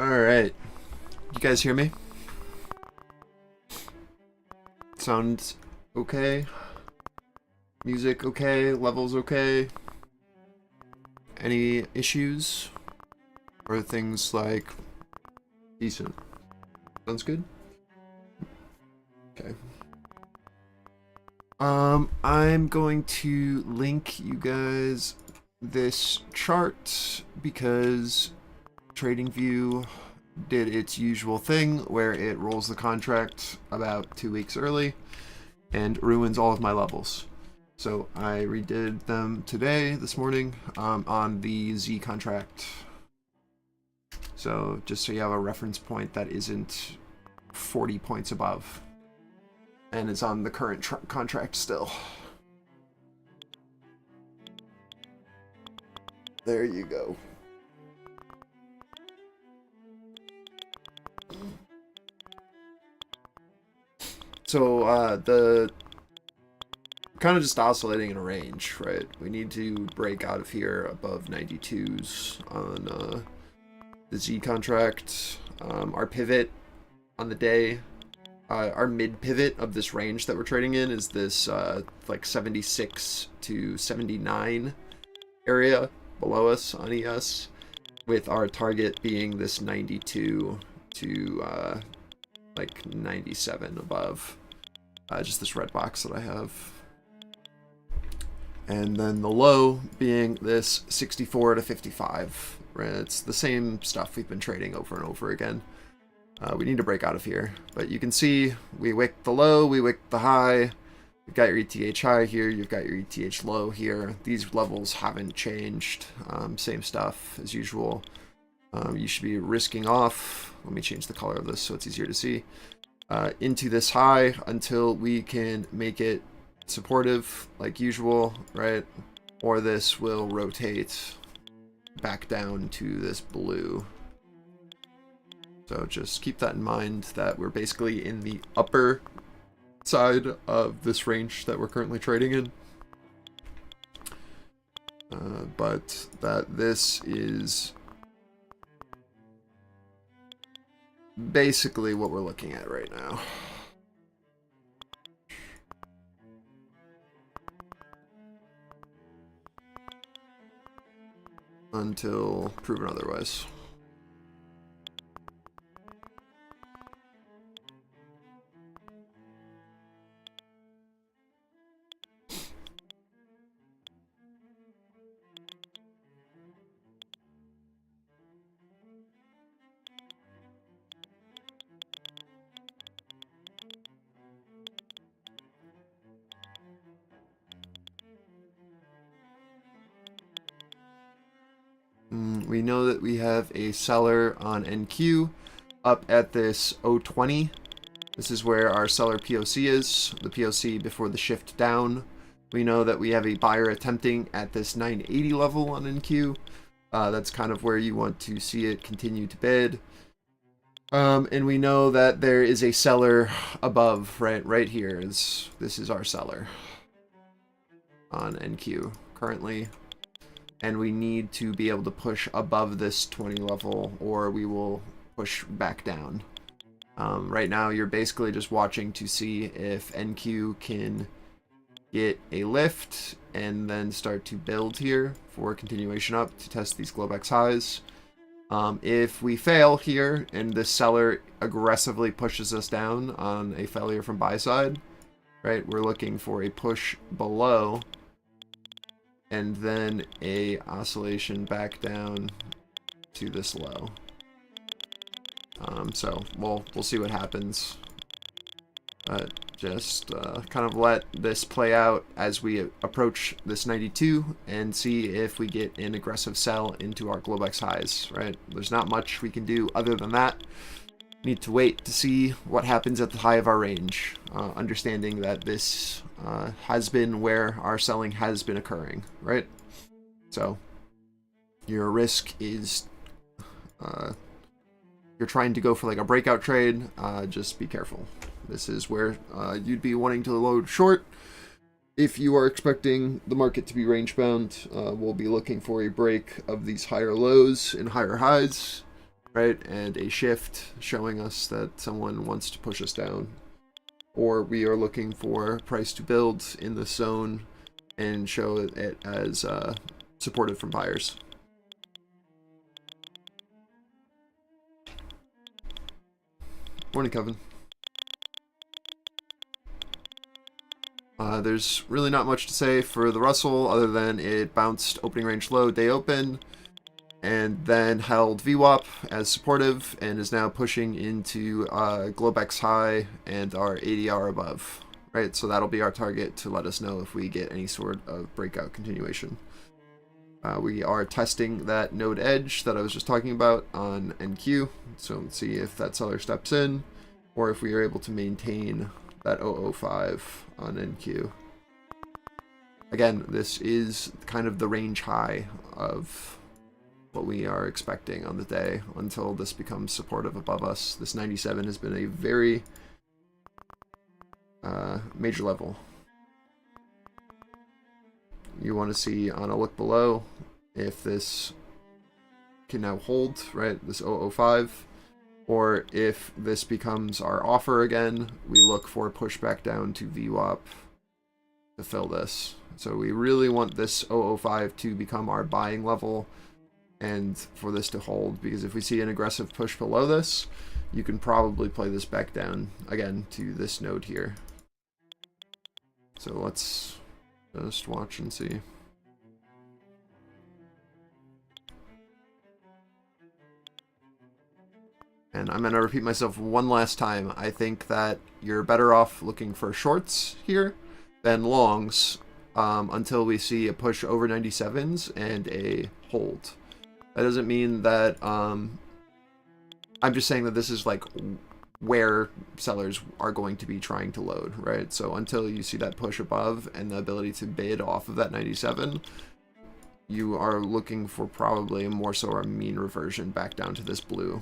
Alright. You guys hear me? Sounds okay? Music okay? Levels okay? Any issues? Or things like decent? Sounds good? Okay. I'm going to link you guys this chart because TradingView did its usual thing where it rolls the contract about 2 weeks early and ruins all of my levels. So I redid them today, this morning, on the Z contract. So just so you have a reference point that isn't 40 points above. And it's on the current contract still. There you go. So the kind of just oscillating in a range, right? We need to break out of here above 92s on the Z contract. Our pivot on the day, our mid pivot of this range that we're trading in is this like 76 to 79 area below us on ES, with our target being this 92 to like 97 above. Just this red box that I have. And then the low being this 64 to 55. Right? It's the same stuff we've been trading over and over again. We need to break out of here. But you can see we wicked the low, we wicked the high. You've got your ETH high here, you've got your ETH low here. These levels haven't changed. Same stuff as usual. You should be risking off. Let me change the color of this so it's easier to see. Into this high until we can make it supportive like usual, right? Or this will rotate back down to this blue. So just keep that in mind that we're basically in the upper side of this range that we're currently trading in. But that this is basically what we're looking at right now. Until proven otherwise. We know that we have a seller on NQ up at this 020. This is where our seller POC is, the POC before the shift down. We know that we have a buyer attempting at this 980 level on NQ. That's kind of where you want to see it continue to bid. And we know that there is a seller above, right here. This is our seller on NQ currently. And we need to be able to push above this 20 level or we will push back down. Right now you're basically just watching to see if NQ can get a lift and then start to build here for continuation up to test these Globex highs. If we fail here and this seller aggressively pushes us down on a failure from buy side, right, we're looking for a push below and then a oscillation back down to this low. So we'll see what happens. Just kind of let this play out as we approach this 92 and see if we get an aggressive sell into our Globex highs, right? There's not much we can do other than that. Need to wait to see what happens at the high of our range, understanding that this has been where our selling has been occurring, right? So your risk is you're trying to go for like a breakout trade, just be careful. This is where you'd be wanting to load short. If you are expecting the market to be range bound, we'll be looking for a break of these higher lows and higher highs, right? And a shift showing us that someone wants to push us down. Or we are looking for price to build in the zone and show it as supported from buyers. Morning, Kevin. There's really not much to say for the Russell other than it bounced opening range low day open and then held VWAP as supportive and is now pushing into Globex high and our ADR above, right? So that'll be our target to let us know if we get any sort of breakout continuation. We are testing that node edge that I was just talking about on NQ, so let's see if that seller steps in or if we are able to maintain that 005 on NQ. Again, this is kind of the range high of what we are expecting on the day until this becomes supportive above us. This 97 has been a very major level. You want to see on a look below if this can now hold, right, this 005, or if this becomes our offer again, we look for pushback down to VWAP to fill this. So we really want this 005 to become our buying level and for this to hold, because if we see an aggressive push below this, you can probably play this back down again to this node here. So let's just watch and see. And I'm going to repeat myself one last time. I think that you're better off looking for shorts here than longs until we see a push over 97s and a hold. That doesn't mean that... I'm just saying that this is like where sellers are going to be trying to load, right? So until you see that push above and the ability to bid off of that 97, you are looking for probably more so a mean reversion back down to this blue.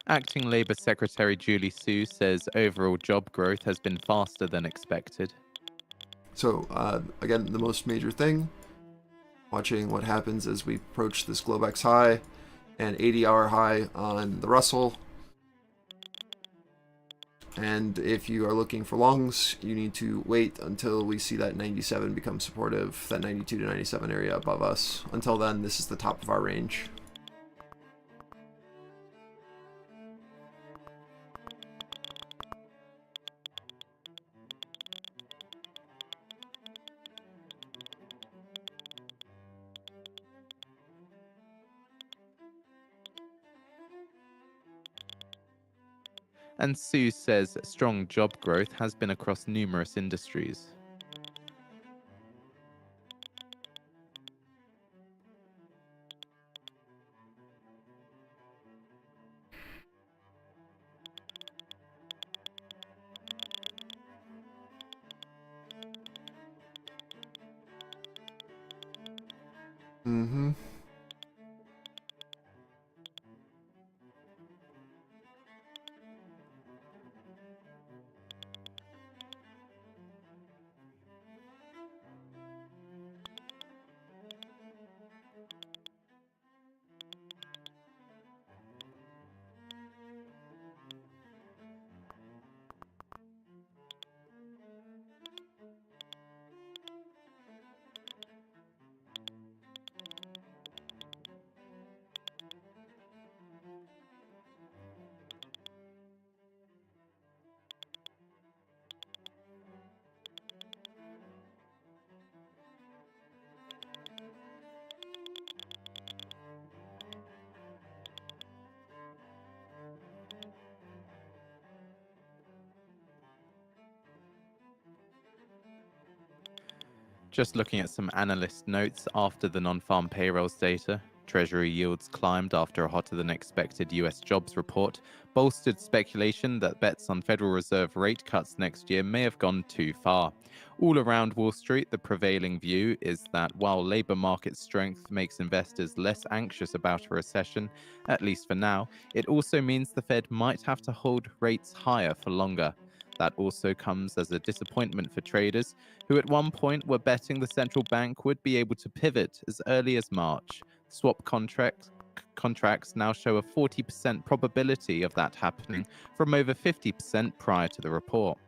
Acting Labour Secretary Julie Su says overall job growth has been faster than expected. So, again, the most major thing, watching what happens as we approach this Globex high and ADR high on the Russell. And if you are looking for longs, you need to wait until we see that 97 become supportive, that 92 to 97 area above us. Until then, this is the top of our range. And Sue says strong job growth has been across numerous industries. Mm-hmm. Just looking at some analyst notes after the non-farm payrolls data, Treasury yields climbed after a hotter-than-expected US jobs report, bolstered speculation that bets on Federal Reserve rate cuts next year may have gone too far. All around Wall Street, the prevailing view is that while labor market strength makes investors less anxious about a recession, at least for now, it also means the Fed might have to hold rates higher for longer. That also comes as a disappointment for traders, who at one point were betting the central bank would be able to pivot as early as March. Swap contracts now show a 40% probability of that happening from over 50% prior to the report.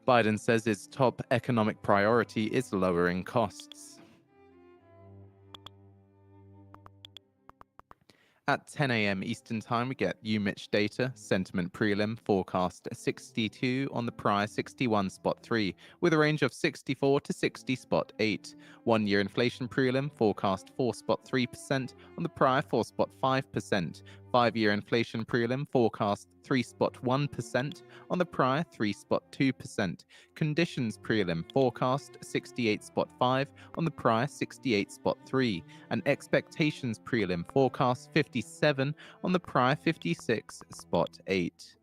Biden says its top economic priority is lowering costs. At 10 a.m. Eastern Time, we get UMich data, sentiment prelim, forecast 62 on the prior 61 spot 3, with a range of 64 to 60 spot 8. 1 year inflation prelim, forecast 4 spot 3% on the prior 4 spot 5%. 5 year inflation prelim, forecast 3 spot 1% on the prior 3 spot 2%. Conditions prelim, forecast 68 spot 5 on the prior 68 spot 3. And expectations prelim, forecast 57 on the prior 56 spot 8.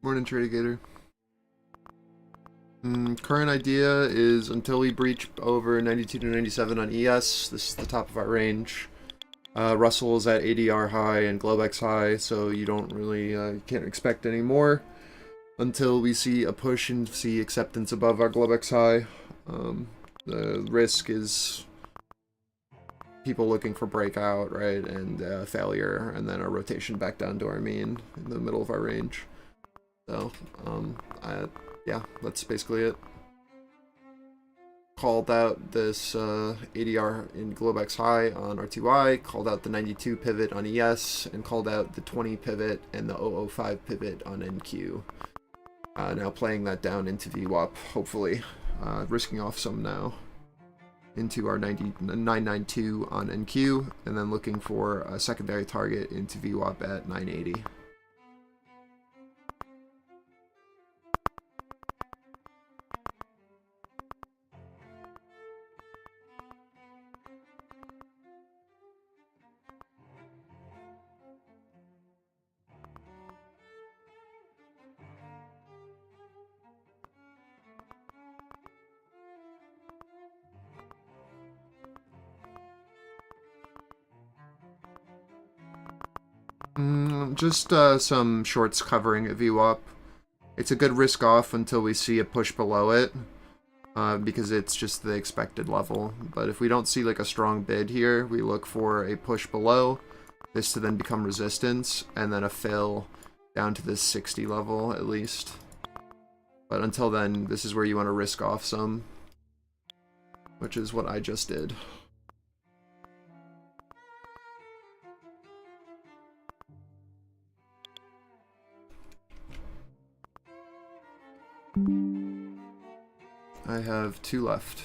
Morning, Tradegator. Current idea is until we breach over 92 to 97 on ES, this is the top of our range. Russell is at ADR high and Globex high, so you don't really can't expect any more until we see a push and see acceptance above our Globex high. The risk is people looking for breakout, right, and failure, and then a rotation back down to our mean in the middle of our range. So, yeah, that's basically it. Called out this ADR in Globex high on RTY, called out the 92 pivot on ES, and called out the 20 pivot and the 005 pivot on NQ. Now playing that down into VWAP, hopefully. Risking off some now into our 992 on NQ, and then looking for a secondary target into VWAP at 980. Just some shorts covering at VWAP. It's a good risk off until we see a push below it, because it's just the expected level. But if we don't see like a strong bid here, we look for a push below, this to then become resistance, and then a fill down to this 60 level at least. But until then, this is where you want to risk off some, which is what I just did. I have 2 left.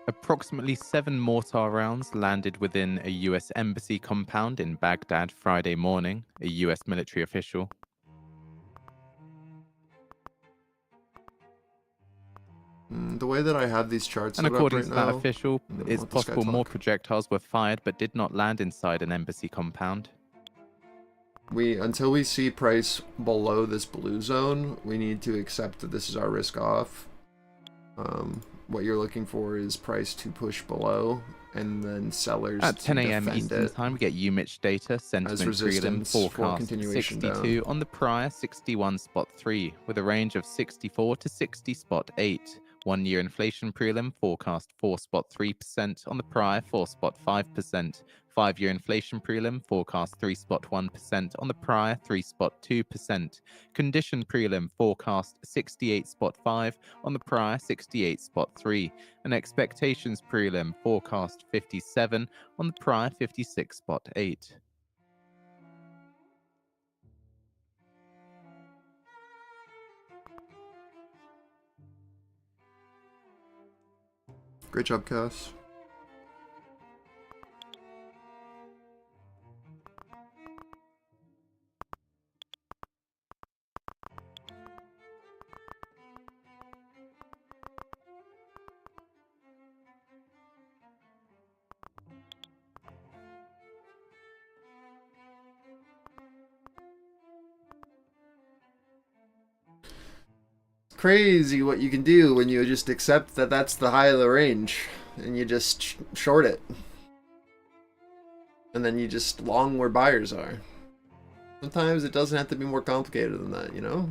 Approximately 7 mortar rounds landed within a US embassy compound in Baghdad Friday morning, a US military official. The way that I have these charts And set up according right to that now, official, I'm gonna it's let this guy possible more talk. projectiles were fired but did not land inside an embassy compound. Until we see price below this blue zone, we need to accept that this is our risk off. What you're looking for is price to push below, and then sellers At to 10 a.m. defend Eastern it time, we get UMITCH data, sentiment prelim, resistance for forecast continuation 62 down. on the prior 61 spot 3, with a range of 64 to 60 spot 8. 1 year inflation prelim forecast 4 spot 3% on the prior 4 spot 5%. 5 year inflation prelim forecast 3 spot 1% on the prior 3 spot 2%. Condition prelim forecast 68 spot 5 on the prior 68 spot 3. And expectations prelim forecast 57 on the prior 56 spot 8. Great job, Cass. Crazy what you can do when you just accept that that's the high of the range and you just short it, and then you just long where buyers are. Sometimes it doesn't have to be more complicated than that, you know?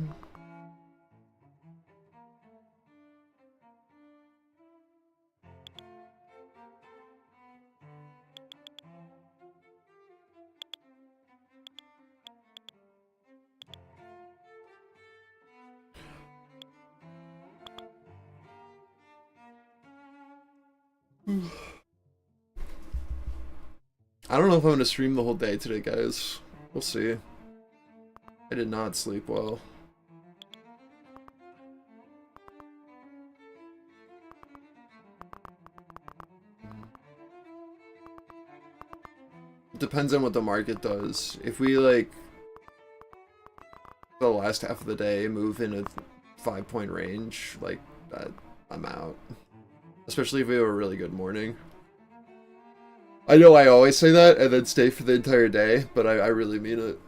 I don't know if I'm gonna stream the whole day today, guys. We'll see. I did not sleep well. It depends on what the market does. If we, like, the last half of the day move in a 5-point range, like, that, I'm out. Especially if we have a really good morning. I know I always say that and then stay for the entire day, but I really mean it.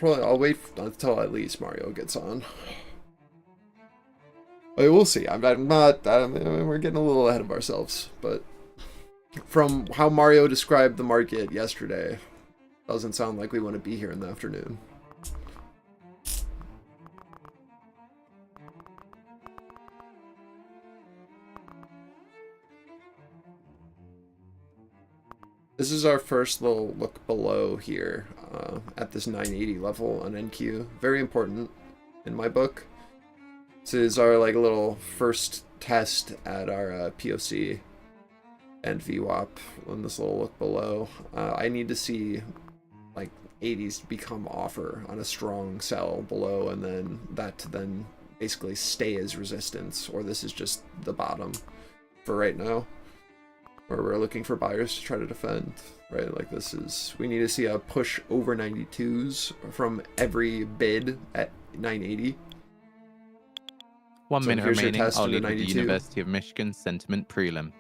I'll wait until at least Mario gets on. I mean, we'll see. We're getting a little ahead of ourselves, but from how Mario described the market yesterday, doesn't sound like we want to be here in the afternoon. This is our first little look below here at this 980 level on NQ. Very important in my book. This is our like little first test at our POC and VWAP on this little look below. I need to see like 80s become offer on a strong sell below, and then that to then basically stay as resistance, or this is just the bottom for right now, where we're looking for buyers to try to defend, right? Like this is, we need to see a push over 92s from every bid at 980. 1 minute remaining. I'll lead with the 92. University of Michigan sentiment prelim.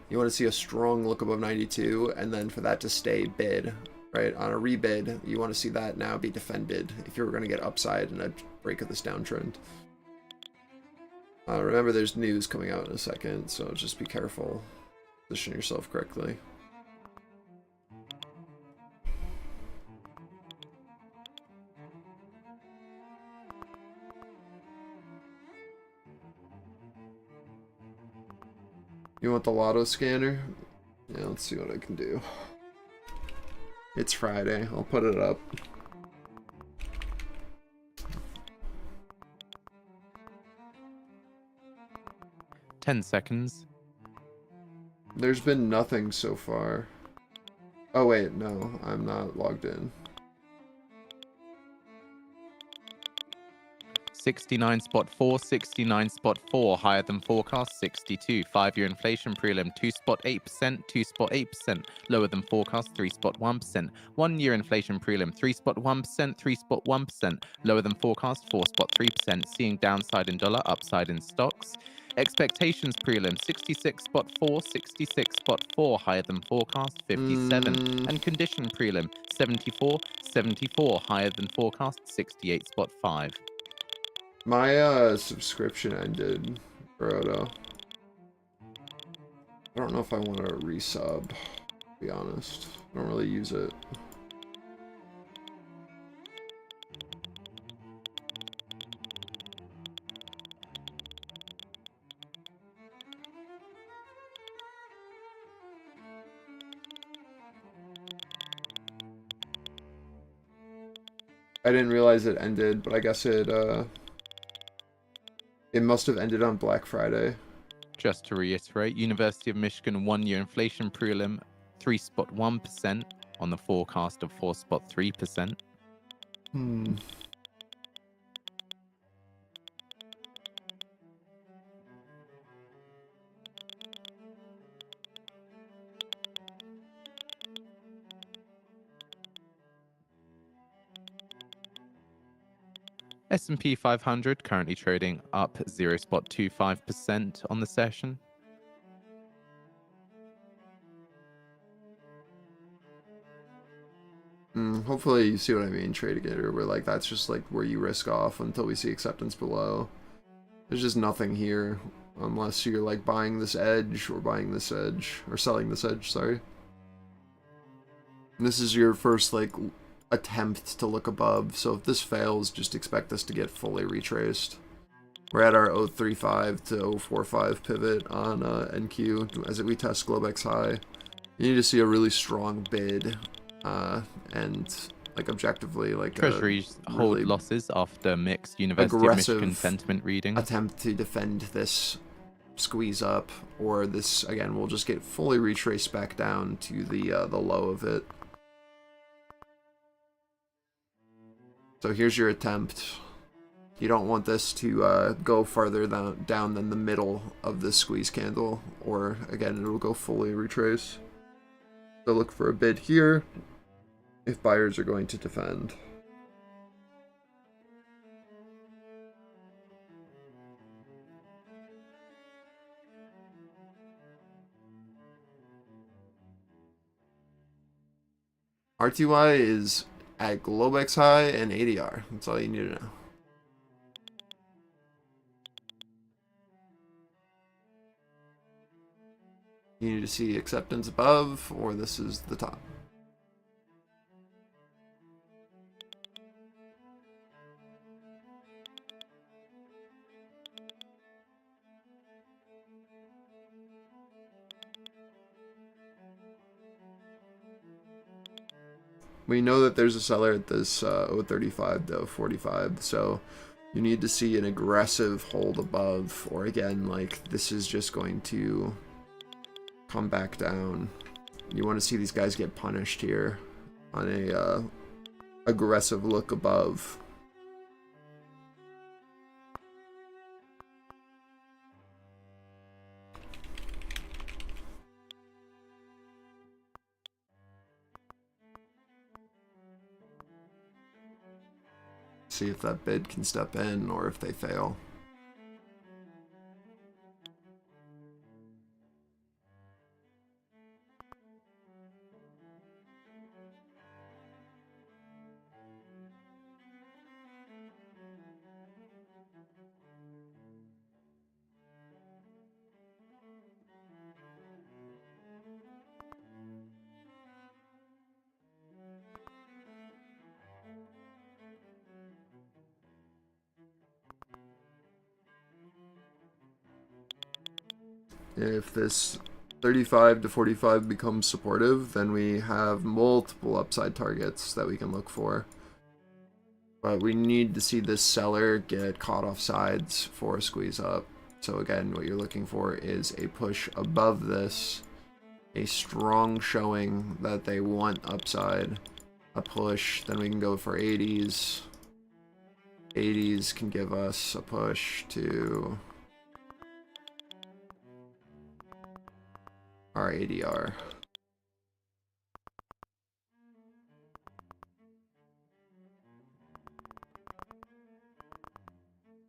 You want to see a strong look above 92, and then for that to stay bid, right? On a rebid, you want to see that now be defended if you were going to get upside in a break of this downtrend. Remember, there's news coming out in a second, so just be careful. Position yourself correctly. You want the lotto scanner? Yeah, let's see what I can do. It's Friday. I'll put it up. 10 seconds. There's been nothing so far. Oh wait, no, I'm not logged in. 69 spot 4, 69 spot 4, higher than forecast, 62. 5-year inflation prelim, 2 spot 8%, 2 spot 8%, lower than forecast, 3 spot 1%. 1-year inflation prelim, 3 spot 1%, 3 spot 1%, lower than forecast, 4 spot 3%, seeing downside in dollar, upside in stocks. Expectations prelim, 66 spot 4, 66 spot 4, higher than forecast, 57. And condition prelim, 74, 74, higher than forecast, 68 spot 5. My subscription ended, Brodo. I don't know if I want to resub, to be honest. I don't really use it. I didn't realize it ended, but I guess it must have ended on Black Friday. Just to reiterate, University of Michigan 1-year inflation prelim 3.1% on the forecast of 4.3%. S&P 500 currently trading up 0.25% on the session. Hopefully you see what I mean, Tradegator, where like that's just like where you risk off until we see acceptance below. There's just nothing here unless you're like buying this edge or buying this edge or selling this edge, sorry. And this is your first like attempt to look above, so if this fails, just expect this to get fully retraced. We're at our 035 to 045 pivot on NQ as we test Globex high. You need to see a really strong bid and like objectively like Treasuries hold really losses after mixed University of Michigan sentiment readings. Attempt to defend this squeeze up, or this again will just get fully retraced back down to the low of it. So here's your attempt. You don't want this to go farther down than the middle of this squeeze candle, or again it'll go fully retrace. So look for a bid here if buyers are going to defend. RTY is at Globex high and ADR. That's all you need to know. You need to see acceptance above, or this is the top. We know that there's a seller at this 035 to 045, so you need to see an aggressive hold above, or again, like this is just going to come back down. You want to see these guys get punished here on a aggressive look above. See if that bid can step in or if they fail. If this 35 to 45 becomes supportive, then we have multiple upside targets that we can look for. But we need to see this seller get caught off sides for a squeeze up. So again, what you're looking for is a push above this, a strong showing that they want upside, a push, then we can go for 80s. 80s can give us a push to our ADR.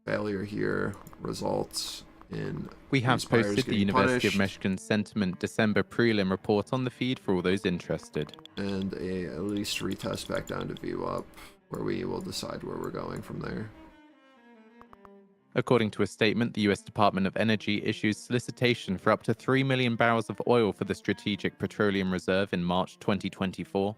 Failure here results in We have these buyers posted the getting University of punished, Michigan Sentiment December prelim report on the feed for all those interested. and a at least retest back down to VWAP, where we will decide where we're going from there. According to a statement, the US Department of Energy issues solicitation for up to 3 million barrels of oil for the Strategic Petroleum Reserve in March 2024.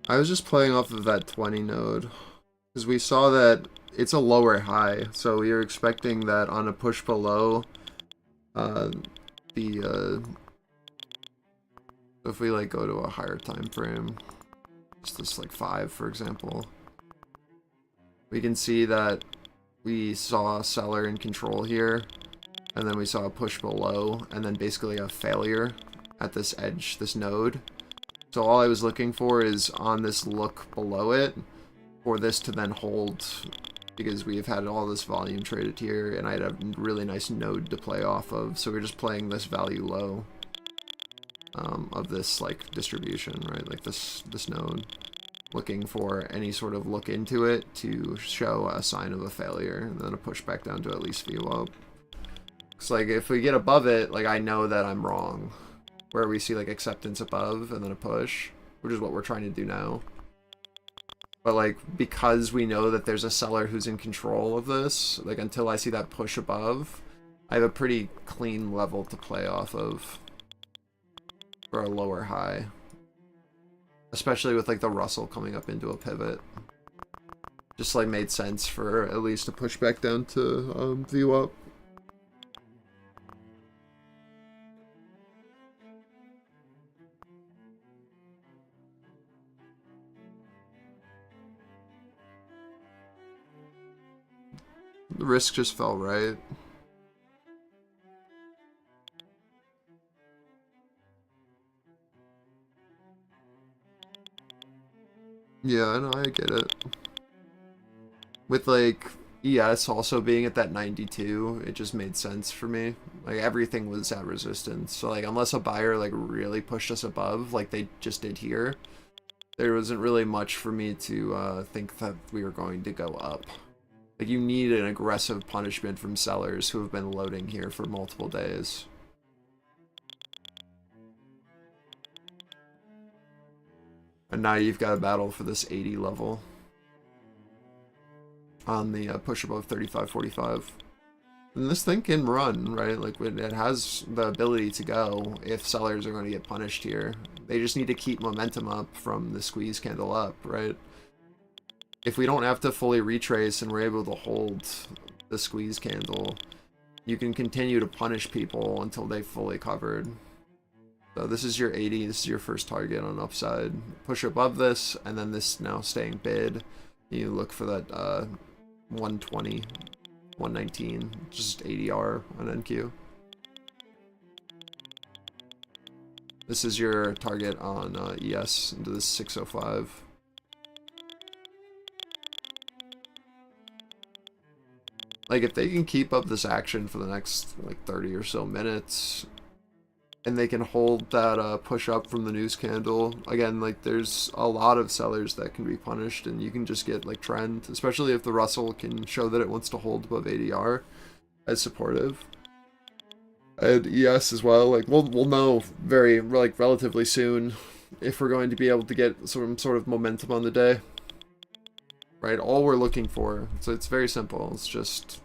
I was just playing off of that 20 node, because we saw that it's a lower high, so we were expecting that on a push below, if we like go to a higher time frame, just this like 5 for example, we can see that we saw a seller in control here, and then we saw a push below, and then basically a failure at this edge, this node. So all I was looking for is on this look below it, for this to then hold, because we've had all this volume traded here, and I had a really nice node to play off of, so we're just playing this value low of this like distribution, right? Like this node, looking for any sort of look into it to show a sign of a failure, and then a push back down to at least VWAP. It's like if we get above it, like I know that I'm wrong. Where we see like acceptance above and then a push, which is what we're trying to do now. But like, because we know that there's a seller who's in control of this, like until I see that push above, I have a pretty clean level to play off of for a lower high. Especially with like the Russell coming up into a pivot. Just like made sense for at least a push back down to VWAP. The risk just fell right. Yeah, I know, I get it. With like ES also being at that 92, it just made sense for me. Like everything was at resistance. So like unless a buyer like really pushed us above like they just did here, there wasn't really much for me to think that we were going to go up. Like you need an aggressive punishment from sellers who have been loading here for multiple days. And now you've got a battle for this 80 level on the push above 35.45. And this thing can run, right? Like it has the ability to go if sellers are going to get punished here. They just need to keep momentum up from the squeeze candle up, right? If we don't have to fully retrace and we're able to hold the squeeze candle, you can continue to punish people until they've fully covered. So this is your 80, this is your first target on upside. Push above this, and then this now staying bid. You look for that 120, 119, just ADR on NQ. This is your target on ES into this 605. Like, if they can keep up this action for the next, like, 30 or so minutes, and they can hold that push up from the news candle, again, like, there's a lot of sellers that can be punished, and you can just get, like, trend, especially if the Russell can show that it wants to hold above ADR as supportive. And ES as well, like, we'll know very, like, relatively soon if we're going to be able to get some sort of momentum on the day. Right, all we're looking for, so it's very simple, it's just,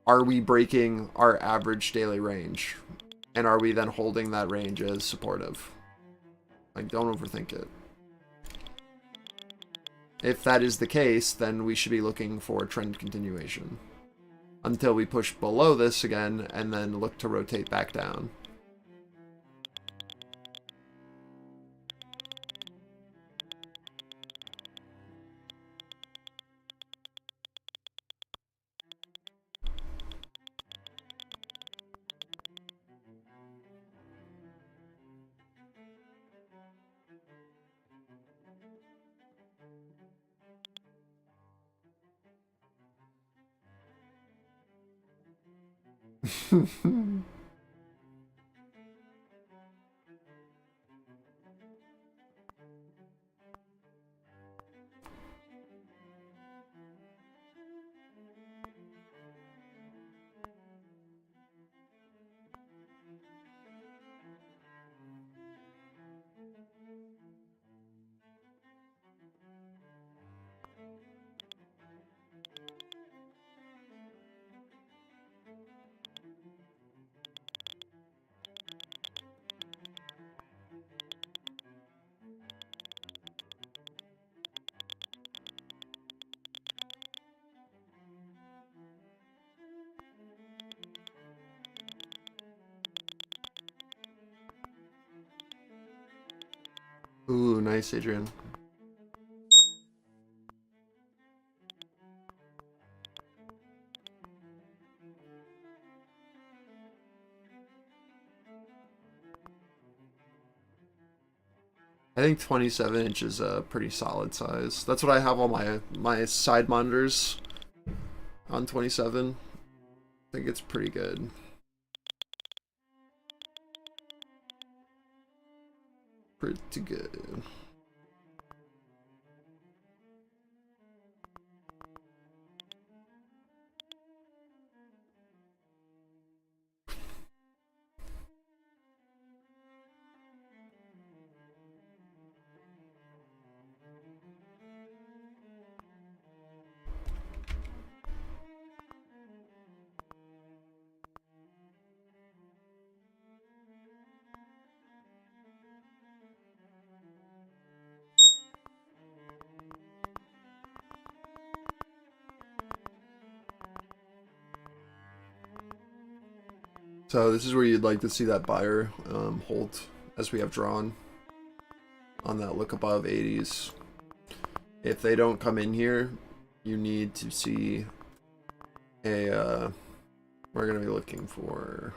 are we breaking our average daily range? And are we then holding that range as supportive? Like, don't overthink it. If that is the case, then we should be looking for trend continuation until we push below this again and then look to rotate back down. Ooh, nice, Adrian. I think 27 inch is a pretty solid size. That's what I have all my side monitors on 27. I think it's pretty good. Pretty good. So this is where you'd like to see that buyer hold as we have drawn on that look above 80s. If they don't come in here, you need to see a, we're going to be looking for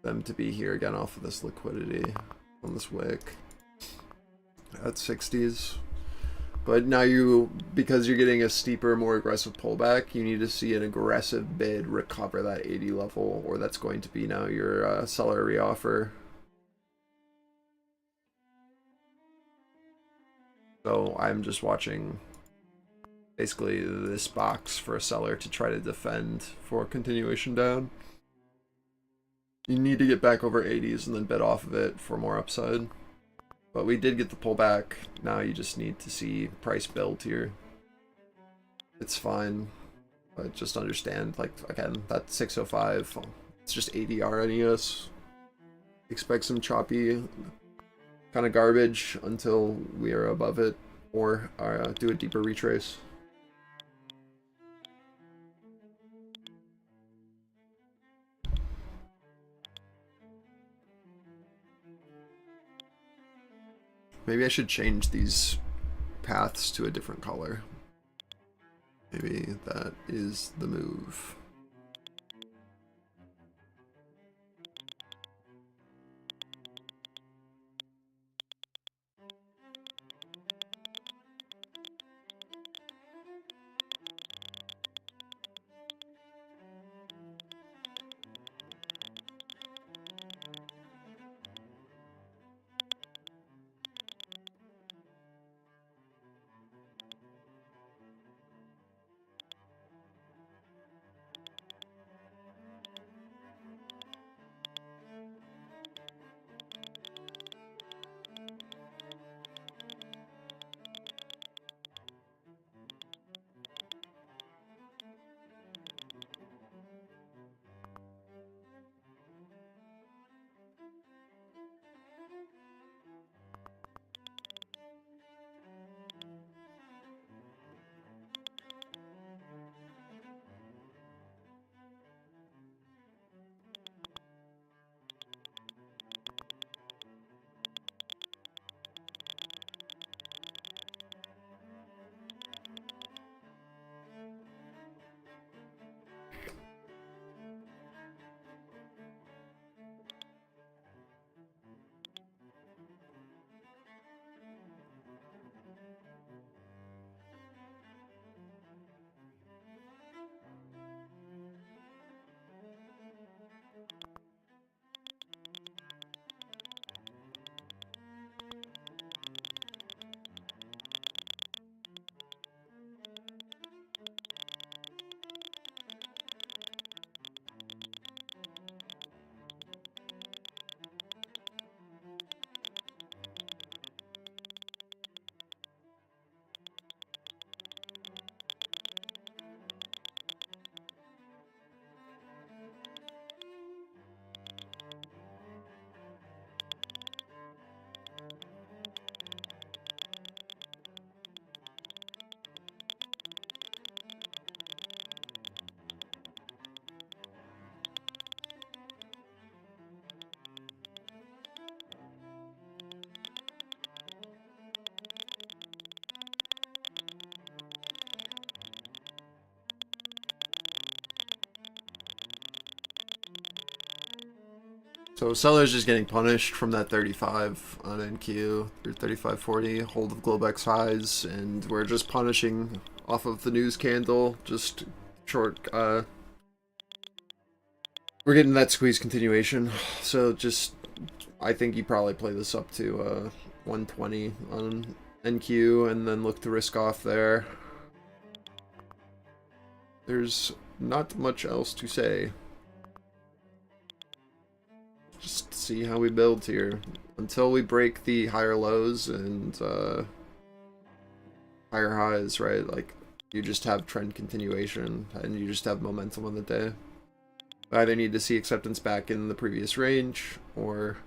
them to be here again off of this liquidity on this wick at 60s. But now because you're getting a steeper, more aggressive pullback, you need to see an aggressive bid recover that 80 level, or that's going to be now your seller reoffer. So I'm just watching basically this box for a seller to try to defend for continuation down. You need to get back over 80s and then bid off of it for more upside. But we did get the pullback. Now you just need to see price build here. It's fine. But just understand, like, again, that 605, it's just ADR NES. Expect some choppy kind of garbage until we are above it, or do a deeper retrace. Maybe I should change these paths to a different color. Maybe that is the move. So seller's just getting punished from that 35 on NQ or 35.40 hold of Globex highs, and we're just punishing off of the news candle, just short. We're getting that squeeze continuation, so just I think you probably play this up to 120 on NQ and then look to risk off there. There's not much else to say. Just see how we build here. Until we break the higher lows and higher highs, right? Like, you just have trend continuation and you just have momentum on the day. We either need to see acceptance back in the previous range or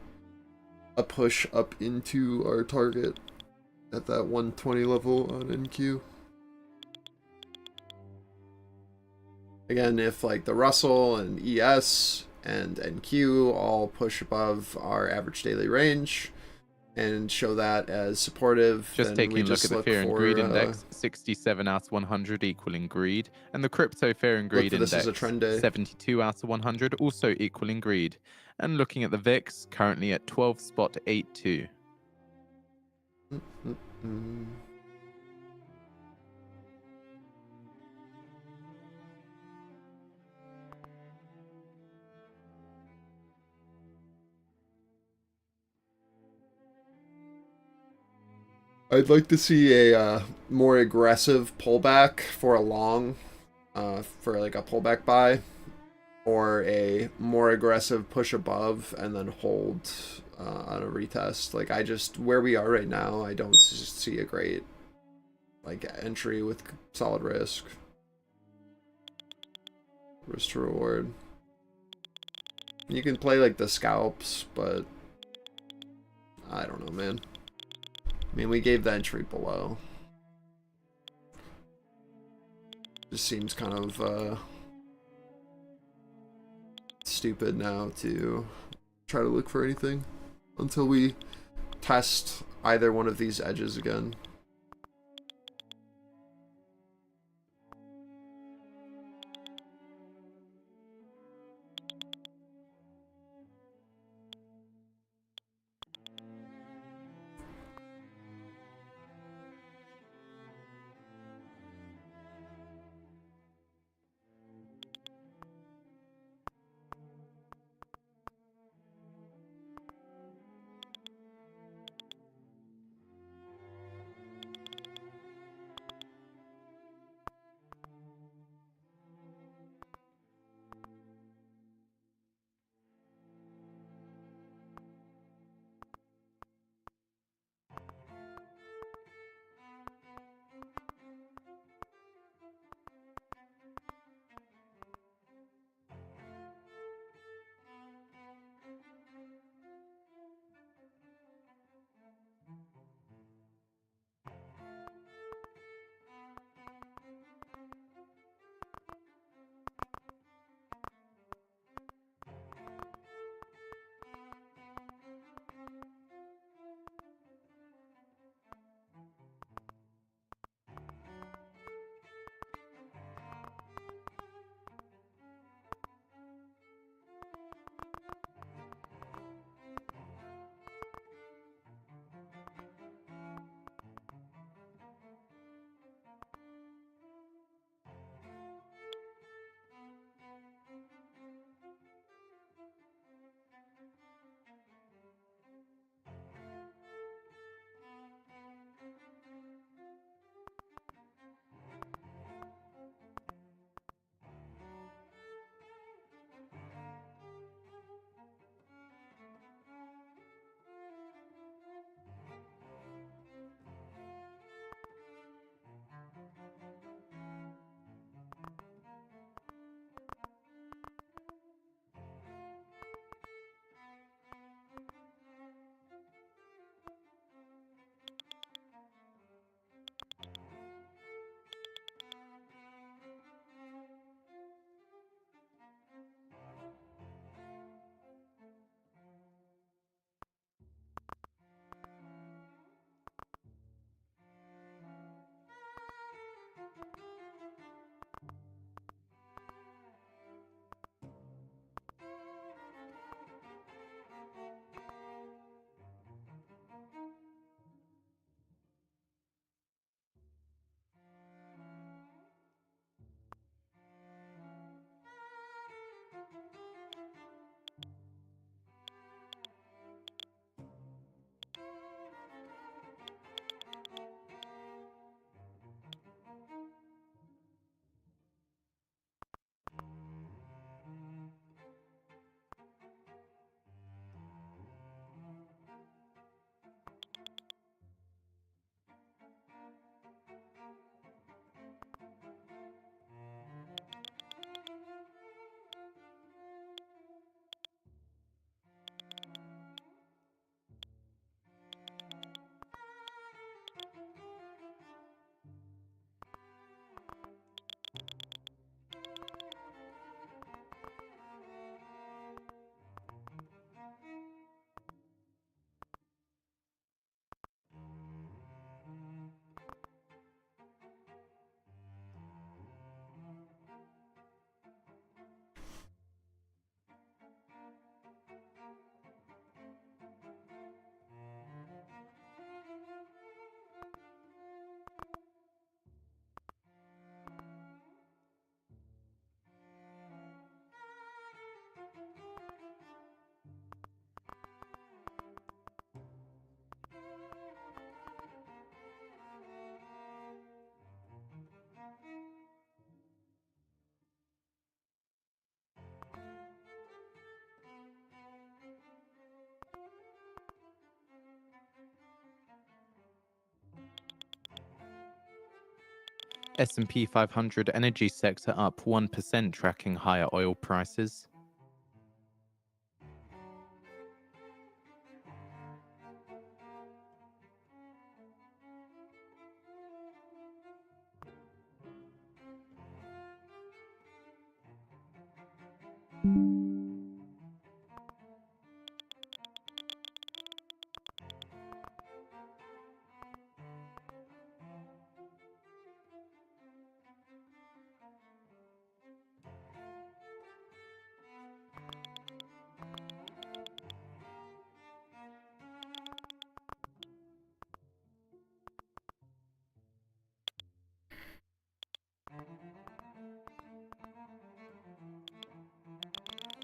a push up into our target at that 120 level on NQ. Again, if like the Russell and ES and NQ all push above our average daily range and show that as supportive, Just then taking we a look just at the Fear and Greed for, Index, 67 out of 100 equaling greed, and the Crypto Fear and Greed this as Index, a trend day. 72 out of 100, also equaling greed. And looking at the VIX, currently at 12.82. I'd like to see a more aggressive pullback for a long, for like a pullback buy, or a more aggressive push above and then hold on a retest. Like, I just, where we are right now, I don't see a great like entry with solid risk to reward. You can play like the scalps, but I don't know, man. I mean, we gave the entry below. Just seems kind of stupid now to try to look for anything until we test either one of these edges again. S&P 500 energy sector up 1%, tracking higher oil prices.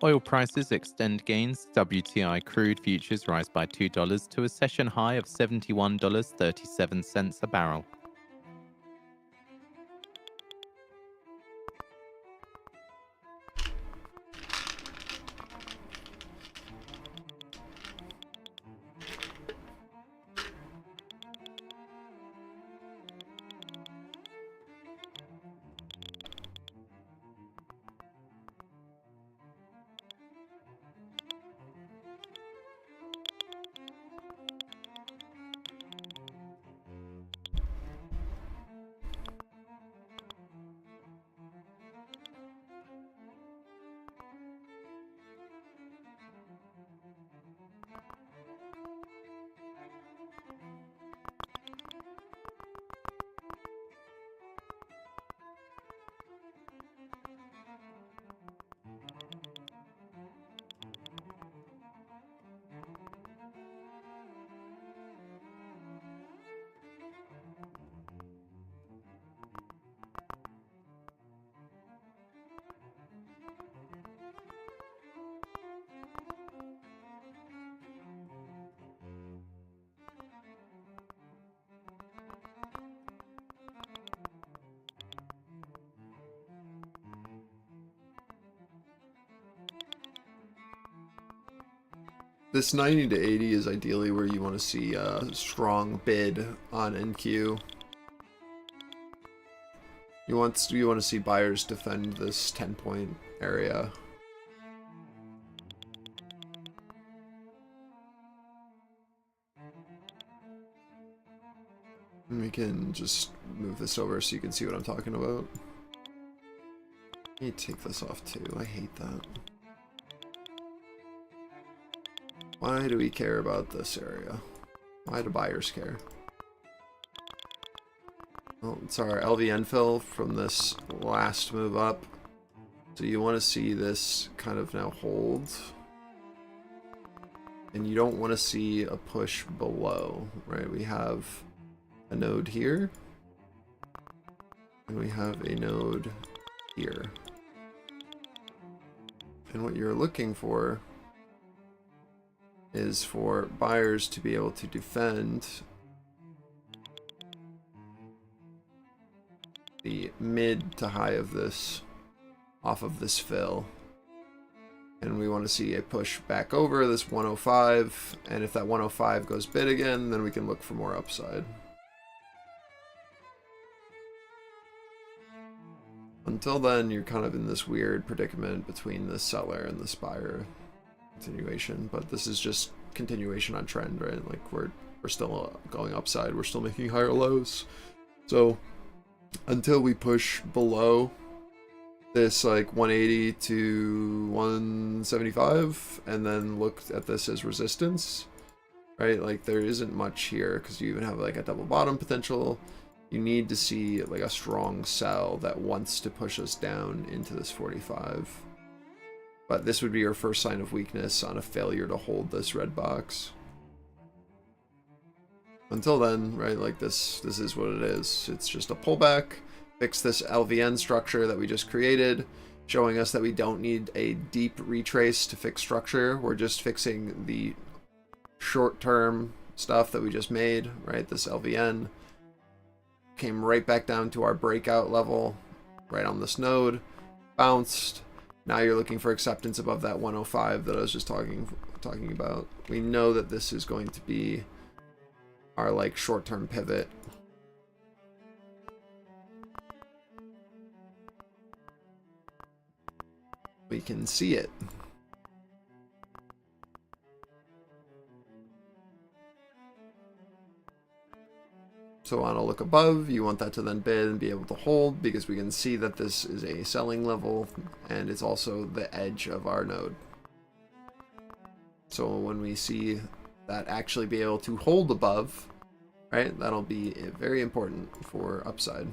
Oil prices extend gains. WTI crude futures rise by $2 to a session high of $71.37 a barrel. This 90 to 80 is ideally where you want to see a strong bid on NQ. You want to see buyers defend this 10-point area. And we can just move this over so you can see what I'm talking about. Let me take this off too. I hate that. Why do we care about this area? Why do buyers care? Well, it's our LVN fill from this last move up. So you want to see this kind of now hold. And you don't want to see a push below, right? We have a node here. And we have a node here. And what you're looking for is for buyers to be able to defend the mid to high of this off of this fill. And we want to see a push back over this 105, and if that 105 goes bid again, then we can look for more upside. Until then, you're kind of in this weird predicament between the seller and this buyer continuation, but this is just continuation on trend, right? Like we're still going upside, we're still making higher lows. So until we push below this like 180 to 175 and then look at this as resistance, right? Like there isn't much here because you even have like a double bottom potential. You need to see like a strong sell that wants to push us down into this 45. But this would be your first sign of weakness on a failure to hold this red box. Until then, right, like this is what it is. It's just a pullback. Fix this LVN structure that we just created, showing us that we don't need a deep retrace to fix structure. We're just fixing the short-term stuff that we just made, right? This LVN came right back down to our breakout level, right on this node, bounced. Now you're looking for acceptance above that 105 that I was just talking about. We know that this is going to be our like short-term pivot. we can see it. So on a look above, you want that to then bid and be able to hold, because we can see that this is a selling level and it's also the edge of our node. So when we see that actually be able to hold above, right, that'll be very important for upside.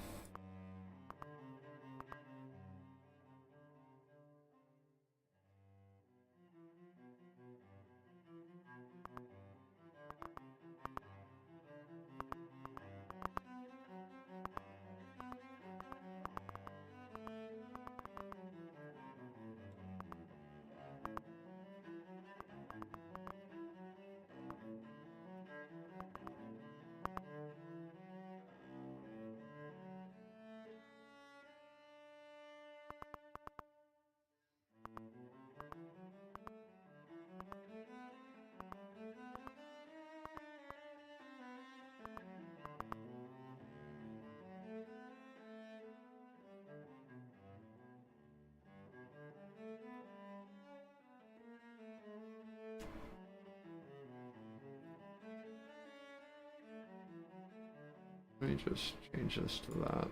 Let me just change this to that.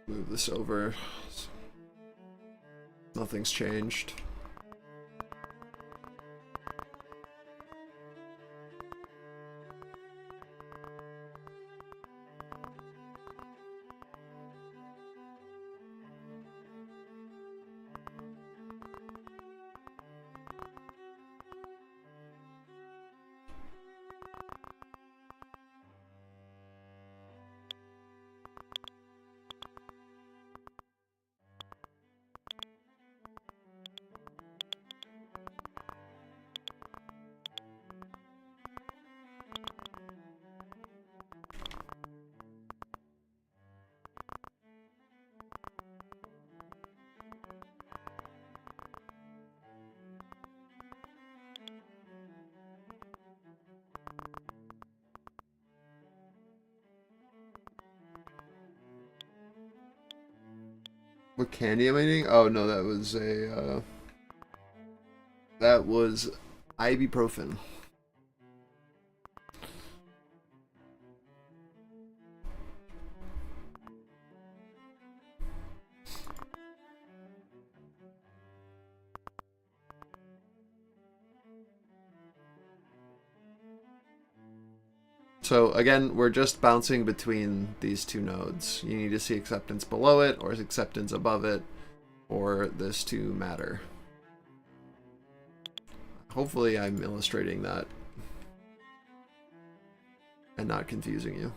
Move this over. Nothing's changed. What candy am I eating? Oh no, that was a that was ibuprofen. So again, we're just bouncing between these two nodes. You need to see acceptance below it or acceptance above it for this to matter. Hopefully I'm illustrating that and not confusing you.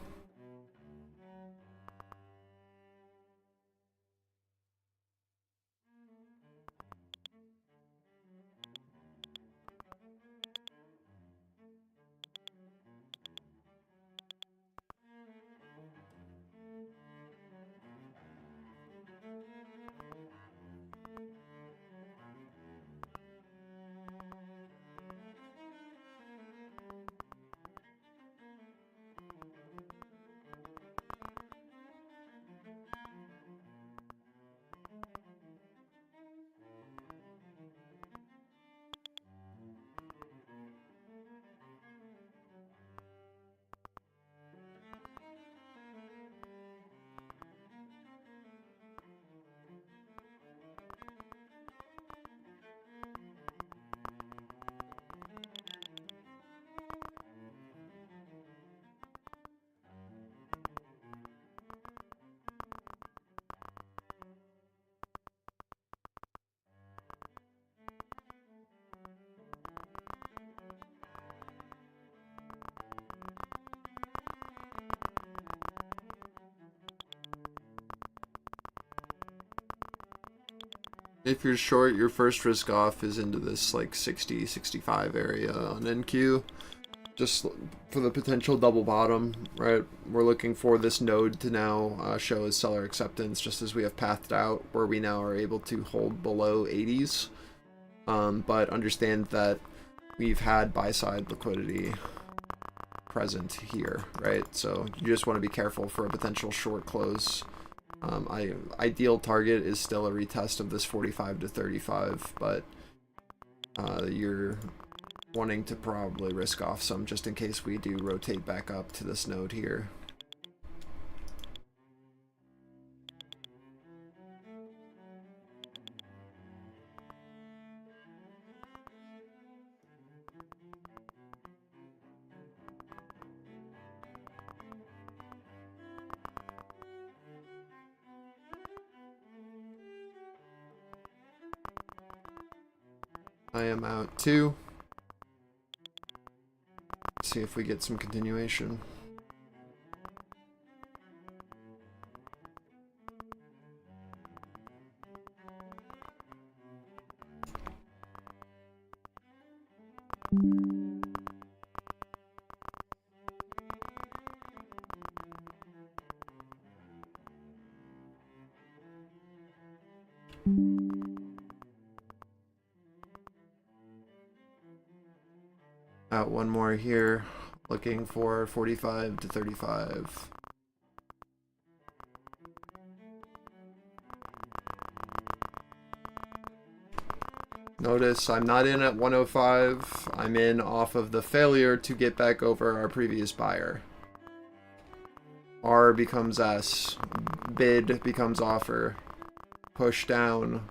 If you're short, your first risk off is into this like 60, 65 area on NQ. Just for the potential double bottom, right? We're looking for this node to now show as seller acceptance, just as we have pathed out, where we now are able to hold below 80s. But understand that we've had buy-side liquidity present here, right? So you just want to be careful for a potential short close. Ideal target is still a retest of this 45 to 35, but you're wanting to probably risk off some just in case we do rotate back up to this node here. I am out too. See if we get some continuation. Out one more here, looking for 45 to 35. Notice I'm not in at 105, I'm in off of the failure to get back over our previous buyer. R becomes S, bid becomes offer, push down,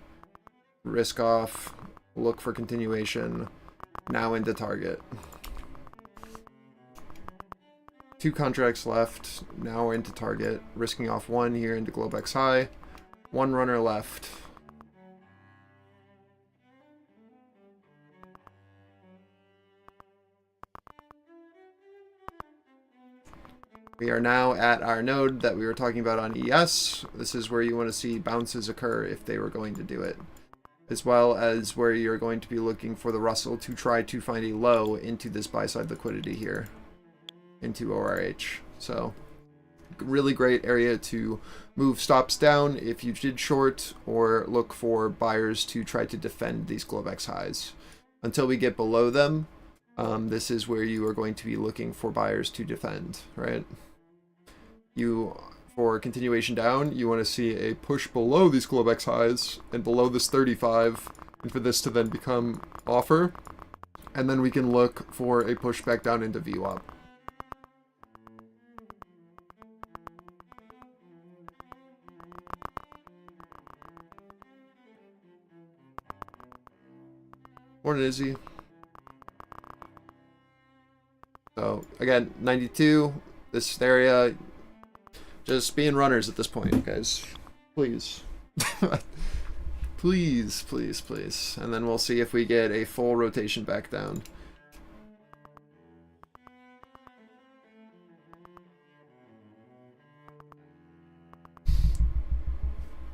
risk off, look for continuation, now into target. 2 contracts left, now we're into target, risking off 1 here into Globex high, 1 runner left. We are now at our node that we were talking about on ES. This is where you want to see bounces occur if they were going to do it, as well as where you're going to be looking for the Russell to try to find a low into this buy-side liquidity here, into ORH. So really great area to move stops down if you did short, or look for buyers to try to defend these Globex highs. Until we get below them, this is where you are going to be looking for buyers to defend, right? For continuation down, you want to see a push below these Globex highs and below this 35, and for this to then become offer, and then we can look for a push back down into VWAP. Morning, Izzy. So again, 92, this area, just being runners at this point, guys. Please. Please, please, please. And then we'll see if we get a full rotation back down.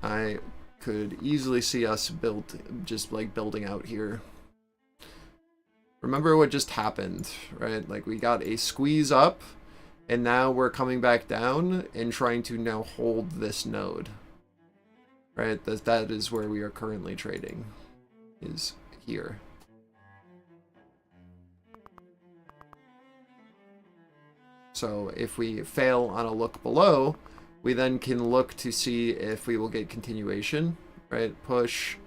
I could easily see us building out here. Remember what just happened, right? Like, we got a squeeze up, and now we're coming back down and trying to now hold this node, right? That is where we are currently trading, is here. So if we fail on a look below, we then can look to see if we will get continuation, right? Push,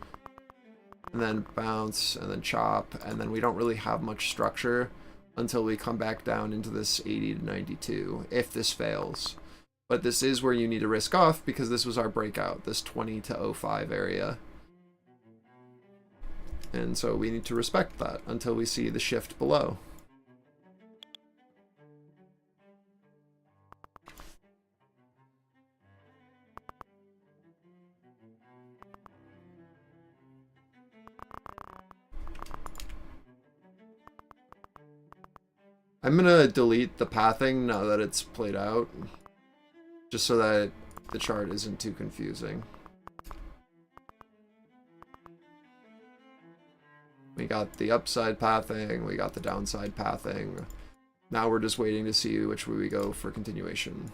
and then bounce, and then chop, and then we don't really have much structure until we come back down into this 80 to 92, if this fails. But this is where you need to risk off, because this was our breakout, this 20 to 05 area. And so we need to respect that until we see the shift below. I'm gonna delete the pathing now that it's played out, just so that the chart isn't too confusing. We got the upside pathing, we got the downside pathing. Now we're just waiting to see which way we go for continuation.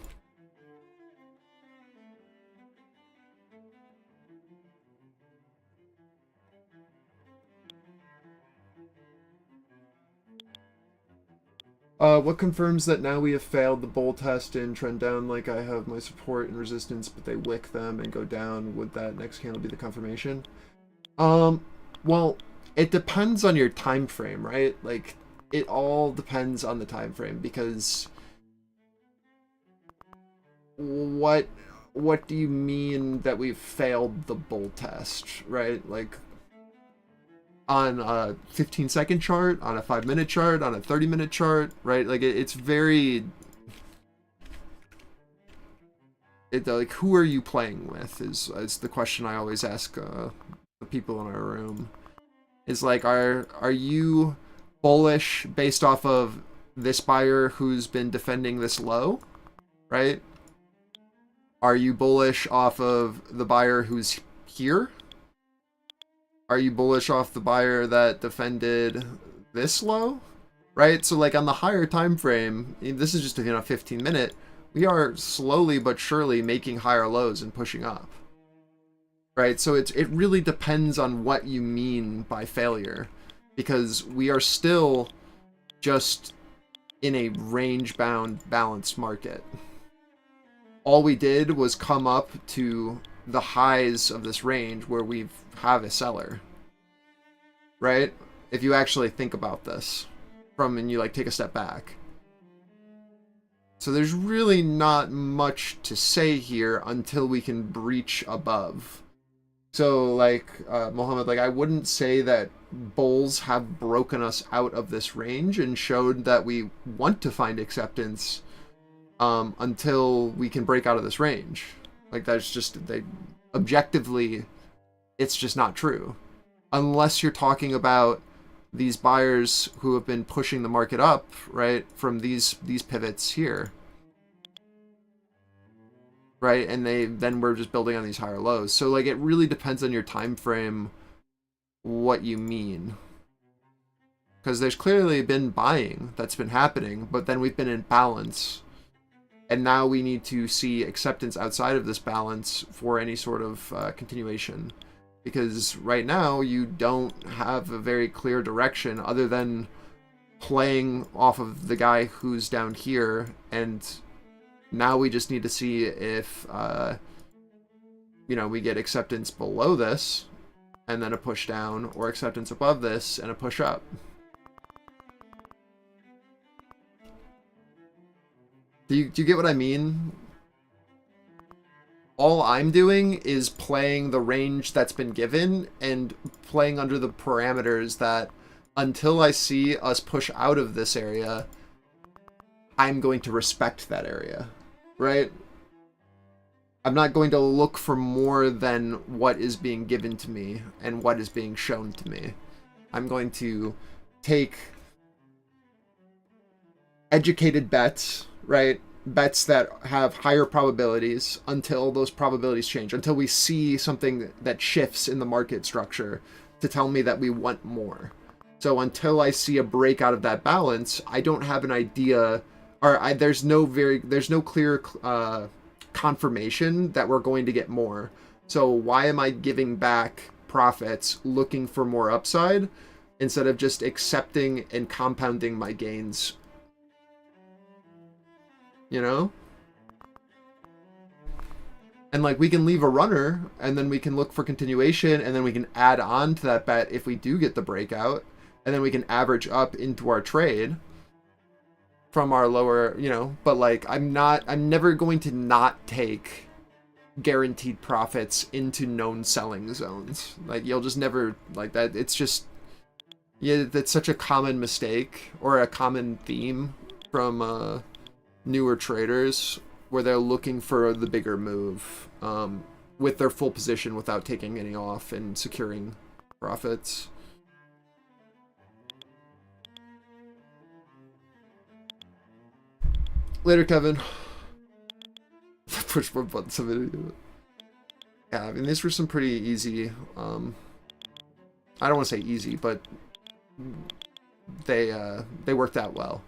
What confirms that now we have failed the bull test in trend down? Like I have my support and resistance, but they wick them and go down. Would that next candle be the confirmation? Well, it depends on your time frame, right? Like, it all depends on the time frame, because what do you mean that we've failed the bull test, right? Like, on a 15-second chart, on a 5-minute chart, on a 30-minute chart, right? Like, it's very... like, who are you playing with is the question I always ask the people in our room. Is like, are you bullish based off of this buyer who's been defending this low, right? Are you bullish off of the buyer who's here? Are you bullish off the buyer that defended this low, right? So like on the higher time frame, this is just a 15-minute, we are slowly but surely making higher lows and pushing up, right? So it really depends on what you mean by failure, because we are still just in a range-bound balanced market. All we did was come up to the highs of this range where we have a seller, right? If you actually think about this and you like take a step back. So there's really not much to say here until we can breach above. So like Mohammed, like I wouldn't say that bulls have broken us out of this range and showed that we want to find acceptance until we can break out of this range. Like that's just, objectively, it's just not true. Unless you're talking about these buyers who have been pushing the market up, right, from these pivots here. Right, and then we're just building on these higher lows. So like it really depends on your time frame what you mean. Because there's clearly been buying that's been happening, but then we've been in balance. And now we need to see acceptance outside of this balance for any sort of continuation. Because right now you don't have a very clear direction other than playing off of the guy who's down here. And now we just need to see if, we get acceptance below this and then a push down, or acceptance above this and a push up. Do you get what I mean? All I'm doing is playing the range that's been given and playing under the parameters that until I see us push out of this area, I'm going to respect that area, right? I'm not going to look for more than what is being given to me and what is being shown to me. I'm going to take educated bets, right? Bets that have higher probabilities until those probabilities change, until we see something that shifts in the market structure to tell me that we want more. So until I see a break out of that balance, I don't have an idea, or there's no clear confirmation that we're going to get more. So why am I giving back profits looking for more upside instead of just accepting and compounding my gains? You know? And like we can leave a runner and then we can look for continuation and then we can add on to that bet if we do get the breakout, and then we can average up into our trade from our lower, but like I'm never going to not take guaranteed profits into known selling zones. Like you'll just never like that. It's just, yeah, that's such a common mistake or a common theme from newer traders where they're looking for the bigger move with their full position without taking any off and securing profits. Later, Kevin. Push more buttons. Yeah, I mean, these were some pretty easy. I don't want to say easy, but they worked out well.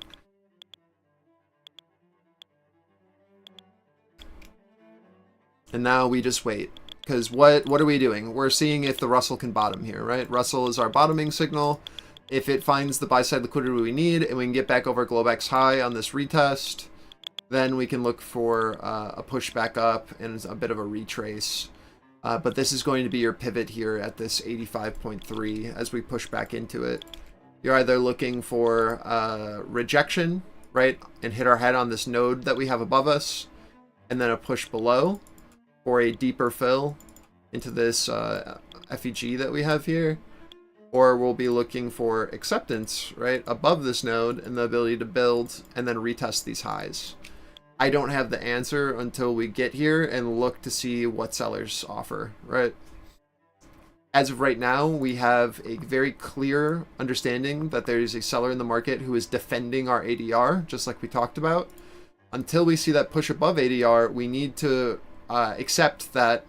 And now we just wait. Because what are we doing? We're seeing if the Russell can bottom here, right? Russell is our bottoming signal. If it finds the buy-side liquidity we need and we can get back over Globex high on this retest, then we can look for a push back up and a bit of a retrace. But this is going to be your pivot here at this 85.3 as we push back into it. You're either looking for rejection, right, and hit our head on this node that we have above us, and then a push below, or a deeper fill into this FEG that we have here. Or we'll be looking for acceptance, right, above this node and the ability to build and then retest these highs. I don't have the answer until we get here and look to see what sellers offer, right? As of right now, we have a very clear understanding that there is a seller in the market who is defending our ADR, just like we talked about. Until we see that push above ADR, we need to accept that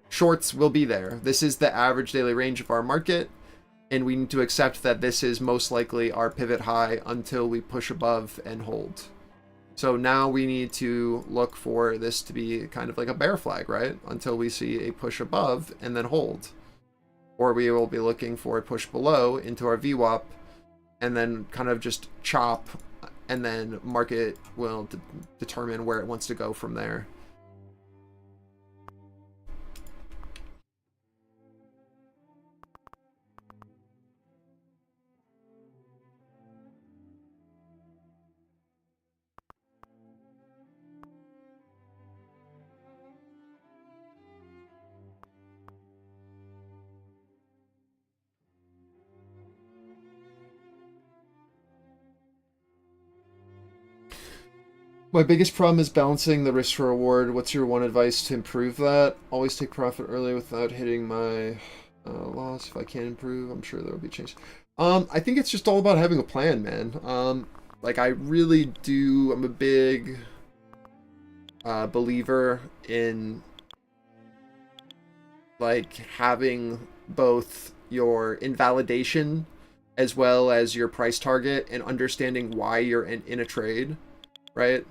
shorts will be there. This is the average daily range of our market, and we need to accept that this is most likely our pivot high until we push above and hold. So now we need to look for this to be kind of like a bear flag, right? Until we see a push above and then hold. Or we will be looking for a push below into our VWAP and then kind of just chop, and then market will determine where it wants to go from there. My biggest problem is balancing the risk to reward. What's your one advice to improve that? Always take profit early without hitting my loss. If I can improve, I'm sure there will be change. I think it's just all about having a plan, man. Like, I really do. I'm a big believer in like having both your invalidation as well as your price target and understanding why you're in a trade, right?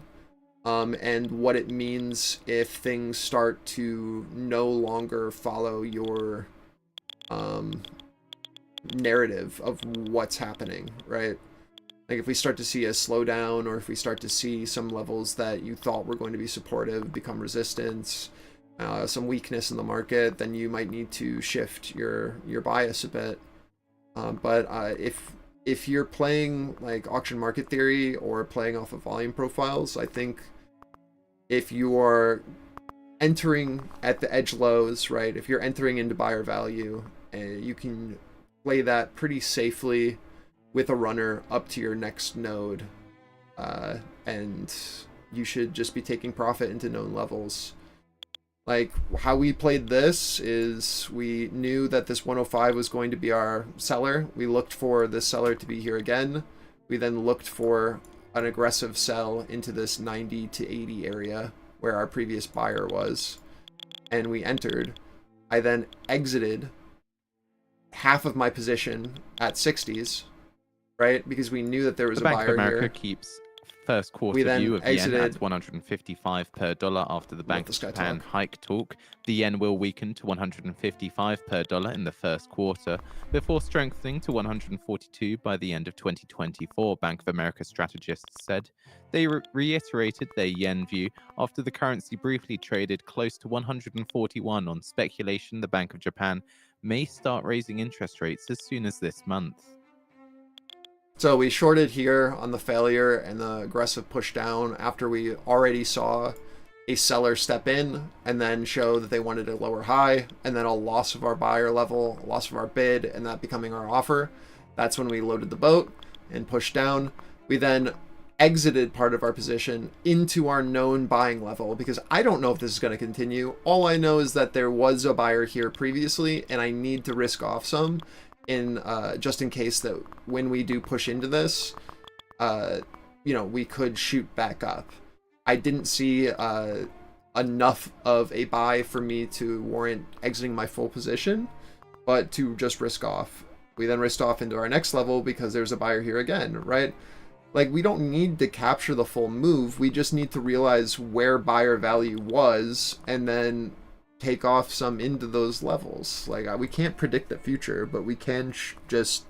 And what it means if things start to no longer follow your narrative of what's happening, right? Like if we start to see a slowdown, or if we start to see some levels that you thought were going to be supportive become resistance, some weakness in the market, then you might need to shift your bias a bit. But if you're playing like auction market theory or playing off of volume profiles, I think if you are entering at the edge lows, right, if you're entering into buyer value, you can play that pretty safely with a runner up to your next node, and you should just be taking profit into known levels. Like, how we played this is we knew that this 105 was going to be our seller. We looked for this seller to be here again. We then looked for an aggressive sell into this 90 to 80 area where our previous buyer was, and we entered. I then exited half of my position at 60s, right? Because we knew that there was a buyer here. Bank of America keeps first quarter view of yen at 155 per dollar after the Bank of Japan hike talk. The yen will weaken to 155 per dollar in the first quarter before strengthening to 142 by the end of 2024, Bank of America strategists said. They reiterated their yen view after the currency briefly traded close to 141 on speculation the Bank of Japan may start raising interest rates as soon as this month. So we shorted here on the failure and the aggressive push down after we already saw a seller step in and then show that they wanted a lower high, and then a loss of our buyer level, a loss of our bid, and that becoming our offer. That's when we loaded the boat and pushed down. We then exited part of our position into our known buying level, because I don't know if this is going to continue. All I know is that there was a buyer here previously, and I need to risk off some in just in case that when we do push into this, we could shoot back up. I didn't see enough of a buy for me to warrant exiting my full position, but to just risk off. We then risked off into our next level because there's a buyer here again, right? Like, we don't need to capture the full move. We just need to realize where buyer value was and then take off some into those levels. Like, we can't predict the future, but we can just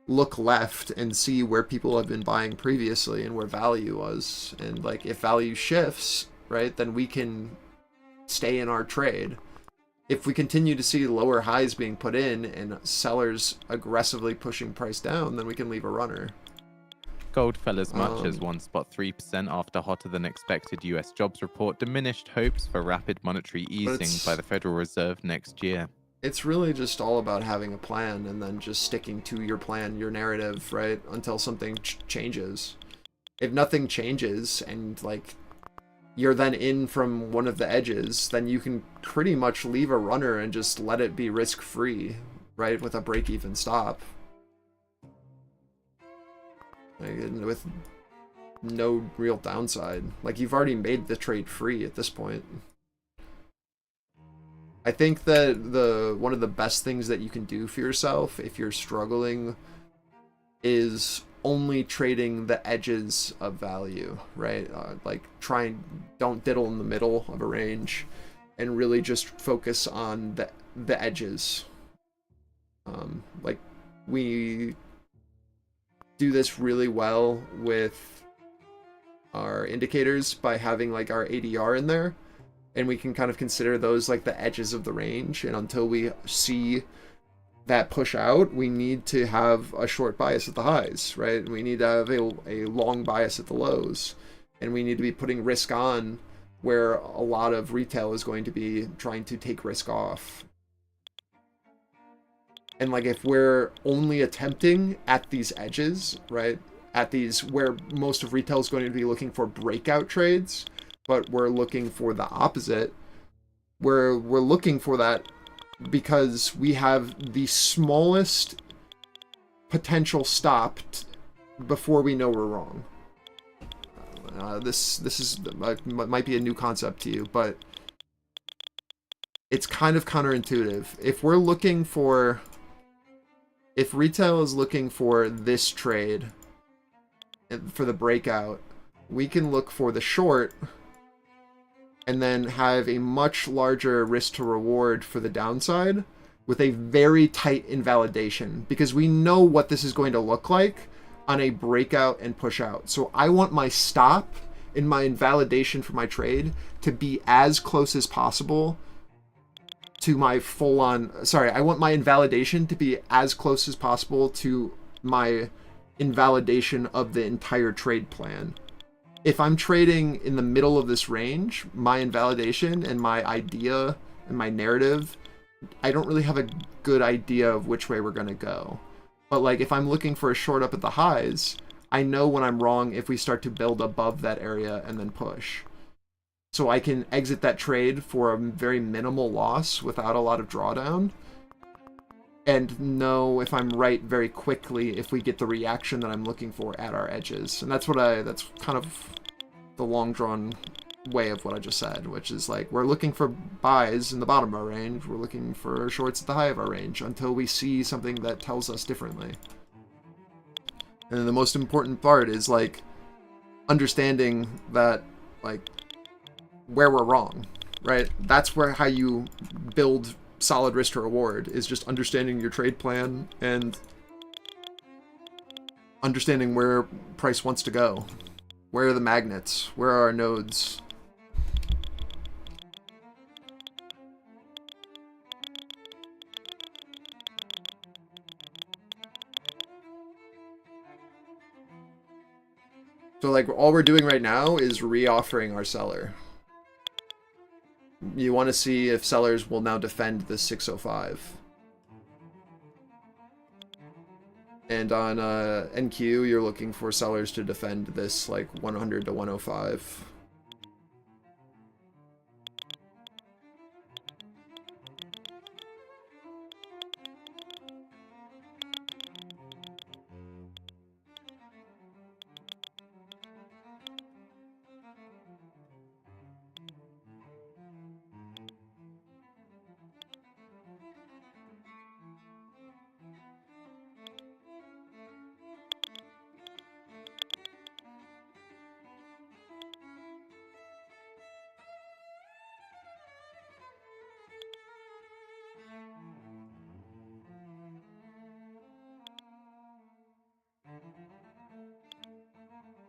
look left and see where people have been buying previously and where value was. And, like, if value shifts, right, then we can stay in our trade. If we continue to see lower highs being put in and sellers aggressively pushing price down, then we can leave a runner. Gold fell as much as 1.3% after hotter than expected US jobs report diminished hopes for rapid monetary easing by the Federal Reserve next year. It's really just all about having a plan and then just sticking to your plan, your narrative, right, until something changes. If nothing changes and, like, you're then in from one of the edges, then you can pretty much leave a runner and just let it be risk-free, right, with a break-even stop. Like, with no real downside. Like, you've already made the trade free at this point. I think that one of the best things that you can do for yourself if you're struggling is only trading the edges of value, right? Like, don't diddle in the middle of a range and really just focus on the edges. Like, we do this really well with our indicators by having, like, our ADR in there, and we can kind of consider those like the edges of the range, and until we see that push out, we need to have a short bias at the highs, right? We need to have a long bias at the lows, and we need to be putting risk on where a lot of retail is going to be trying to take risk off. And, like, if we're only attempting at these edges, right, at these where most of retail is going to be looking for breakout trades, but we're looking for the opposite, we're looking for that because we have the smallest potential stop before we know we're wrong. This is might be a new concept to you, but it's kind of counterintuitive. If retail is looking for this trade for the breakout, we can look for the short and then have a much larger risk to reward for the downside with a very tight invalidation, because we know what this is going to look like on a breakout and push out. So I want my stop and my invalidation for my trade to be as close as possible to my I want my invalidation to be as close as possible to my invalidation of the entire trade plan. If I'm trading in the middle of this range, my invalidation and my idea and my narrative, I don't really have a good idea of which way we're going to go. But, like, if I'm looking for a short up at the highs, I know when I'm wrong if we start to build above that area and then push. So I can exit that trade for a very minimal loss without a lot of drawdown, and know if I'm right very quickly if we get the reaction that I'm looking for at our edges. And that's kind of the long drawn way of what I just said, which is, like, we're looking for buys in the bottom of our range, we're looking for shorts at the high of our range until we see something that tells us differently. And then the most important part is, like, understanding that, like, where we're wrong, right? That's how you build solid risk to reward, is just understanding your trade plan and understanding where price wants to go. Where are the magnets? Where are our nodes? So, like, all we're doing right now is re-offering our seller. You want to see if sellers will now defend the 605. And on NQ, you're looking for sellers to defend this, like, 100 to 105.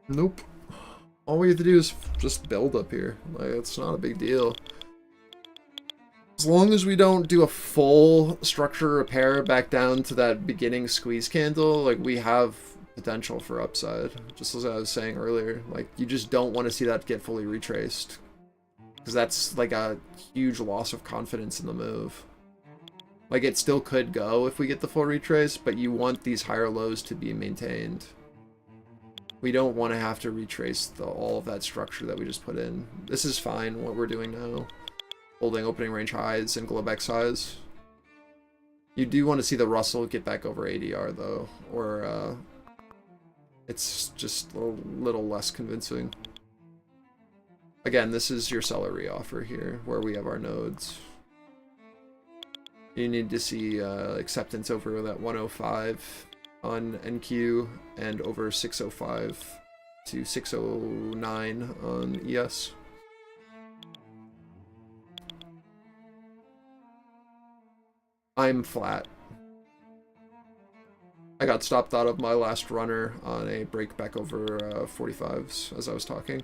Nope. All we have to do is just build up here. Like, it's not a big deal. As long as we don't do a full structure repair back down to that beginning squeeze candle, like, we have potential for upside. Just as I was saying earlier, like, you just don't want to see that get fully retraced. Because that's, like, a huge loss of confidence in the move. Like, it still could go if we get the full retrace, but you want these higher lows to be maintained. We don't want to have to retrace all of that structure that we just put in. This is fine, what we're doing now. Holding opening range highs and Globex highs. You do want to see the Russell get back over ADR though, or it's just a little less convincing. Again, this is your seller reoffer here, where we have our nodes. You need to see acceptance over that 105 on NQ and over 605 to 609 on ES. I'm flat. I got stopped out of my last runner on a break back over 45s as I was talking.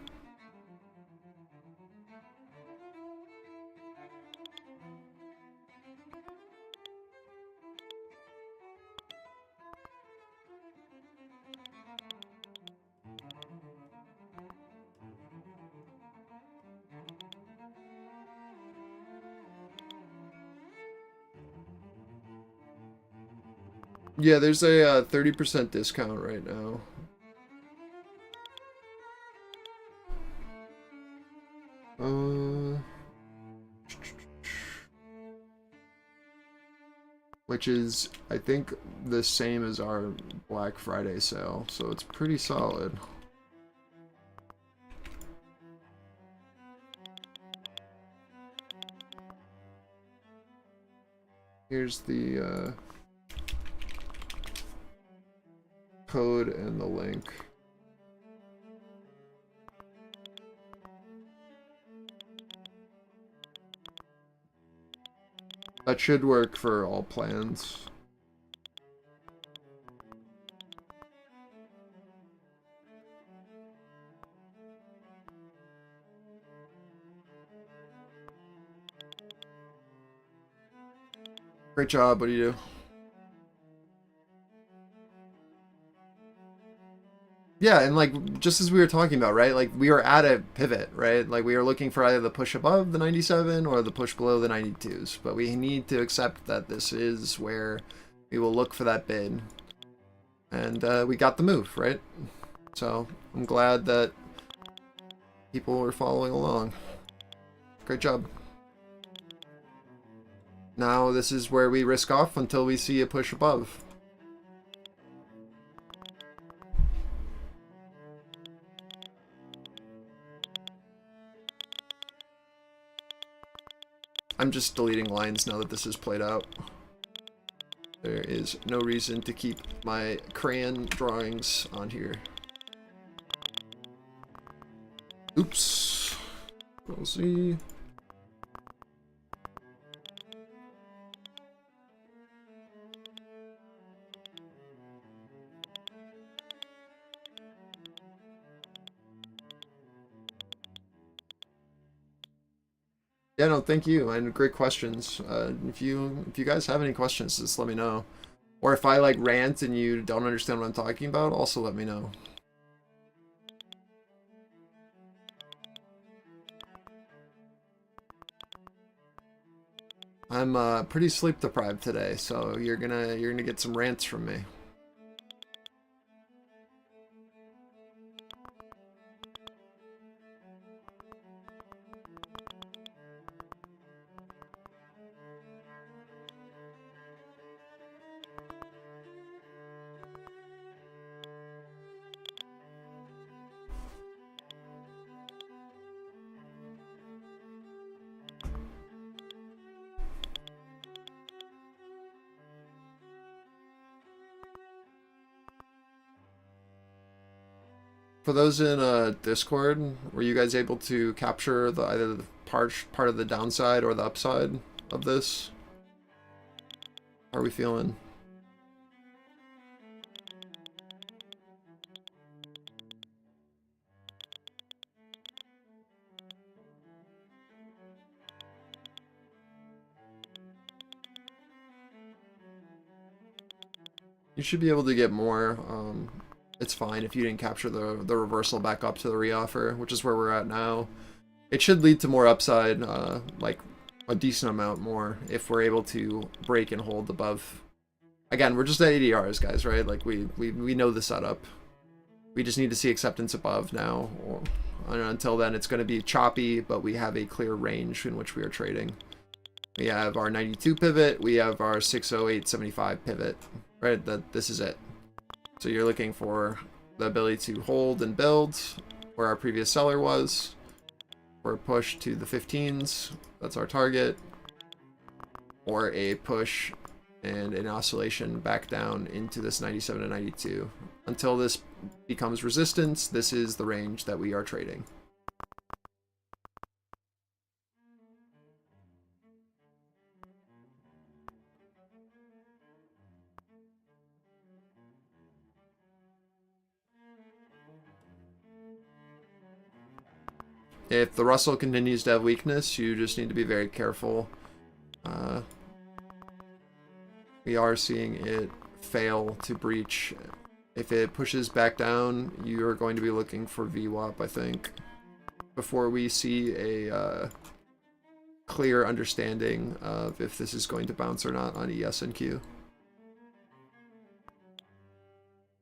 Yeah, there's a 30% discount right now. Which is, I think, the same as our Black Friday sale, so it's pretty solid. Here's the code and the link. That should work for all plans. Great job, what do you do? Yeah, and like, just as we were talking about, right? Like, we are at a pivot, right? Like, we are looking for either the push above the 97 or the push below the 92s. But we need to accept that this is where we will look for that bid. And we got the move, right? So, I'm glad that people were following along. Great job. Now, this is where we risk off until we see a push above. I'm just deleting lines now that this is played out. There is no reason to keep my crayon drawings on here. Oops. We'll see. Yeah, no, thank you, and great questions. If you guys have any questions, just let me know. Or if I like rant and you don't understand what I'm talking about, also let me know. I'm pretty sleep deprived today, so you're gonna get some rants from me. For those in Discord, were you guys able to capture either the part of the downside or the upside of this? How are we feeling? You should be able to get more. It's fine if you didn't capture the reversal back up to the reoffer, which is where we're at now. It should lead to more upside, like a decent amount more, if we're able to break and hold above. Again, we're just at ADRs, guys, right? Like we know the setup. We just need to see acceptance above now. Until then, it's going to be choppy, but we have a clear range in which we are trading. We have our 92 pivot. We have our 608.75 pivot. Right, this is it. So you're looking for the ability to hold and build where our previous seller was. Or a push to the 15s. That's our target. Or a push and an oscillation back down into this 97 to 92. Until this becomes resistance, this is the range that we are trading. If the Russell continues to have weakness, you just need to be very careful. We are seeing it fail to breach. If it pushes back down, you are going to be looking for VWAP, I think, before we see a clear understanding of if this is going to bounce or not on ES and Q.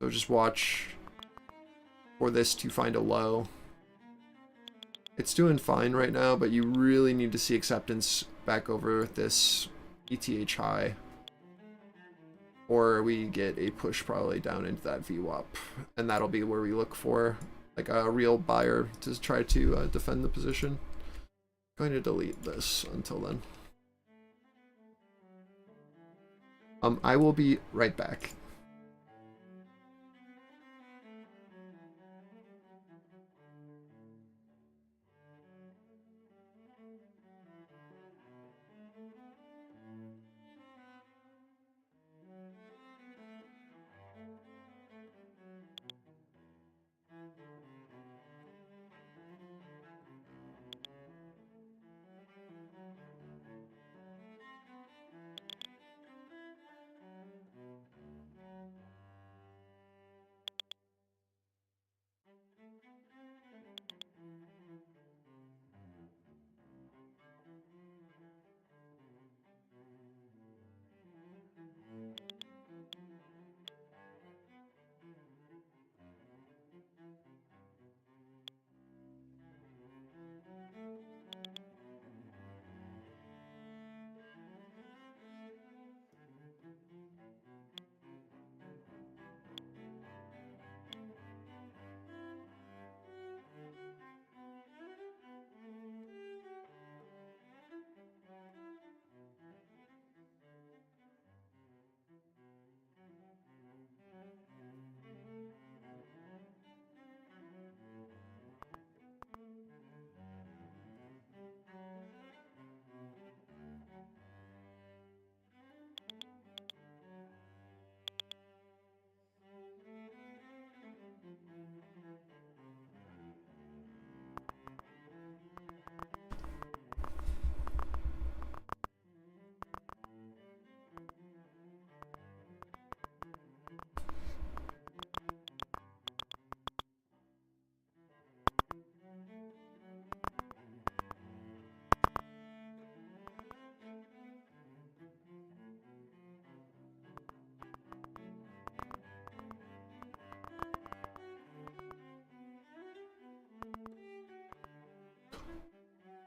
So just watch for this to find a low. It's doing fine right now, but you really need to see acceptance back over this ETH high. Or we get a push probably down into that VWAP. And that'll be where we look for like a real buyer to try to defend the position. I'm going to delete this until then. I will be right back.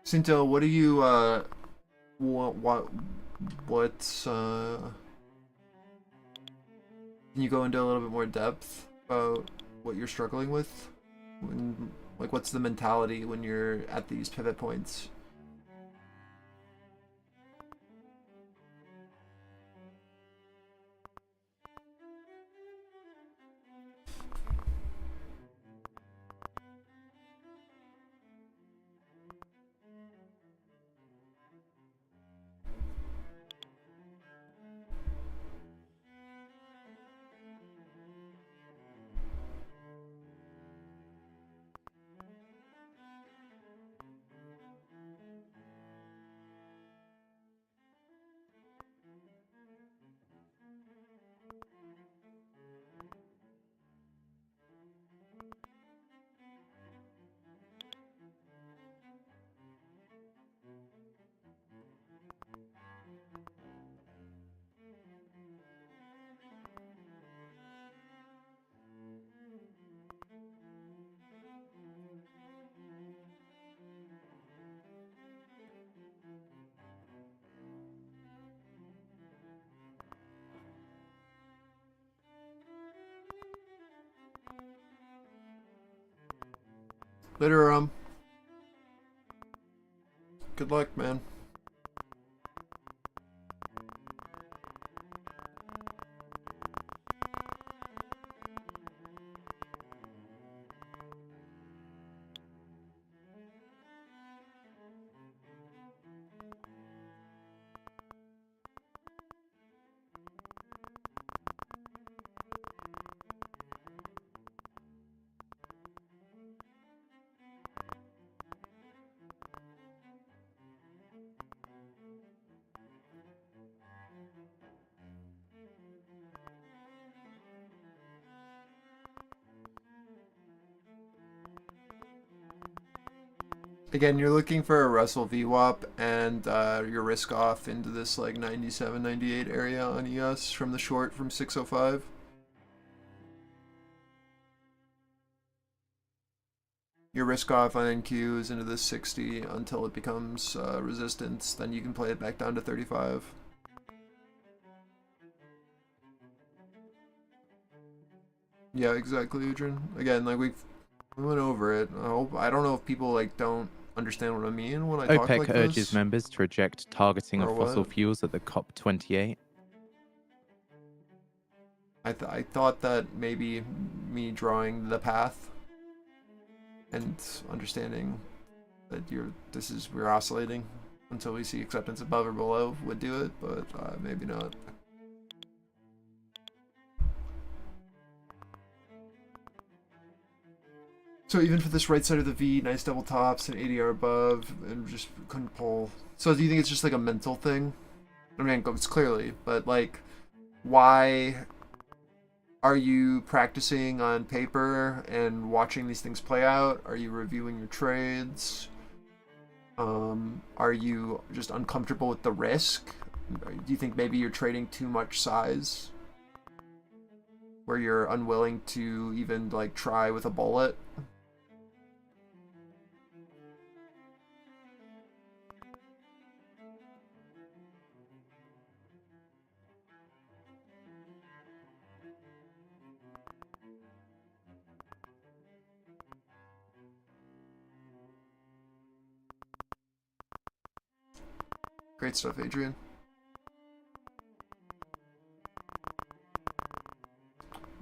Cinto, what do you what's can you go into a little bit more depth about what you're struggling with? When, like, what's the mentality when you're at these pivot points? Later, good luck, man. Again, you're looking for a Russell VWAP and your risk off into this like 97, 98 area on ES from the short from 605. Your risk off on NQ is into this 60 until it becomes resistance. Then you can play it back down to 35. Yeah, exactly, Adrian. Again, like we went over it. I don't know if people like don't understand what I mean when I talk like OPEC this. urges members to reject targeting Or of fossil what? fuels at the COP28. I thought that maybe me drawing the path and understanding that we're oscillating until we see acceptance above or below would do it, but maybe not. So even for this right side of the V, nice double tops and ADR above, and just couldn't pull. So do you think it's just like a mental thing? I mean, it's clearly, but like, why are you practicing on paper and watching these things play out? Are you reviewing your trades? Are you just uncomfortable with the risk? Do you think maybe you're trading too much size? Where you're unwilling to even like try with a bullet? Great stuff, Adrian.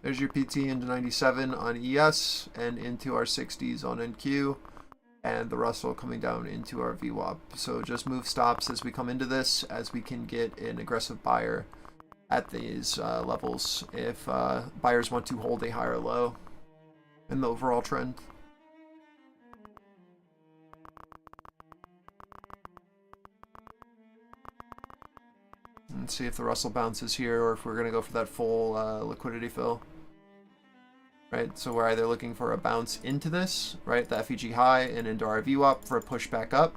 There's your PT into 97 on ES and into our 60s on NQ, and the Russell coming down into our VWAP. So just move stops as we come into this, as we can get an aggressive buyer at these levels if buyers want to hold a higher low in the overall trend. And see if the Russell bounces here or if we're going to go for that full liquidity fill. Right, so we're either looking for a bounce into this, right, the FEG high and into our VWAP for a push back up,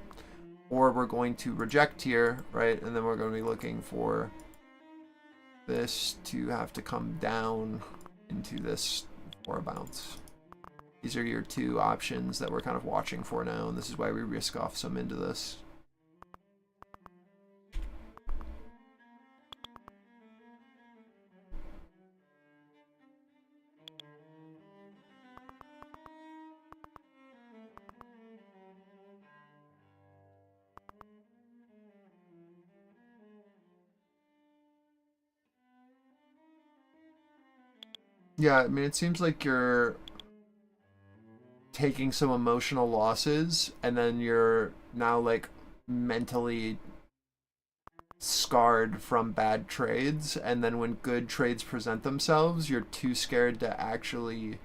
or we're going to reject here, right, and then we're going to be looking for this to have to come down into this for a bounce. These are your two options that we're kind of watching for now, and this is why we risk off some into this. Yeah, I mean, it seems like you're taking some emotional losses, and then you're now, like, mentally scarred from bad trades, and then when good trades present themselves, you're too scared to actually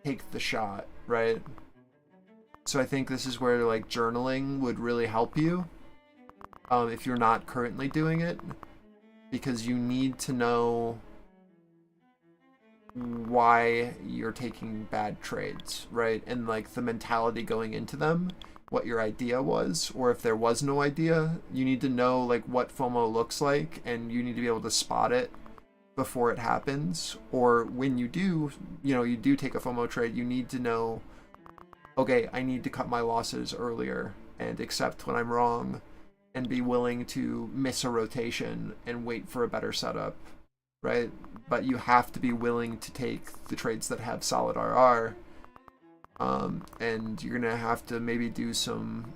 take the shot, right? So I think this is where, like, journaling would really help you, if you're not currently doing it, because you need to know why you're taking bad trades, right? And like the mentality going into them, what your idea was, or if there was no idea, you need to know like what FOMO looks like, and you need to be able to spot it before it happens. Or when you do, you do take a FOMO trade, you need to know, okay, I need to cut my losses earlier and accept when I'm wrong and be willing to miss a rotation and wait for a better setup, right? But you have to be willing to take the trades that have solid RR And you're gonna have to maybe do some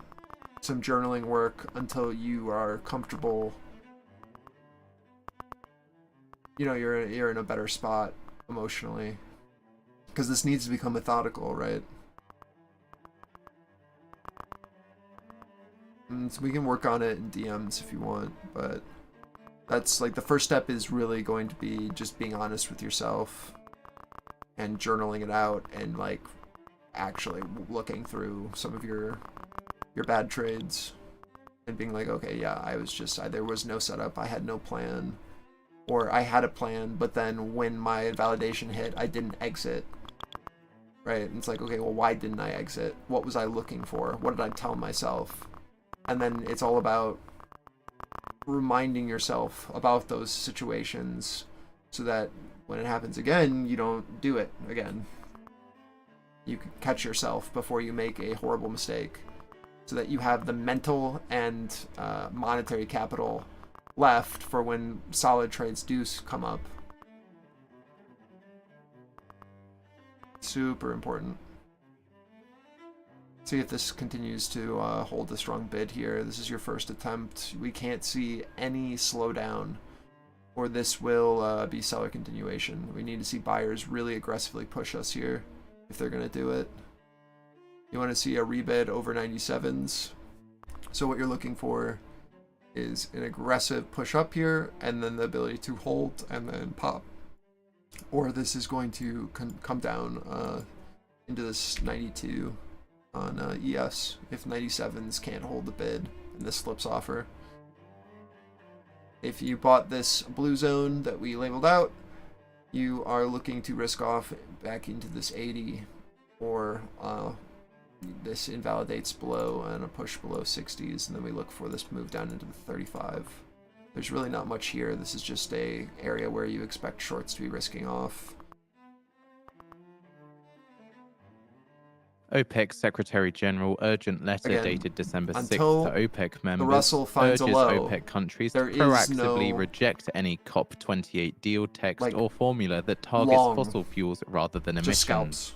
journaling work until you are comfortable. You know, you're in a better spot emotionally, because this needs to become methodical, right? And so we can work on it in DMs if you want, but that's like the first step is really going to be just being honest with yourself and journaling it out, and like actually looking through some of your bad trades and being like, okay, yeah, there was no setup, I had no plan, or I had a plan, but then when my validation hit, I didn't exit, right? And it's like, okay, well, why didn't I exit? What was I looking for? What did I tell myself? And then it's all about reminding yourself about those situations so that when it happens again, you don't do it again. You can catch yourself before you make a horrible mistake, so that you have the mental and monetary capital left for when solid trades do come up. Super important. See if this continues to hold a strong bid here. This is your first attempt. We can't see any slowdown, or this will be seller continuation. We need to see buyers really aggressively push us here if they're going to do it. You want to see a rebid over 97s. So what you're looking for is an aggressive push up here, and then the ability to hold and then pop. Or this is going to come down into this 92 on ES if 97s can't hold the bid and this slips offer. If you bought this blue zone that we labeled out, you are looking to risk off back into this 80, or this invalidates below and a push below 60s, and then we look for this move down into the 35. There's really not much here. This is just a area where you expect shorts to be risking off. OPEC Secretary General urgent letter Again, dated December 6th until to OPEC members Russell finds a urges low, OPEC countries to there is proactively no, reject any COP28 deal text like, or formula that targets long, fossil fuels rather than just emissions. scalps.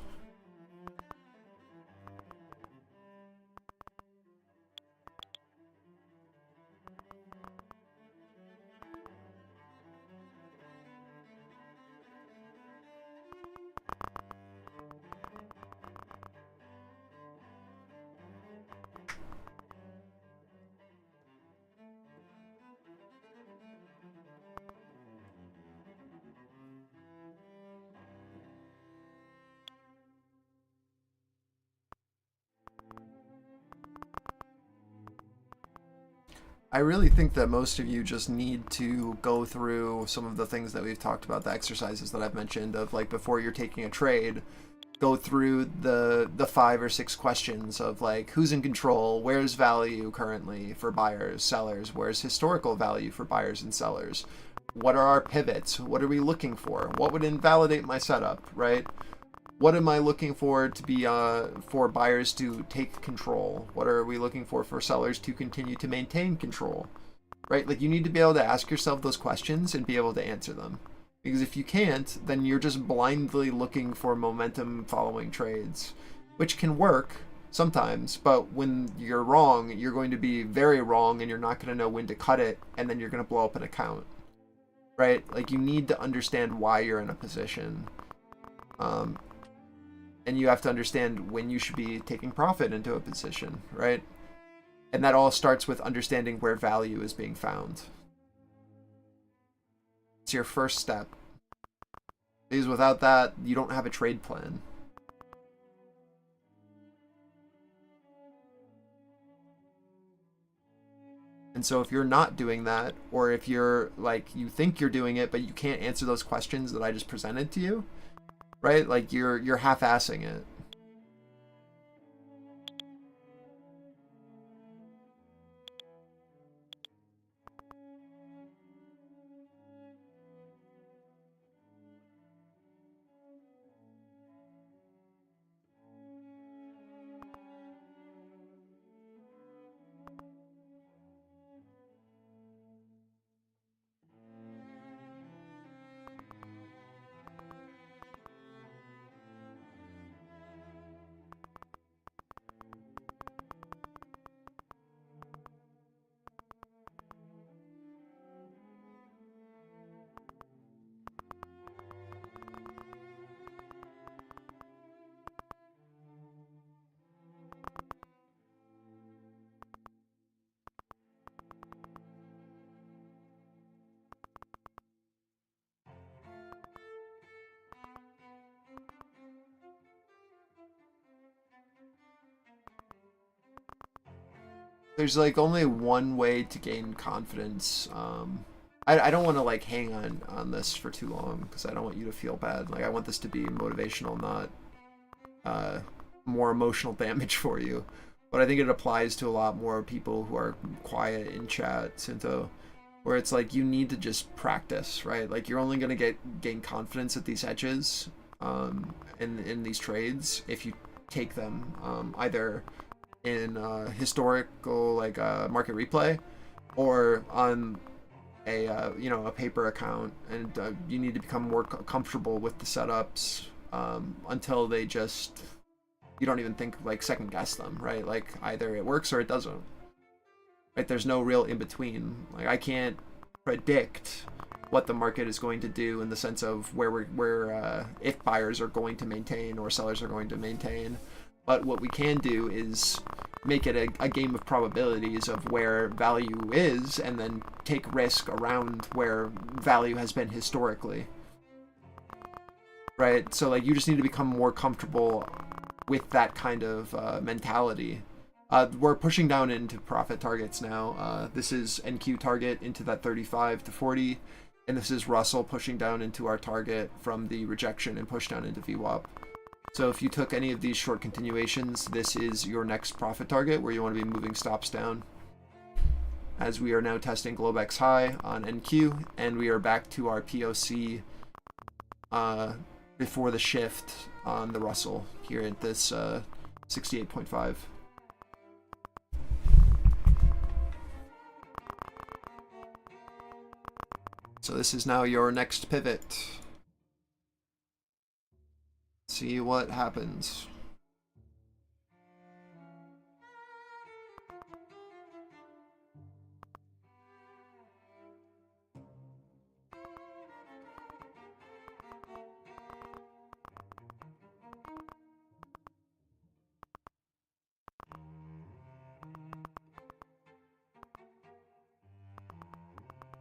I really think that most of you just need to go through some of the things that we've talked about, the exercises that I've mentioned of, like, before you're taking a trade, go through the 5 or 6 questions of, like, who's in control, where's value currently for buyers, sellers, where's historical value for buyers and sellers, what are our pivots, what are we looking for, what would invalidate my setup, right? What am I looking for to be for buyers to take control? What are we looking for sellers to continue to maintain control? Right? Like, you need to be able to ask yourself those questions and be able to answer them. Because if you can't, then you're just blindly looking for momentum following trades, which can work sometimes, but when you're wrong, you're going to be very wrong, and you're not going to know when to cut it, and then you're going to blow up an account. Right? Like, you need to understand why you're in a position. And you have to understand when you should be taking profit into a position, right? And that all starts with understanding where value is being found. It's your first step. Because without that, you don't have a trade plan. And so if you're not doing that, or if you're, like, you think you're doing it, but you can't answer those questions that I just presented to you, right? Like, you're half-assing it. there's like only one way to gain confidence. I don't want to like hang on this for too long because I don't want you to feel bad. Like I want this to be motivational, not more emotional damage for you. But I think it applies to a lot more people who are quiet in chat, Sinto, where it's like you need to just practice, right? Like you're only gonna gain confidence at these edges, in these trades if you take them either in historical like market replay or on a a paper account, and you need to become more comfortable with the setups until they just you don't even think like second guess them, right? Like either it works or it doesn't. Right? There's no real in between. Like I can't predict what the market is going to do in the sense of where if buyers are going to maintain or sellers are going to maintain. But what we can do is make it a game of probabilities of where value is and then take risk around where value has been historically. Right? So like you just need to become more comfortable with that kind of mentality. We're pushing down into profit targets now. This is NQ target into that 35 to 40, and this is Russell pushing down into our target from the rejection and push down into VWAP. So if you took any of these short continuations, this is your next profit target where you want to be moving stops down. As we are now testing Globex high on NQ, and we are back to our POC before the shift on the Russell here at this 68.5. So this is now your next pivot. See what happens.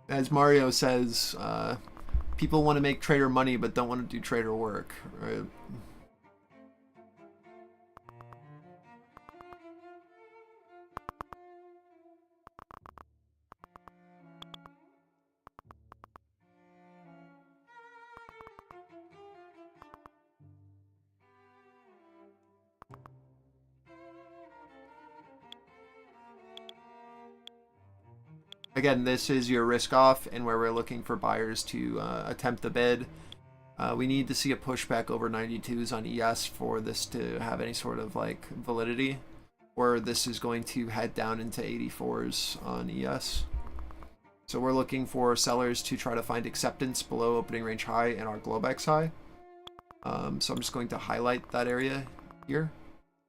As Mario says, people want to make trader money but don't want to do trader work, right? Again, this is your risk off and where we're looking for buyers to attempt the bid. We need to see a pushback over 92s on ES for this to have any sort of like validity, or this is going to head down into 84s on ES. So we're looking for sellers to try to find acceptance below opening range high and our Globex high. So I'm just going to highlight that area here,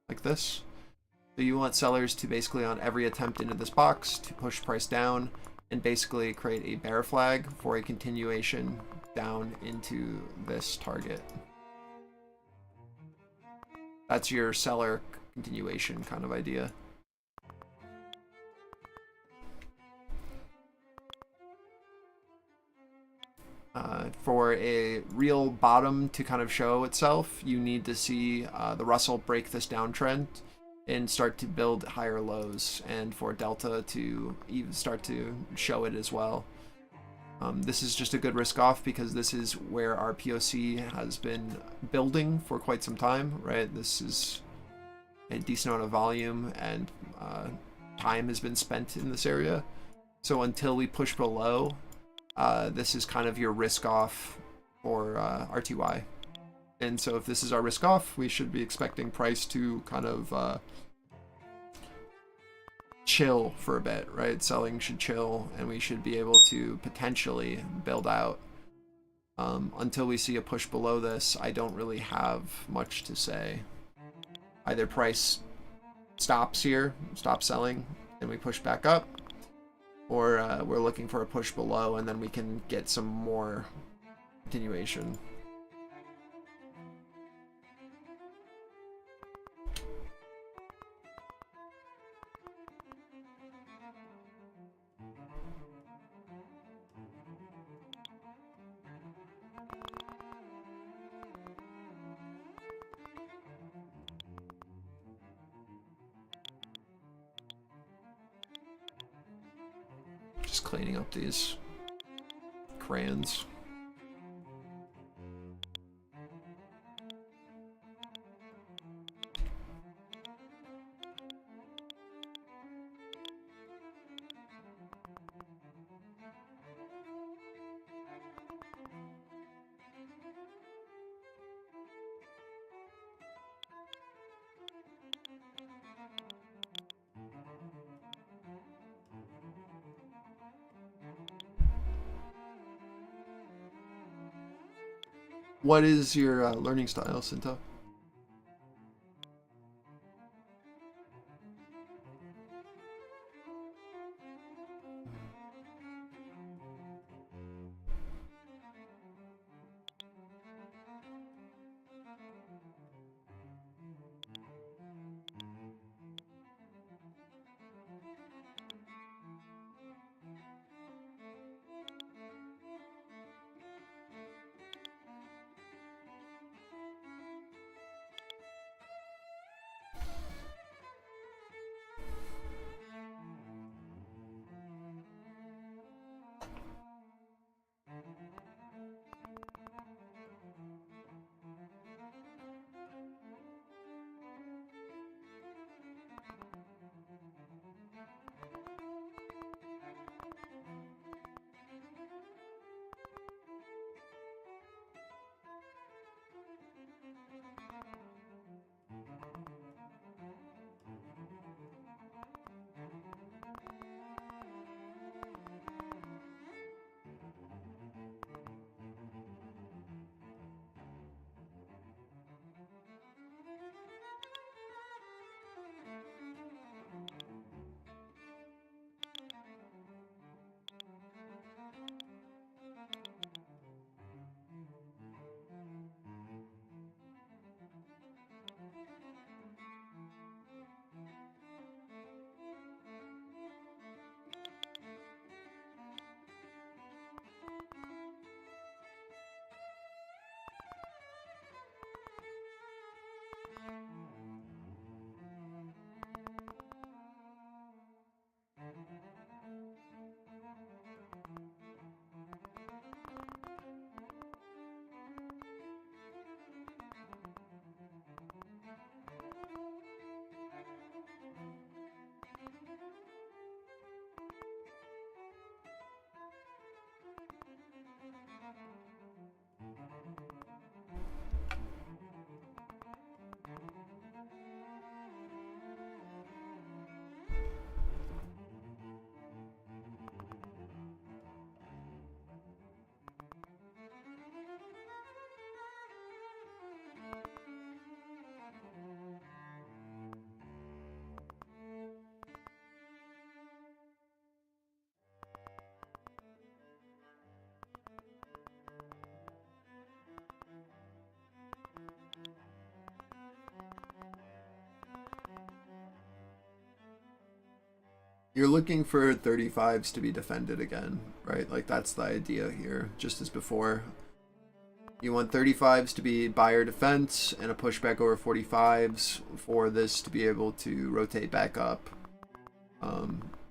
like this. So you want sellers to basically on every attempt into this box to push price down and basically create a bear flag for a continuation down into this target. That's your seller continuation kind of idea. For a real bottom to kind of show itself, you need to see the Russell break this downtrend and start to build higher lows, and for Delta to even start to show it as well. This is just a good risk off because this is where our POC has been building for quite some time, right? This is a decent amount of volume and time has been spent in this area. So until we push below, this is kind of your risk off for RTY. And so if this is our risk off, we should be expecting price to kind of chill for a bit, right? Selling should chill, and we should be able to potentially build out. Until we see a push below this, I don't really have much to say. Either price stops here, stops selling, and we push back up, or we're looking for a push below, and then we can get some more continuation. cleaning up these crayons. What is your learning style, Sinto? You're looking for 35s to be defended again, right? Like that's the idea here, just as before. You want 35s to be buyer defense and a pushback over 45s for this to be able to rotate back up.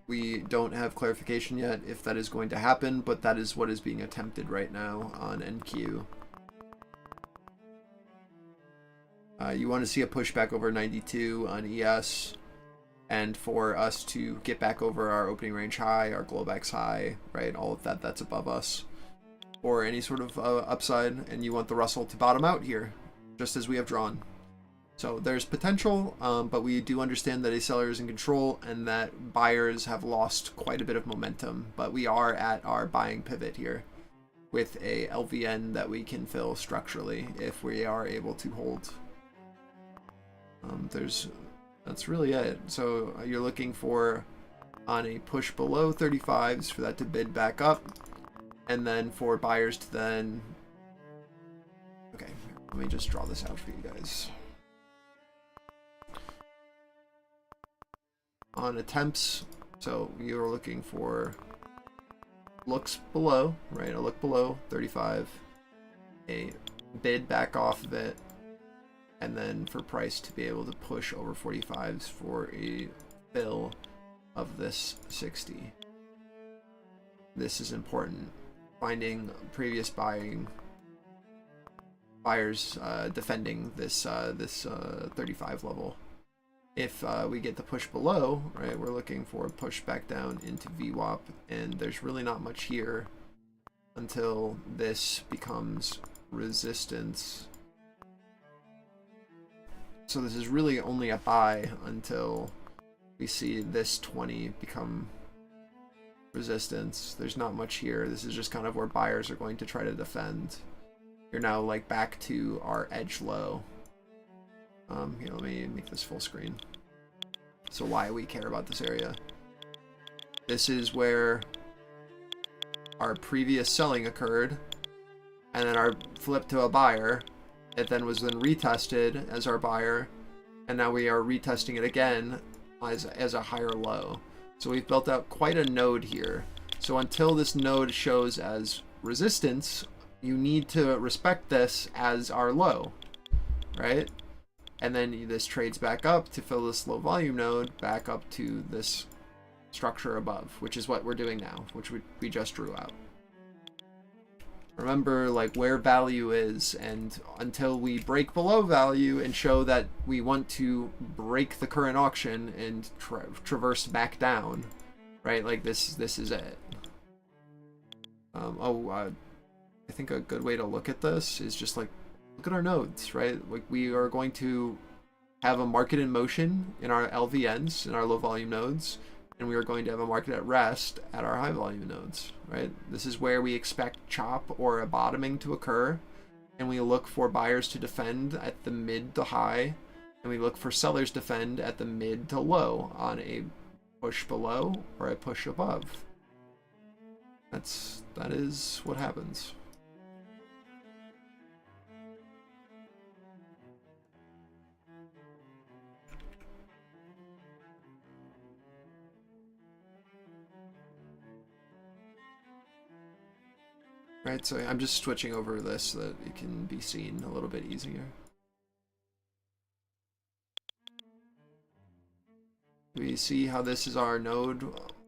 We don't have clarification yet if that is going to happen, but that is what is being attempted right now on NQ. You want to see a pushback over 92 on ES, and for us to get back over our opening range high, our Globex high, right? All of that, that's above us. Or any sort of upside, and you want the Russell to bottom out here, just as we have drawn. So there's potential, but we do understand that a seller is in control and that buyers have lost quite a bit of momentum, but we are at our buying pivot here with a LVN that we can fill structurally if we are able to hold. That's really it. So you're looking for on a push below 35s for that to bid back up, and then for buyers to then, okay, let me just draw this out for you guys. On attempts, so you're looking for looks below, right? A look below 35, a bid back off of it, and then for price to be able to push over 45s for a fill of this 60. this is important. Finding previous buyers defending this 35 level. If we get the push below, right, we're looking for a push back down into VWAP, and there's really not much here until this becomes resistance. So this is really only a buy until we see this 20 become resistance. There's not much here. This is just kind of where buyers are going to try to defend. You're now like back to our edge low. Here, let me make this full screen. So why we care about this area. This is where our previous selling occurred, and then our flip to a buyer. It then was then retested as our buyer, and now we are retesting it again as a higher low. So we've built out quite a node here. So until this node shows as resistance, you need to respect this as our low, right? And then this trades back up to fill this low volume node back up to this structure above, which is what we're doing now, which we just drew out. Remember like where value is, and until we break below value and show that we want to break the current auction and traverse back down, right? Like this is it. I think a good way to look at this is just like look at our nodes, right? Like we are going to have a market in motion in our LVNs, in our low volume nodes, and we are going to have a market at rest at our high volume nodes, right? This is where we expect chop or a bottoming to occur, and we look for buyers to defend at the mid to high, and we look for sellers to defend at the mid to low on a push below or a push above. That is what happens. Right, so I'm just switching over this so that it can be seen a little bit easier. We see how this is our node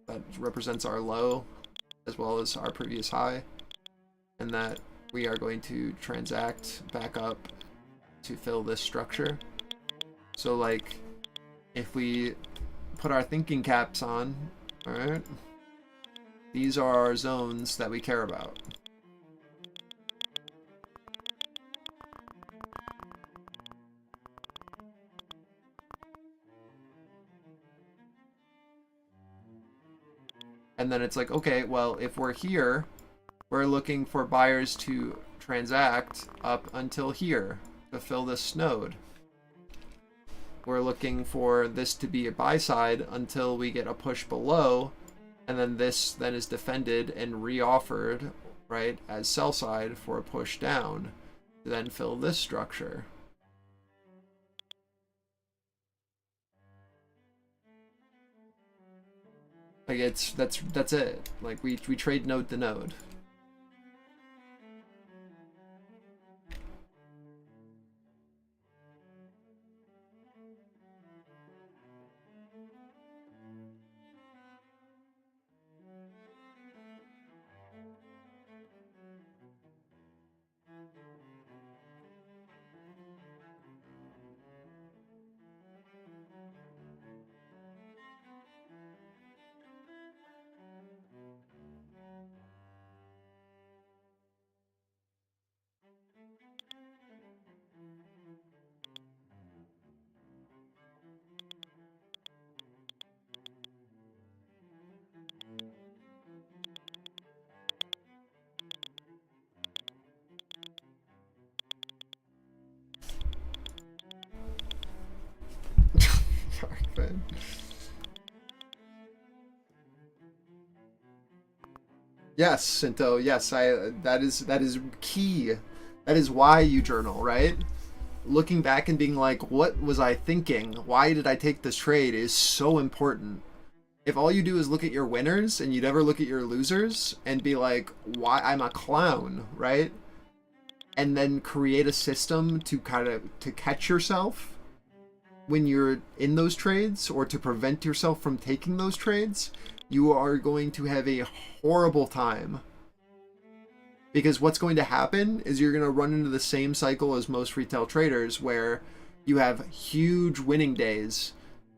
that represents our low as well as our previous high, and that we are going to transact back up to fill this structure. So like if we put our thinking caps on, all right, these are our zones that we care about. And then it's like, okay, well, if we're here, we're looking for buyers to transact up until here to fill this node. We're looking for this to be a buy side until we get a push below, and then this then is defended and re-offered, right, as sell side for a push down to then fill this structure. Like that's it. Like we trade node to node. Yes, Sinto. Yes, that is key. That is why you journal, right? Looking back and being like, what was I thinking? Why did I take this trade is so important. If all you do is look at your winners and you never look at your losers and be like, why I'm a clown, right? And then create a system to to catch yourself when you're in those trades or to prevent yourself from taking those trades, you are going to have a horrible time. Because what's going to happen is you're going to run into the same cycle as most retail traders, where you have huge winning days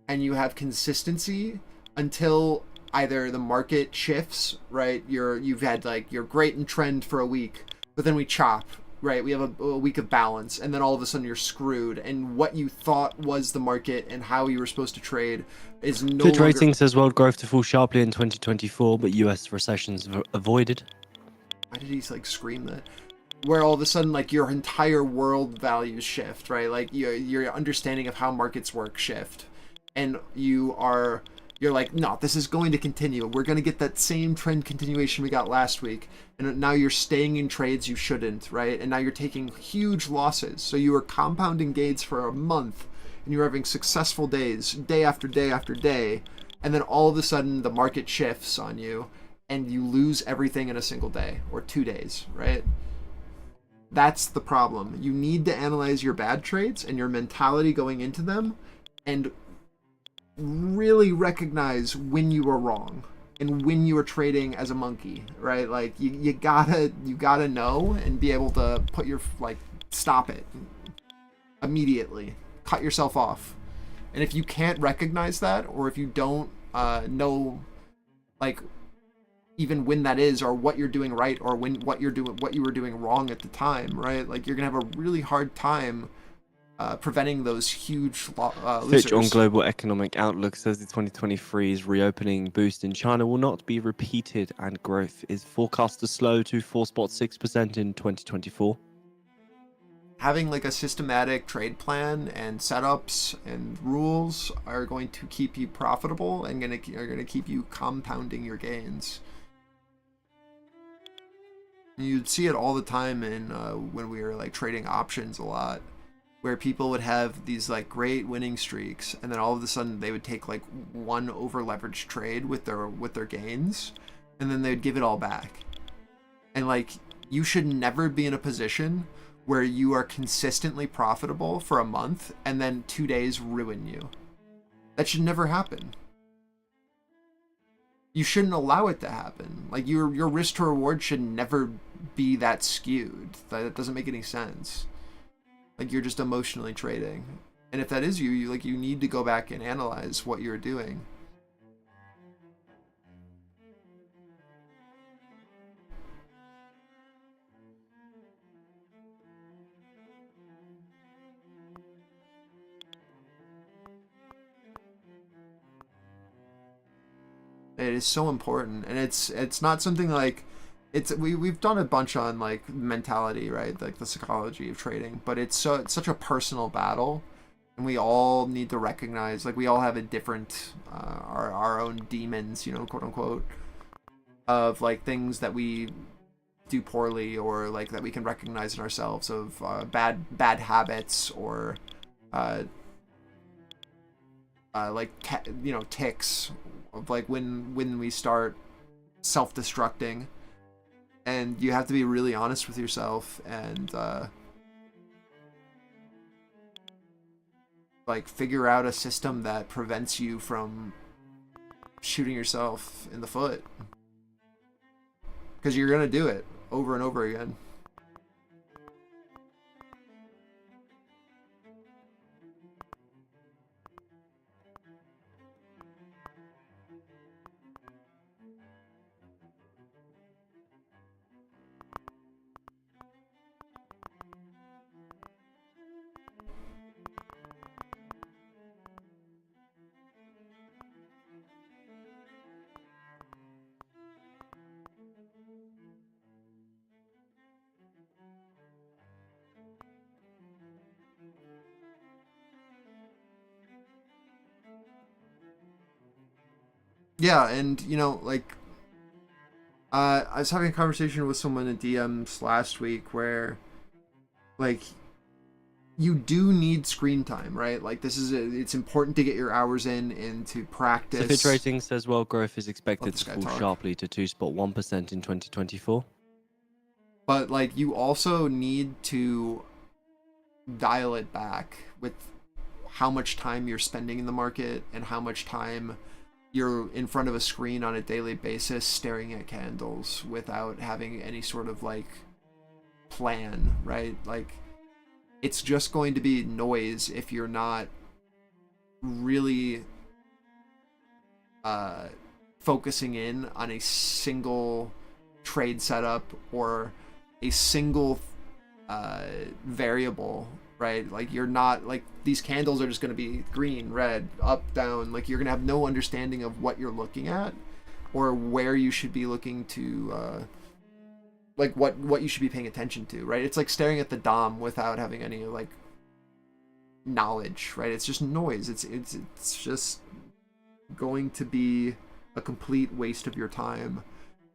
and you have consistency until either the market shifts, right? You've had like, you're great in trend for a week, but then we chop, right? We have a week of balance, and then all of a sudden you're screwed, and what you thought was the market and how you were supposed to trade is no Fitch longer... Ratings says world growth to fall sharply in 2024, but US recessions avoided. Why did he like scream that? Where all of a sudden, like, your entire world values shift, right? Like, your understanding of how markets work shift, and you're like, no, this is going to continue. We're going to get that same trend continuation we got last week. And now you're staying in trades you shouldn't, right? And now you're taking huge losses. So you were compounding gains for a month, and you're having successful days, day after day after day. And then all of a sudden, the market shifts on you, and you lose everything in a single day or 2 days, right? That's the problem. You need to analyze your bad trades and your mentality going into them, and really recognize when you were wrong and when you were trading as a monkey, right? Like, you gotta know and be able to put your, like, stop it immediately, cut yourself off. And if you can't recognize that, or if you don't know, like, even when that is, or what you're doing right, or what you were doing wrong at the time, right? Like, you're gonna have a really hard time preventing those huge losers. Fitch on global economic outlook says the 2023's reopening boost in China will not be repeated, and growth is forecast to slow to 4.6% in 2024. Having like a systematic trade plan and setups and rules are going to keep you profitable and are gonna keep you compounding your gains. You'd see it all the time in when we were like trading options a lot, where people would have these like great winning streaks, and then all of a sudden they would take like one over leveraged trade with their gains, and then they would give it all back. And like, you should never be in a position where you are consistently profitable for a month and then 2 days ruin you. That should never happen. You shouldn't allow it to happen. Like, your risk to reward should never be that skewed. That doesn't make any sense. Like, you're just emotionally trading. And if that is you need to go back and analyze what you're doing. It is so important, and it's not something like, we've done a bunch on like mentality, right? Like the psychology of trading, but it's such a personal battle, and we all need to recognize, like, we all have a different our own demons, quote unquote, of like things that we do poorly, or like that we can recognize in ourselves, of bad habits, or ticks of like when we start self-destructing. And you have to be really honest with yourself and like figure out a system that prevents you from shooting yourself in the foot, because you're gonna do it over and over again. Yeah, and like, I was having a conversation with someone in DMs last week where, like, you do need screen time, right? Like, it's important to get your hours in and to practice. So Fitch Ratings says world growth is expected to fall sharply to 2.1% in 2024. But like, you also need to dial it back with how much time you're spending in the market and how much time you're in front of a screen on a daily basis staring at candles without having any sort of like plan, right? Like, it's just going to be noise if you're not really focusing in on a single trade setup or a single variable, right? Like, you're not, like, these candles are just going to be green, red, up, down. Like, you're going to have no understanding of what you're looking at or where you should be looking to like what you should be paying attention to, right? It's like staring at the DOM without having any like knowledge, right? It's just noise. It's just going to be a complete waste of your time.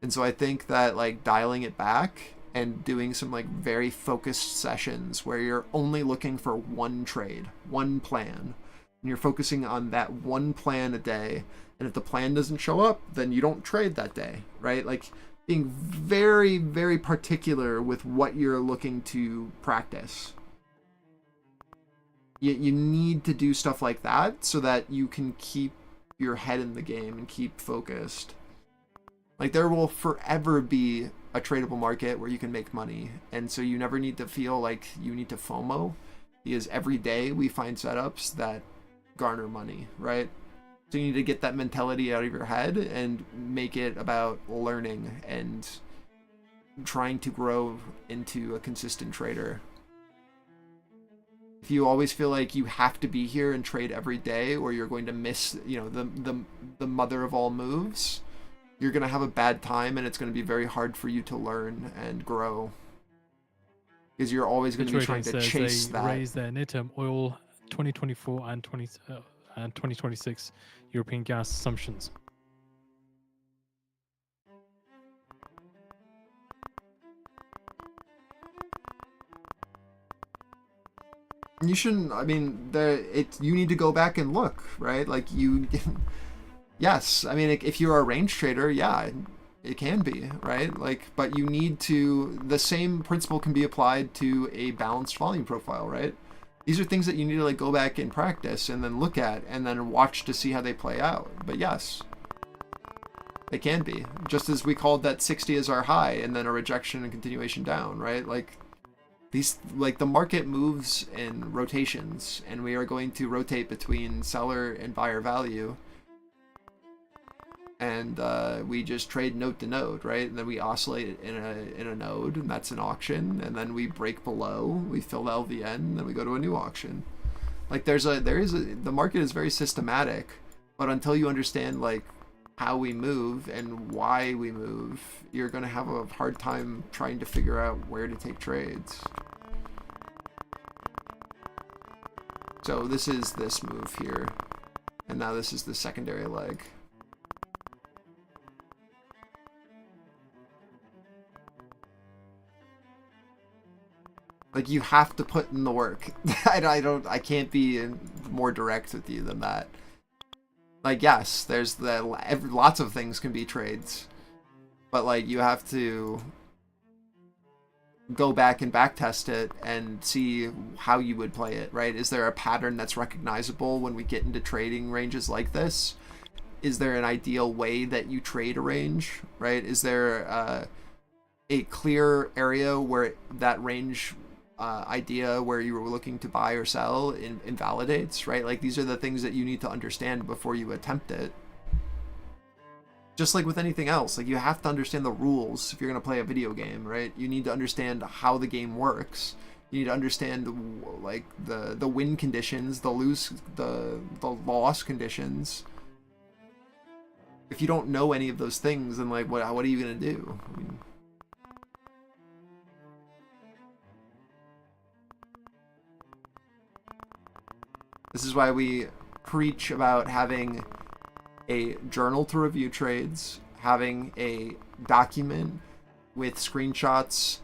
And so I think that like dialing it back and doing some like very focused sessions where you're only looking for one trade, one plan, and you're focusing on that one plan a day, and if the plan doesn't show up, then you don't trade that day, right? Like, being very, very particular with what you're looking to practice. You need to do stuff like that so that you can keep your head in the game and keep focused. Like, there will forever be a tradable market where you can make money, and so you never need to feel like you need to FOMO, because every day we find setups that garner money, right? So you need to get that mentality out of your head and make it about learning and trying to grow into a consistent trader. If you always feel like you have to be here and trade every day, or you're going to miss, you know, the mother of all moves, you're going to have a bad time, and it's going to be very hard for you to learn and grow, because you're always going to be trying to chase that. Raise their near-term oil 2024 and 2026 European gas assumptions. You shouldn't, I mean, you need to go back and look, right? Like, yes, I mean, if you're a range trader, yeah, it can be, right? Like, but you need to, the same principle can be applied to a balanced volume profile, right? These are things that you need to like go back and practice and then look at and then watch to see how they play out. But yes, they can be. Just as we called that 60 as our high and then a rejection and continuation down, right? Like, these, like, the market moves in rotations, and we are going to rotate between seller and buyer value. And we just trade node to node, right? And then we oscillate in a node, and that's an auction. And then we break below, we fill LVN, and then we go to a new auction. Like, the market is very systematic, but until you understand like how we move and why we move, you're gonna have a hard time trying to figure out where to take trades. So this is this move here, and now this is the secondary leg. Like, you have to put in the work. I can't be more direct with you than that. Like, yes, there's lots of things can be trades, but like, you have to go back and backtest it and see how you would play it, right? Is there a pattern that's recognizable when we get into trading ranges like this? Is there an ideal way that you trade a range, right? Is there a clear area where that range idea where you were looking to buy or sell invalidates, right? Like, these are the things that you need to understand before you attempt it. Just like with anything else, like, you have to understand the rules if you're going to play a video game, right? You need to understand how the game works. You need to understand like the win conditions, the loss conditions. If you don't know any of those things, then like, what are you going to do? I mean, this is why we preach about having a journal to review trades, having a document with screenshots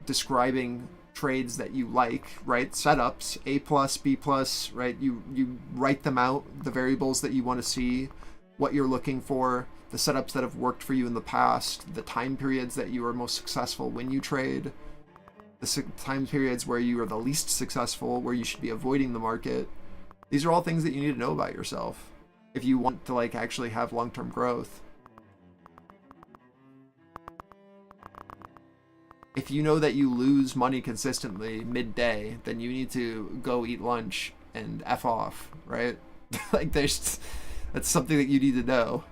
describing trades that you like, right? Setups, A+, B+, right? You write them out, the variables that you want to see, what you're looking for, the setups that have worked for you in the past, the time periods that you are most successful when you trade, the time periods where you are the least successful, where you should be avoiding the market. These are all things that you need to know about yourself. if you want to like actually have long-term growth. If you know that you lose money consistently midday, then you need to go eat lunch and F off, right? Like that's something that you need to know.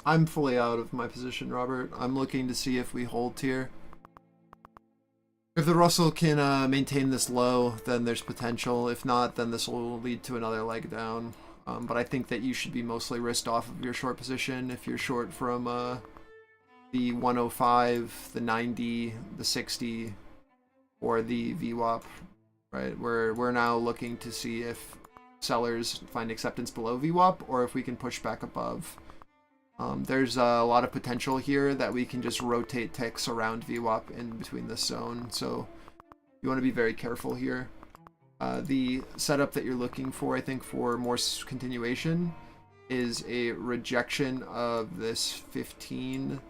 I'm fully out of my position, Robert. I'm looking to see if we hold here. If the Russell can maintain this low, then there's potential. If not, then this will lead to another leg down. But I think that you should be mostly risked off of your short position if you're short from the 105, the 90, the 60, or the VWAP. Right? We're now looking to see if sellers find acceptance below VWAP or if we can push back above. There's a lot of potential here that we can just rotate ticks around VWAP in between this zone, so you want to be very careful here. The setup that you're looking for, I think, for more continuation is a rejection of this 15,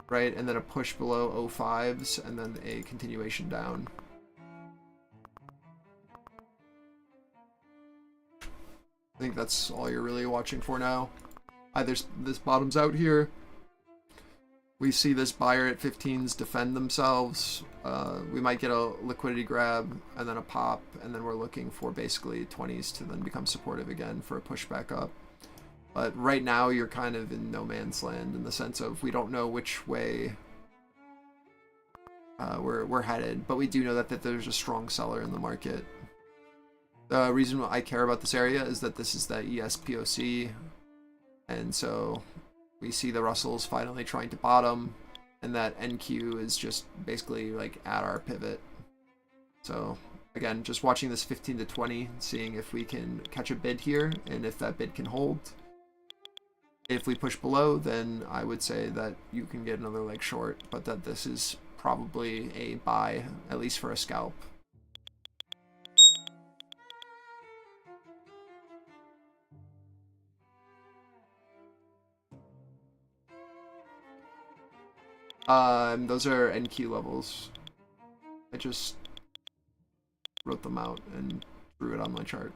right, and then a push below 05s, and then a continuation down. I think that's all you're really watching for now. Either this bottoms out here, we see this buyer at 15s defend themselves, we might get a liquidity grab and then a pop, and then we're looking for basically 20s to then become supportive again for a pushback up. But right now you're kind of in no man's land in the sense of we don't know which way we're headed, but we do know that there's a strong seller in the market. The reason I care about this area is that this is the ESPOC, and so we see the Russells finally trying to bottom, and that NQ is just basically like at our pivot. So again, just watching this 15 to 20, seeing if we can catch a bid here, and if that bid can hold. If we push below, then I would say that you can get another leg short, but that this is probably a buy, at least for a scalp. Those are NQ levels. I just wrote them out and drew it on my chart.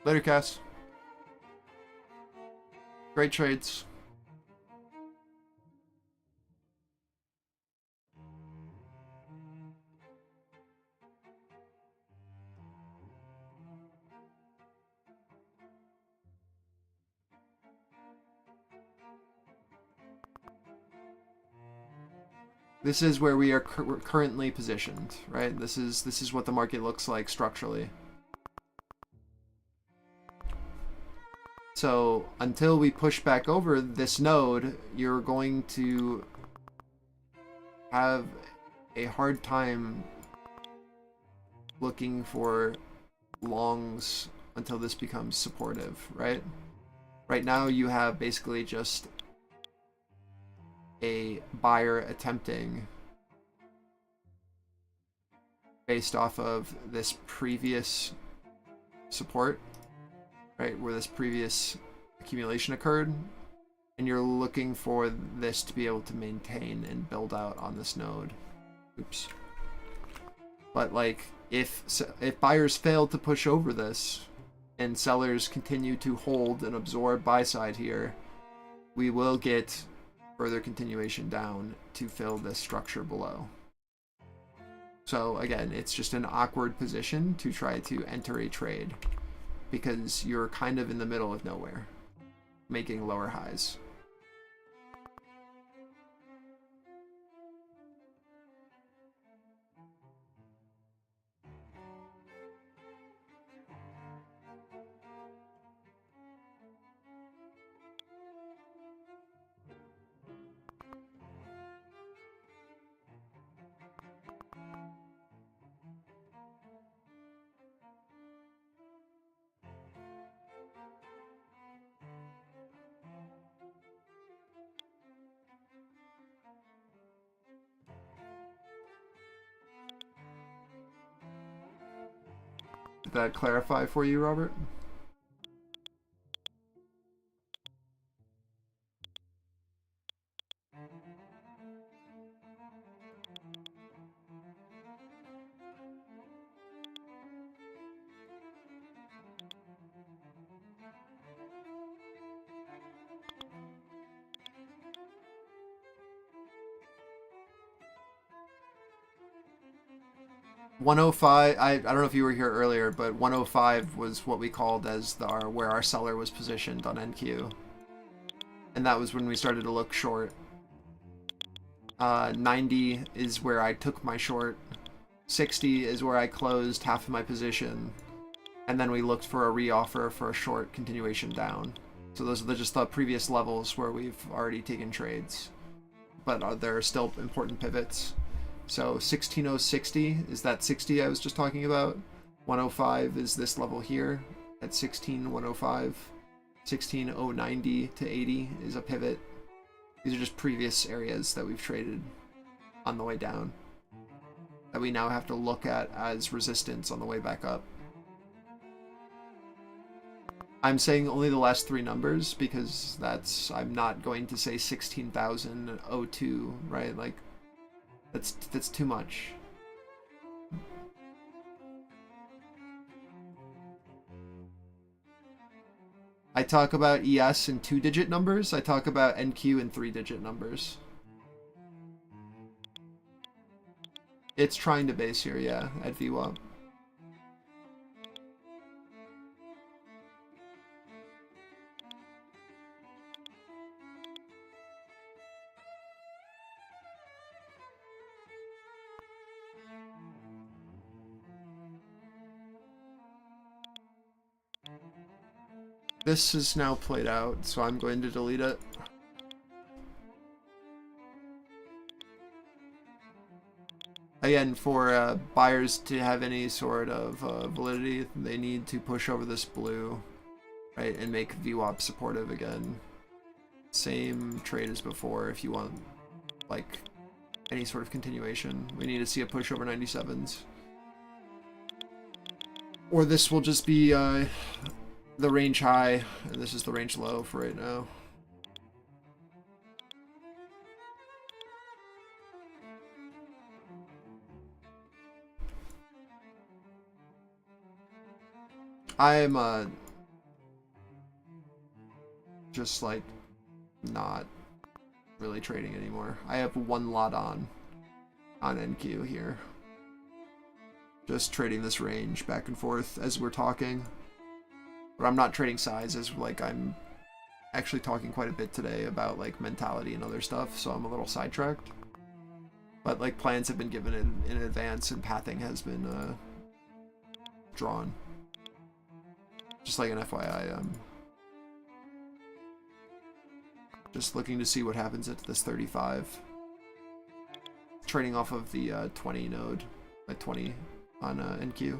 Later, Cass. Great trades. This is where we are currently positioned, right? This is what the market looks like structurally. So until we push back over this node, you're going to have a hard time looking for longs until this becomes supportive, right? Right now you have basically just a buyer attempting based off of this previous support, right, where this previous accumulation occurred, and you're looking for this to be able to maintain and build out on this node. Oops. But like, if buyers fail to push over this and sellers continue to hold and absorb buy side here, we will get further continuation down to fill this structure below. So again, it's just an awkward position to try to enter a trade because you're kind of in the middle of nowhere, making lower highs. Did that clarify for you, Robert? $105. I don't know if you were here earlier, but 105 was what we called as where our seller was positioned on NQ, and that was when we started to look short. 90 is where I took my short. 60 is where I closed half of my position, and then we looked for a reoffer for a short continuation down. So those are just the previous levels where we've already taken trades, but there are still important pivots. So 16060 is that 60 I was just talking about. 105 is this level here at 16105. 16090 to 80 is a pivot. These are just previous areas that we've traded on the way down that we now have to look at as resistance on the way back up. I'm saying only the last three numbers because I'm not going to say 16,002, right? Like, that's too much. I talk about ES in 2-digit numbers. I talk about NQ in 3-digit numbers. It's trying to base here, yeah, at VWAP. This is now played out, so I'm going to delete it. Again, for buyers to have any sort of validity, they need to push over this blue, right, and make VWAP supportive again. Same trade as before if you want, like, any sort of continuation. We need to see a push over 97s. Or this will just be the range high, and this is the range low for right now. I'm just like not really trading anymore. I have one lot on NQ here. Just trading this range back and forth as we're talking. But I'm not trading size, as like I'm actually talking quite a bit today about like mentality and other stuff, so I'm a little sidetracked. But like plans have been given in advance and pathing has been drawn. Just like an FYI, just looking to see what happens at this 35. Trading off of the 20 node, at 20 on NQ.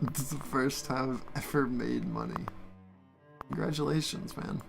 This is the first time I've ever made money. Congratulations, man.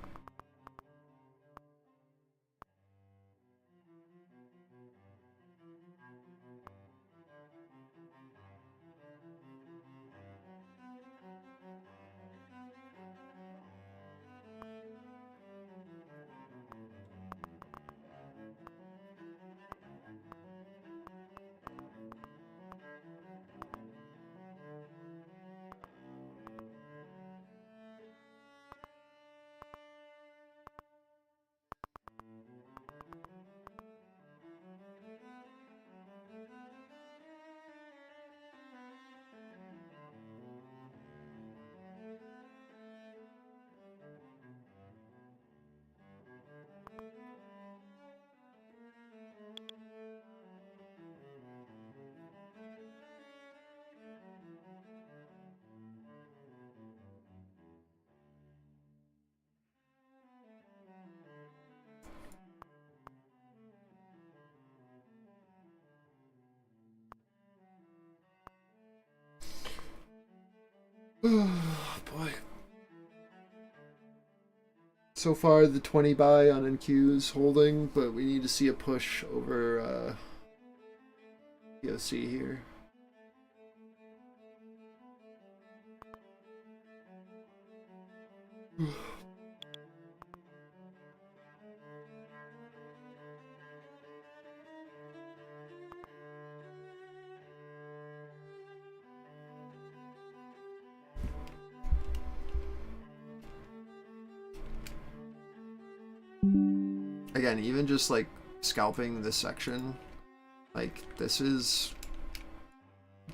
Oh, boy. So far, the 20 buy on NQ is holding, but we need to see a push over POC here. Again, even just like scalping this section, like this is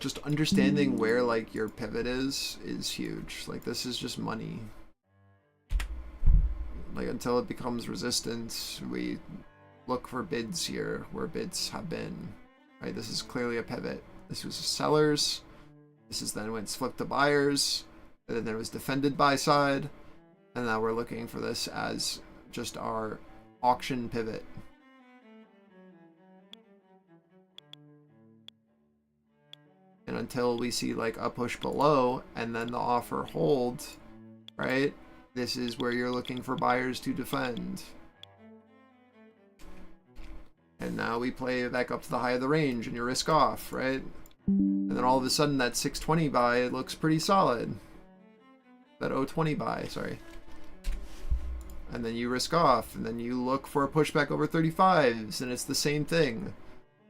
just understanding where like your pivot is huge. Like this is just money. Like until it becomes resistance, we look for bids here where bids have been. Right, this is clearly a pivot. This was sellers. This is then when it's flipped to buyers, and then there was defended buy side, and now we're looking for this as just our auction pivot. And until we see like a push below and then the offer hold, right? This is where you're looking for buyers to defend. And now we play back up to the high of the range and you risk off, right? And then all of a sudden that 620 buy looks pretty solid. That 020 buy, sorry. And then you risk off, and then you look for a pushback over 35s, and it's the same thing.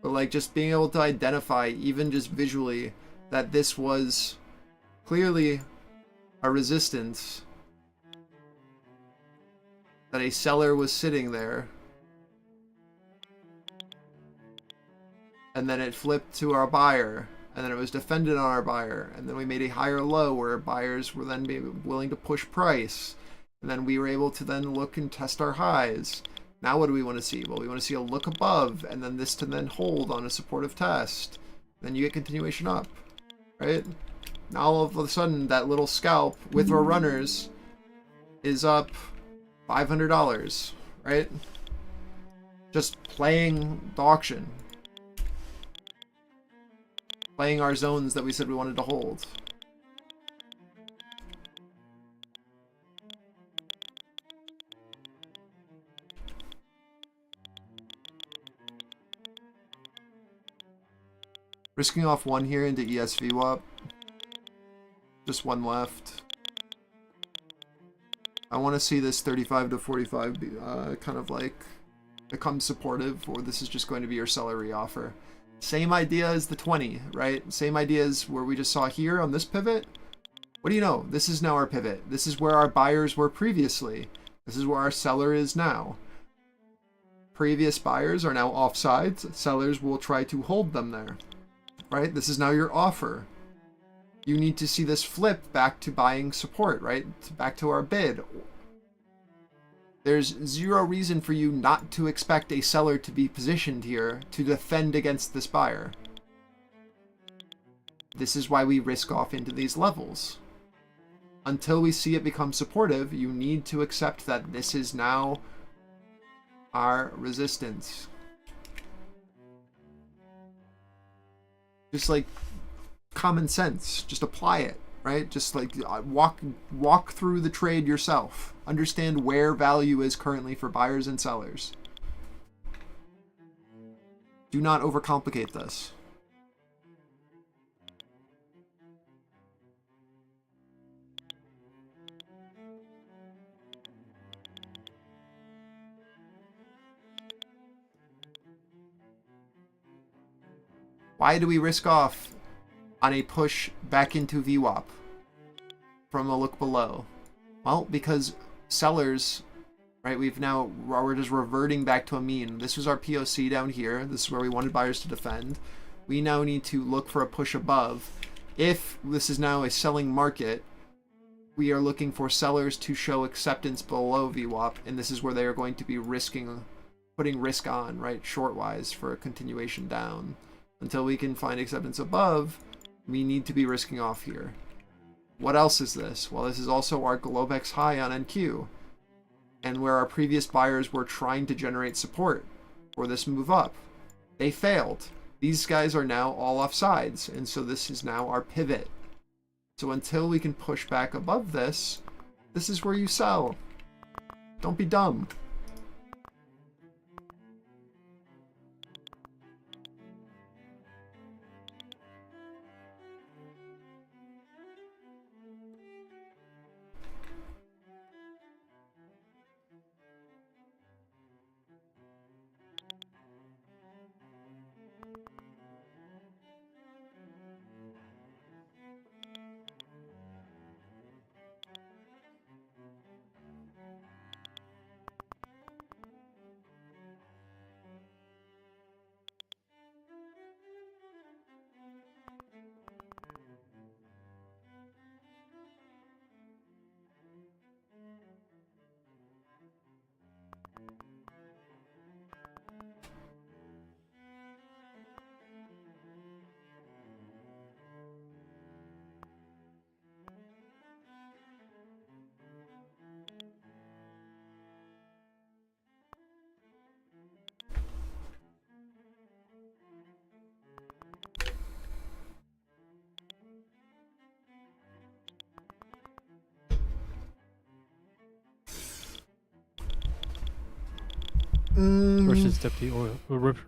But like just being able to identify, even just visually, that this was clearly a resistance, that a seller was sitting there, and then it flipped to our buyer, and then it was defended on our buyer, and then we made a higher low where buyers were then willing to push price. And then we were able to then look and test our highs. Now what do we want to see? Well, we want to see a look above, and then this to then hold on a supportive test. Then you get continuation up, right? Now all of a sudden, that little scalp with our runners is up $500, right? Just playing the auction. Playing our zones that we said we wanted to hold. Risking off one here into ESVWAP. Just one left. I want to see this 35 to 45 be, kind of like become supportive, or this is just going to be your seller reoffer. Same idea as the 20, right? Same idea as where we just saw here on this pivot. What do you know? This is now our pivot. This is where our buyers were previously. This is where our seller is now. Previous buyers are now offsides. Sellers will try to hold them there, right? This is now your offer. You need to see this flip back to buying support, right? Back to our bid. There's zero reason for you not to expect a seller to be positioned here to defend against this buyer. This is why we risk off into these levels. Until we see it become supportive, you need to accept that this is now our resistance. Just like common sense, just apply it, right? Just like walk through the trade yourself. Understand where value is currently for buyers and sellers. Do not overcomplicate this. Why do we risk off on a push back into VWAP from a look below? Well, because sellers, right, we're just reverting back to a mean. This was our POC down here. This is where we wanted buyers to defend. We now need to look for a push above. If this is now a selling market, we are looking for sellers to show acceptance below VWAP, and this is where they are going to be putting risk on, right, short-wise for a continuation down. Until we can find acceptance above, we need to be risking off here. What else is this? Well, this is also our Globex high on NQ, and where our previous buyers were trying to generate support for this move up. They failed. These guys are now all offsides, and so this is now our pivot. So until we can push back above this, this is where you sell. Don't be dumb.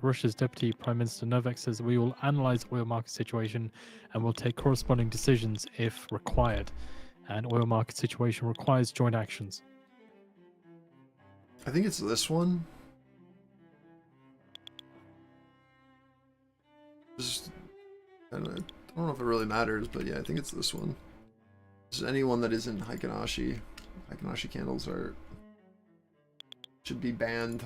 Russia's deputy Prime Minister Novak says we will analyze oil market situation and will take corresponding decisions if required. And oil market situation requires joint actions. I think it's this one. I don't know if it really matters, but yeah, I think it's this one. Just anyone that isn't Hikanashi. Hikanashi candles should be banned.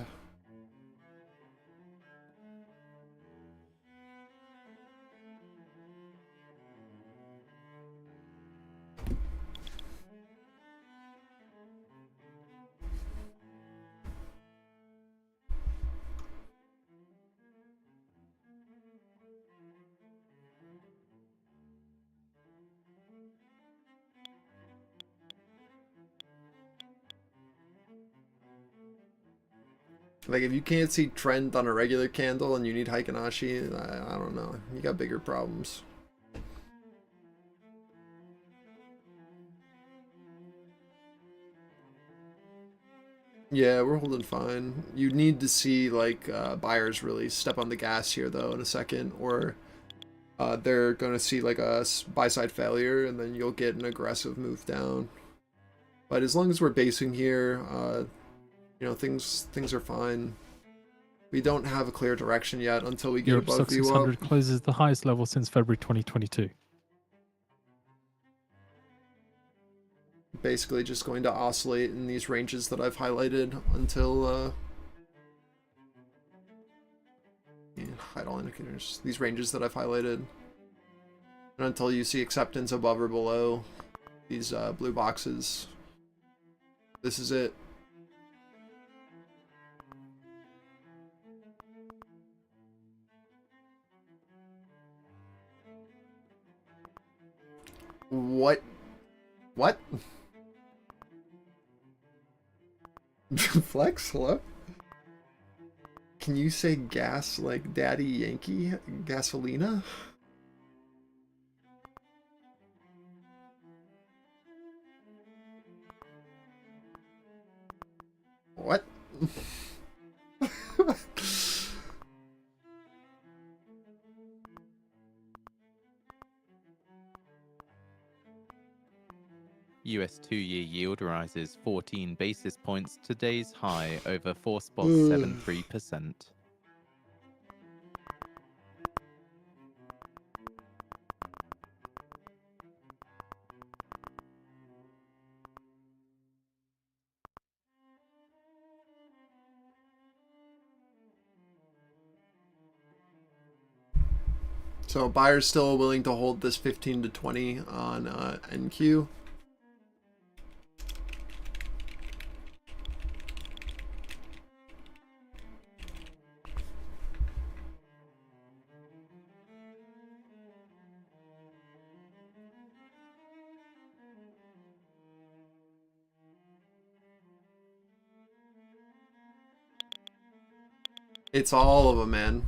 Like, if you can't see trend on a regular candle and you need Heikinashi, I don't know. You got bigger problems. Yeah, we're holding fine. You need to see, like, buyers really step on the gas here, though, in a second, or they're going to see, like, a buy-side failure, and then you'll get an aggressive move down. But as long as we're basing here, you know, things are fine. We don't have a clear direction yet until we get Europe above Stock VWAP. 600 closes the highest level since February 2022. Basically just going to oscillate in these ranges that I've highlighted until hide all indicators. These ranges that I've highlighted. And until you see acceptance above or below these blue boxes. This is it. What? What? Flex, hello? Can you say gas like Daddy Yankee? Gasolina? What? US 2-year yield rises 14 basis points to today's high over 4.73%. So buyers still willing to hold this 15 to 20 on NQ. It's all of them, man.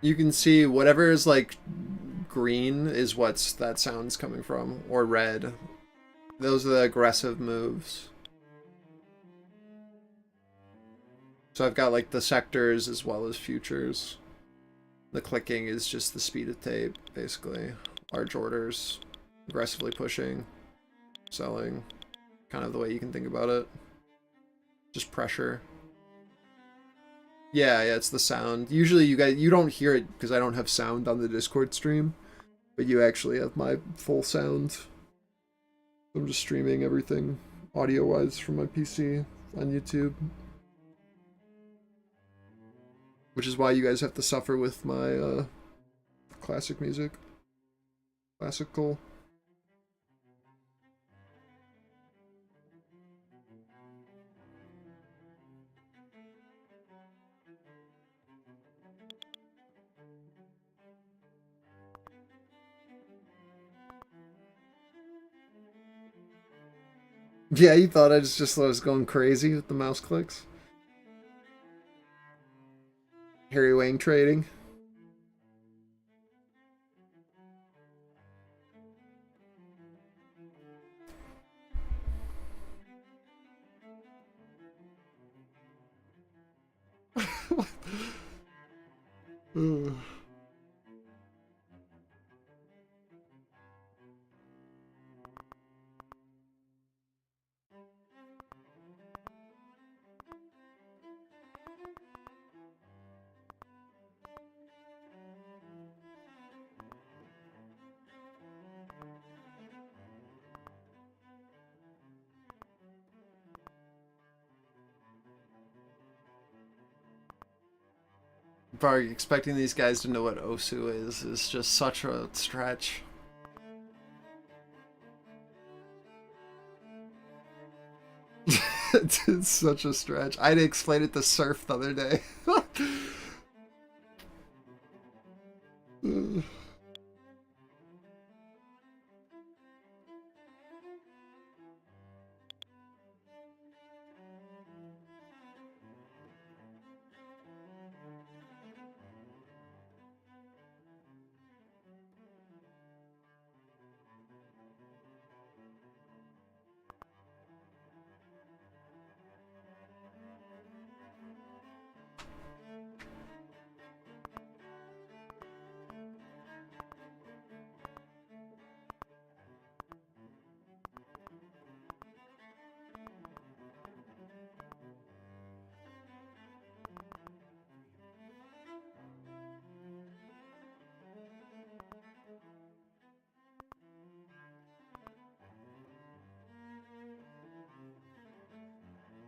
You can see whatever is like green is what's that sound's coming from, or red. Those are the aggressive moves. So I've got like the sectors as well as futures. The clicking is just the speed of tape, basically. Large orders, aggressively pushing, selling, kind of the way you can think about it. Just pressure. Yeah, it's the sound. Usually you don't hear it because I don't have sound on the Discord stream, but you actually have my full sound. I'm just streaming everything audio-wise from my PC on YouTube. Which is why you guys have to suffer with my classic music. Classical. Yeah, you thought I just was going crazy with the mouse clicks. Harry Wang trading. Probably expecting these guys to know what Osu is just such a stretch. It's such a stretch. I had to explain it to Surf the other day.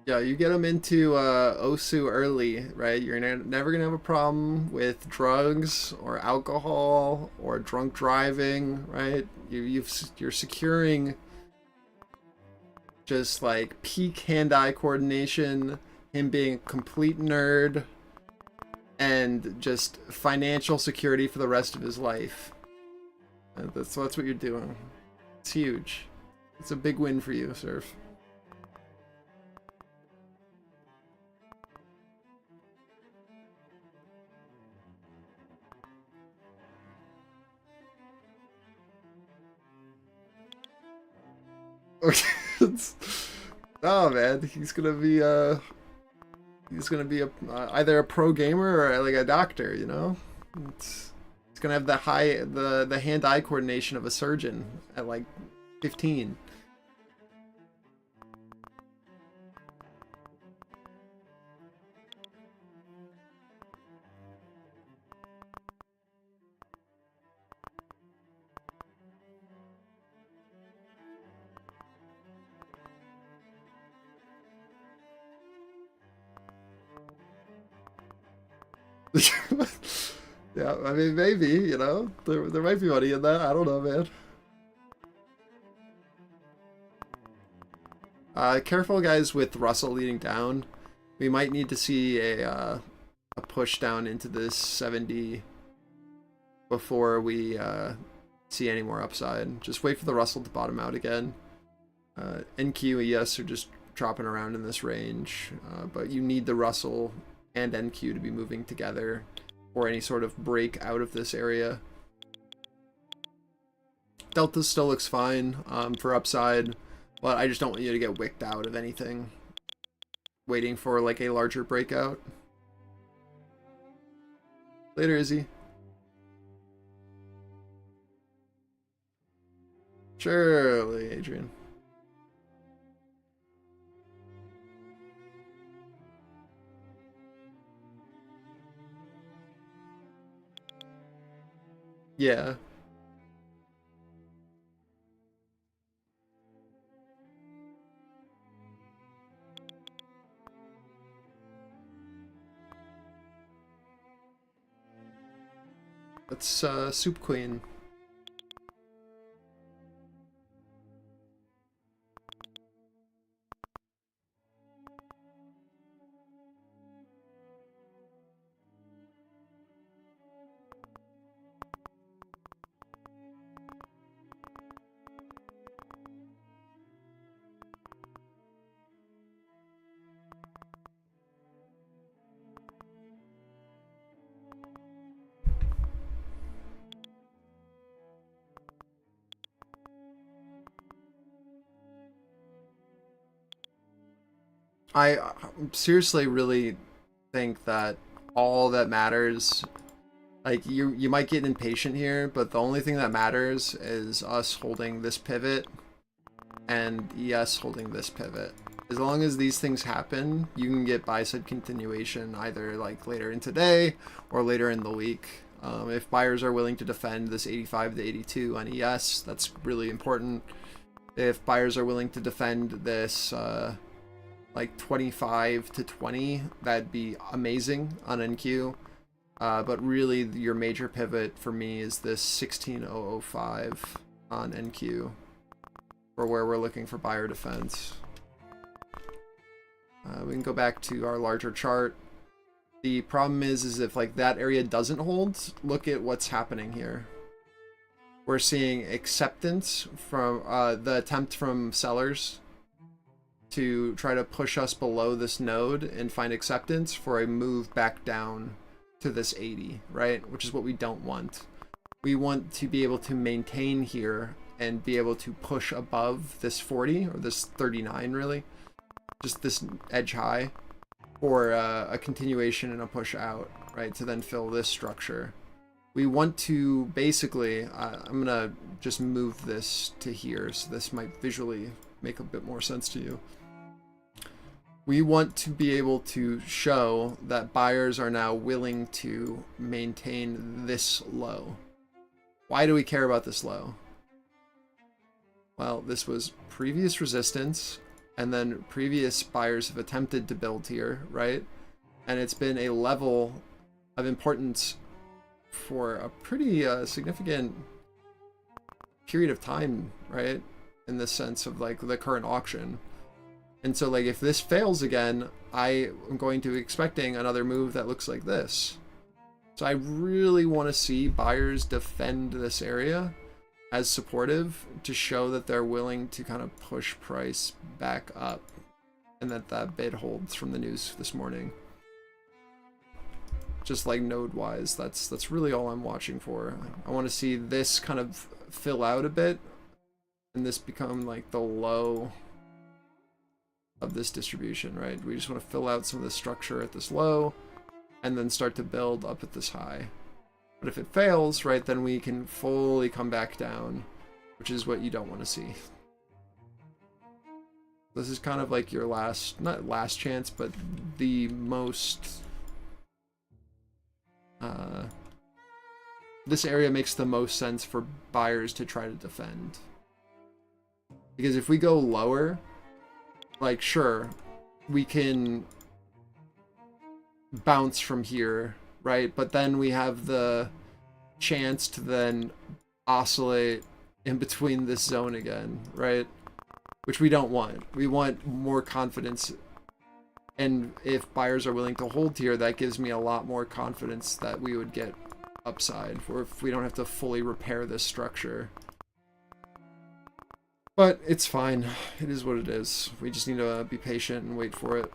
Yeah, you get them into OSU early, right? You're never gonna have a problem with drugs or alcohol or drunk driving, right? You're securing just like peak hand-eye coordination, him being a complete nerd, and just financial security for the rest of his life. That's what you're doing. It's huge. It's a big win for you, Surf. Oh man, he's gonna be either a pro gamer or like a doctor, you know. He's gonna have the hand-eye coordination of a surgeon at like 15. Yeah, I mean, maybe, you know, there might be money in that. I don't know, man. Careful, guys, with Russell leading down. We might need to see a push down into this 70 before we see any more upside. Just wait for the Russell to bottom out again. NQ, ES are just dropping around in this range, but you need the Russell and NQ to be moving together or any sort of break out of this area. Delta still looks fine for upside, but I just don't want you to get wicked out of anything. Waiting for like a larger breakout. Later, Izzy. Surely, Adrian. Yeah. That's Soup Queen. I seriously really think that all that matters, like you might get impatient here, but the only thing that matters is us holding this pivot and ES holding this pivot. As long as these things happen, you can get buy-side continuation either like later in today or later in the week. If buyers are willing to defend this 85 to 82 on ES, that's really important. If buyers are willing to defend this like 25 to 20, that'd be amazing on NQ. But really, your major pivot for me is this 16005 on NQ, for where we're looking for buyer defense. We can go back to our larger chart. The problem is if like that area doesn't hold, look at what's happening here. We're seeing acceptance from the attempt from sellers to try to push us below this node and find acceptance for a move back down to this 80, right? Which is what we don't want. We want to be able to maintain here and be able to push above this 40 or this 39 really, just this edge high, or a continuation and a push out, right, to then fill this structure. We want to basically, I'm gonna just move this to here so this might visually make a bit more sense to you. We want to be able to show that buyers are now willing to maintain this low. Why do we care about this low? Well, this was previous resistance, and then previous buyers have attempted to build here, right? And it's been a level of importance for a pretty significant period of time, right? In the sense of like the current auction. And so like if this fails again, I am going to be expecting another move that looks like this. So I really want to see buyers defend this area as supportive to show that they're willing to kind of push price back up, and that bid holds from the news this morning. Just like node wise, that's really all I'm watching for. I want to see this kind of fill out a bit and this become like the low of this distribution, right? We just want to fill out some of the structure at this low and then start to build up at this high. But if it fails, right, then we can fully come back down, which is what you don't want to see. This is kind of like your last, not last chance, but the most... this area makes the most sense for buyers to try to defend. Because if we go lower, like, sure, we can bounce from here, right? But then we have the chance to then oscillate in between this zone again, right? Which we don't want. We want more confidence. And if buyers are willing to hold here, that gives me a lot more confidence that we would get upside, or if we don't have to fully repair this structure. But it's fine. It is what it is. We just need to be patient and wait for it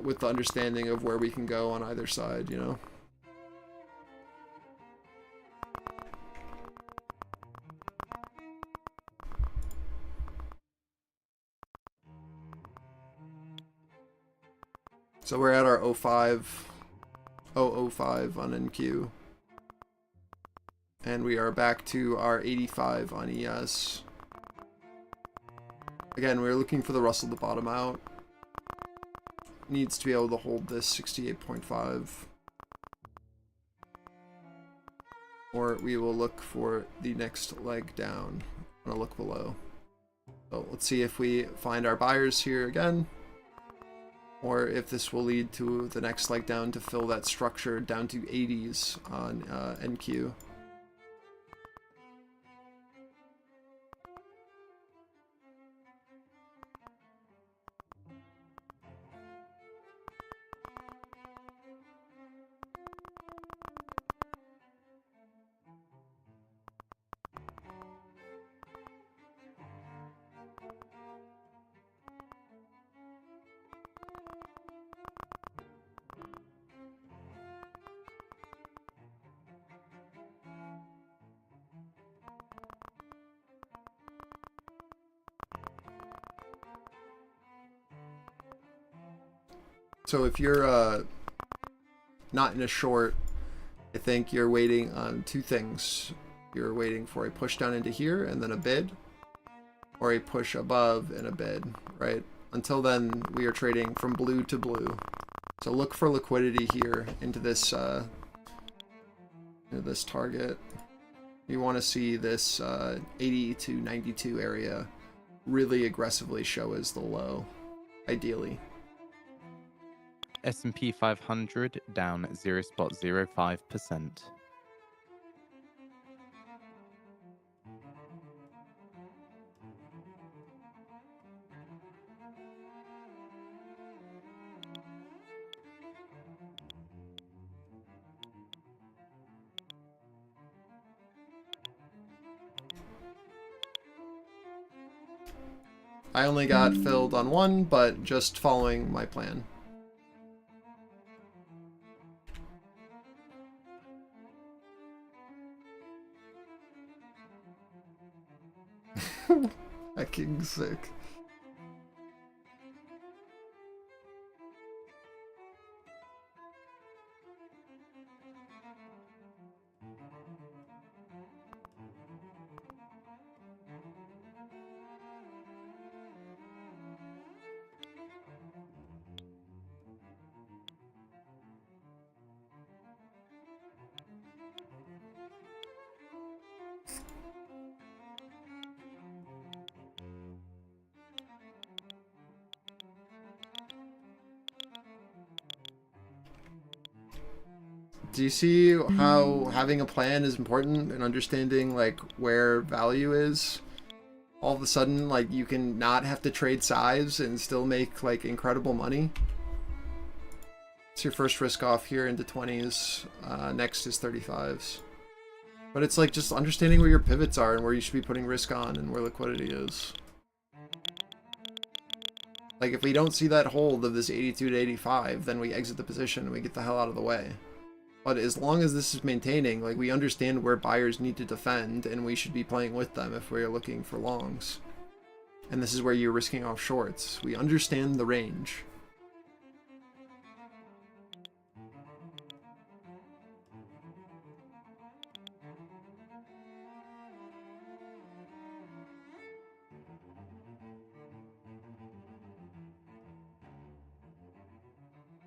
with the understanding of where we can go on either side, you know? So we're at our 005 on NQ. And we are back to our 85 on ES. Again, we're looking for the Russell to bottom out. Needs to be able to hold this 68.5. Or we will look for the next leg down. I'm gonna look below. So let's see if we find our buyers here again, or if this will lead to the next leg down to fill that structure down to 80s on NQ. So if you're not in a short, I think you're waiting on two things. You're waiting for a push down into here and then a bid, or a push above and a bid, right? Until then, we are trading from blue to blue. So look for liquidity here into this target. You want to see this 80 to 92 area really aggressively show as the low, ideally. S&P 500 down 0.05%. I only got filled on one, but just following my plan. Fucking sick. Do you see how having a plan is important and understanding like where value is? All of a sudden, like, you can not have to trade size and still make like incredible money. It's your first risk off here into 20s. Next is 35s. But it's like just understanding where your pivots are and where you should be putting risk on and where liquidity is. Like, if we don't see that hold of this 82 to 85, then we exit the position and we get the hell out of the way. But as long as this is maintaining, like, we understand where buyers need to defend, and we should be playing with them if we're looking for longs. And this is where you're risking off shorts. We understand the range.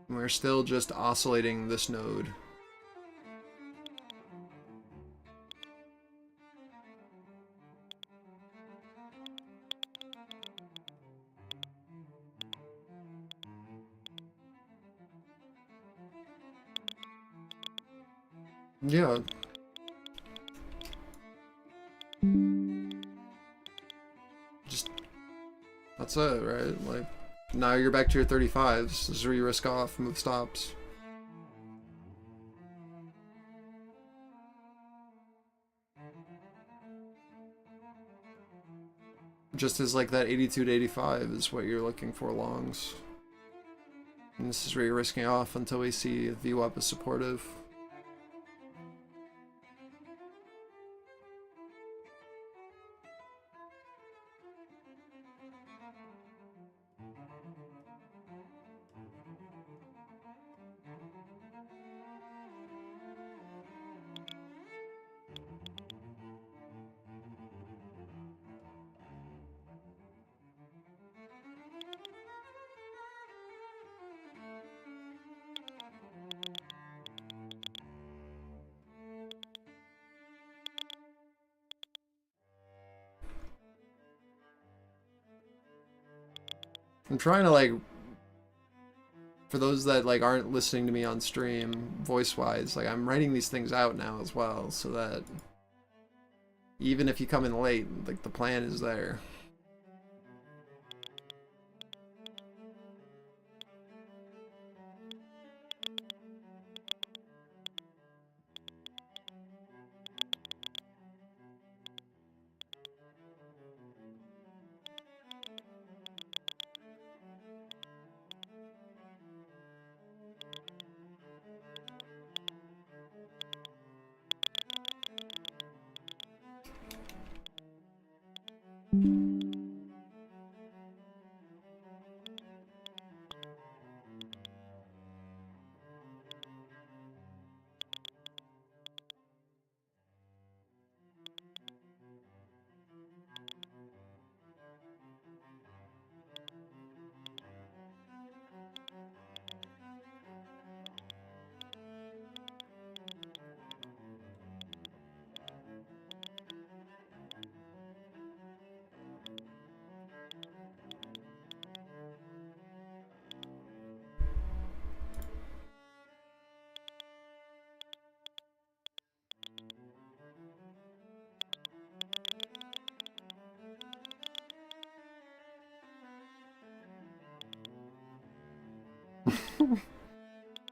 And we're still just oscillating this node. Yeah. Just, that's it, right? Like, now you're back to your 35s. This is where you risk off, move stops. Just as like that 82 to 85 is what you're looking for longs. And this is where you're risking off until we see VWAP is supportive. I'm trying to, like, for those that like aren't listening to me on stream voice-wise, like, I'm writing these things out now as well, so that even if you come in late, like, the plan is there.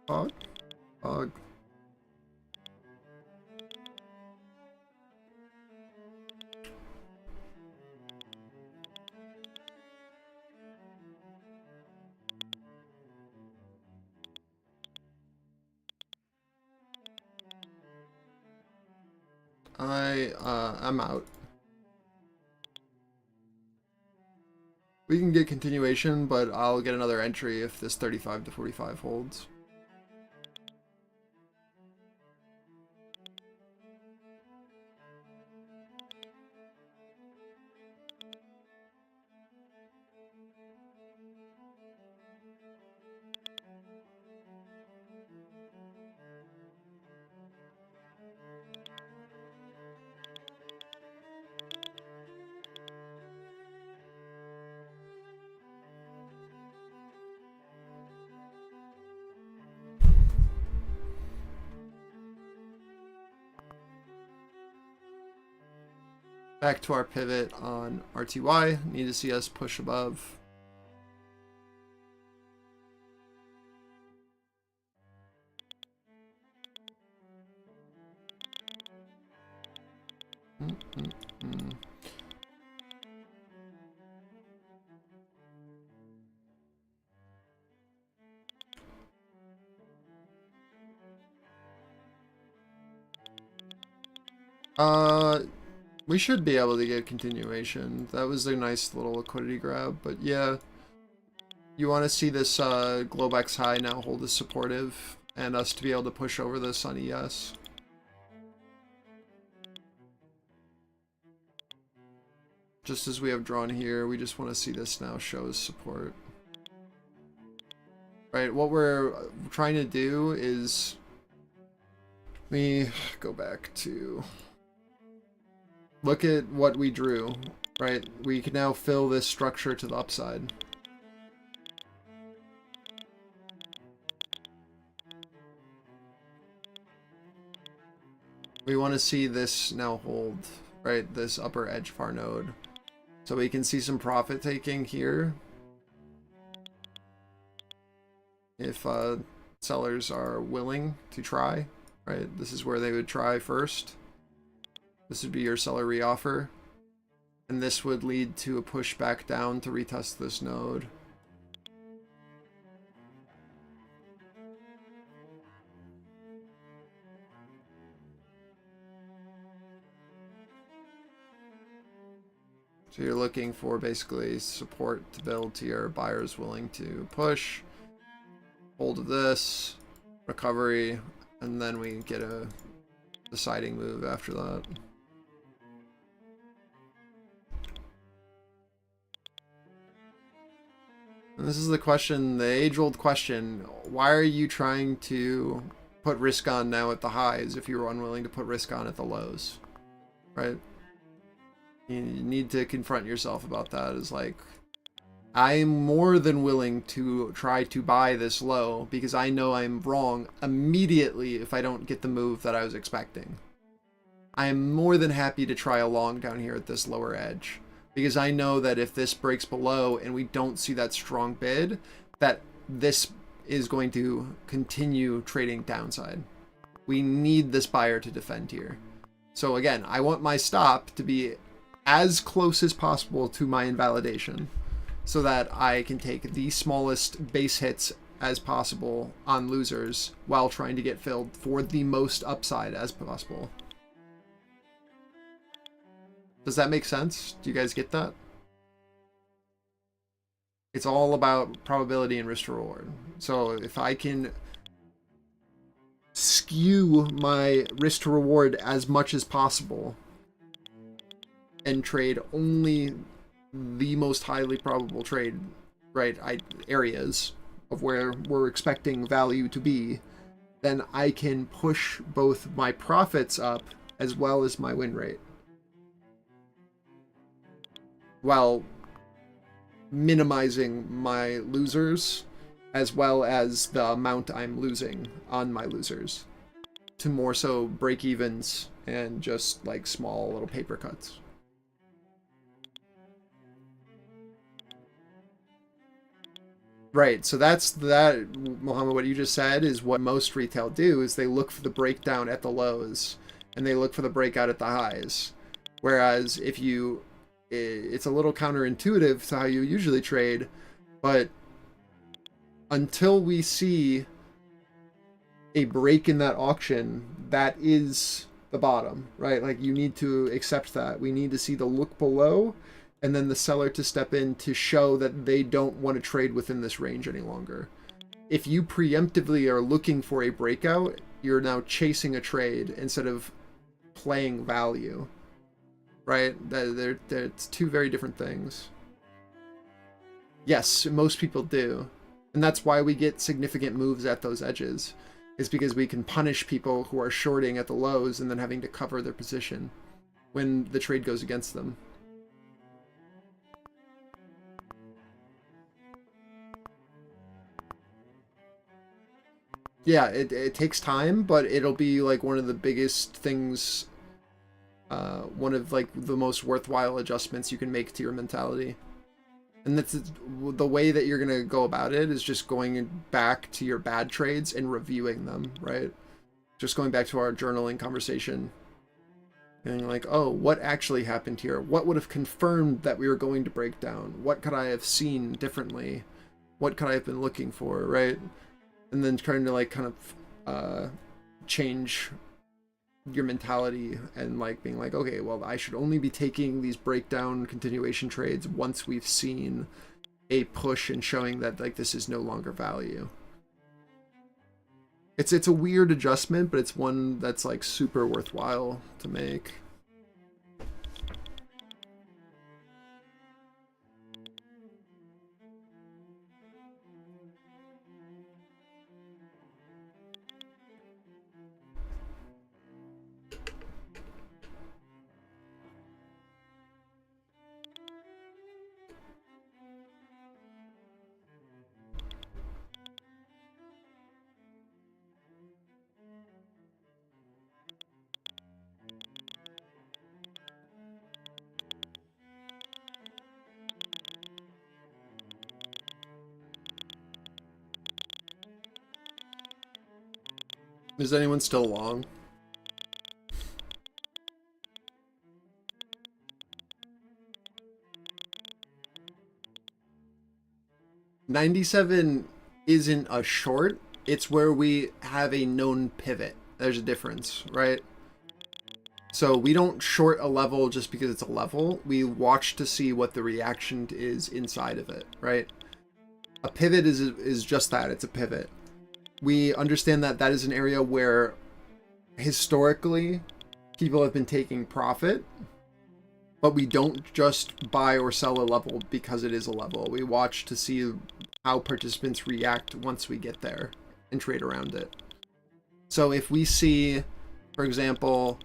Fog? Fog. I'm out. We can get continuation, but I'll get another entry if this 35 to 45 holds. Back to our pivot on RTY. Need to see us push above. We should be able to get continuation. That was a nice little liquidity grab, but yeah. You want to see this Globex high now hold as supportive, and us to be able to push over this on ES. Just as we have drawn here, we just want to see this now show as support. Right, what we're trying to do is... Let me go back to... Look at what we drew, right? We can now fill this structure to the upside. We want to see this now hold, right? This upper edge of our node. So we can see some profit taking here. If sellers are willing to try, right? This is where they would try first. This would be your seller reoffer. And this would lead to a push back down to retest this node. So you're looking for basically support to build to your buyers willing to push. Hold of this, recovery, and then we get a deciding move after that. And this is the question, the age-old question, why are you trying to put risk on now at the highs if you were unwilling to put risk on at the lows, right? You need to confront yourself about that. Is like, I'm more than willing to try to buy this low because I know I'm wrong immediately if I don't get the move that I was expecting. I am more than happy to try a long down here at this lower edge because I know that if this breaks below and we don't see that strong bid, that this is going to continue trading downside. We need this buyer to defend here. So again, I want my stop to be as close as possible to my invalidation so that I can take the smallest base hits as possible on losers while trying to get filled for the most upside as possible. Does that make sense? Do you guys get that? It's all about probability and risk to reward. So if I can skew my risk to reward as much as possible and trade only the most highly probable trade, right, areas of where we're expecting value to be, then I can push both my profits up as well as my win rate, while minimizing my losers as well as the amount I'm losing on my losers to more so break evens and just like small little paper cuts. Right, so that's that, Mohammed, what you just said is what most retail do, is they look for the breakdown at the lows and they look for the breakout at the highs. Whereas if you, it's a little counterintuitive to how you usually trade, but until we see a break in that auction, that is the bottom, right? Like, you need to accept that. We need to see the look below and then the seller to step in to show that they don't want to trade within this range any longer. If you preemptively are looking for a breakout, you're now chasing a trade instead of playing value, right? It's two very different things. Yes, most people do. And that's why we get significant moves at those edges, is because we can punish people who are shorting at the lows and then having to cover their position when the trade goes against them. Yeah, it takes time, but it'll be like one of the biggest things one of like the most worthwhile adjustments you can make to your mentality. And that's the way that you're gonna go about it, is just going back to your bad trades and reviewing them, right? Just going back to our journaling conversation. And like, oh, what actually happened here? What would have confirmed that we were going to break down? What could I have seen differently? What could I have been looking for, right? And then trying to like kind of change your mentality and like being like, okay, well, I should only be taking these breakdown continuation trades once we've seen a push and showing that like this is no longer value. It's a weird adjustment, but it's one that's like super worthwhile to make. Is anyone still long? $97 isn't a short. It's where we have a known pivot. There's a difference, right? So we don't short a level just because it's a level. We watch to see what the reaction is inside of it, right? A pivot is just that. It's a pivot. We understand that that is an area where historically people have been taking profit, but we don't just buy or sell a level because it is a level. We watch to see how participants react once we get there and trade around it. So if we see, for example,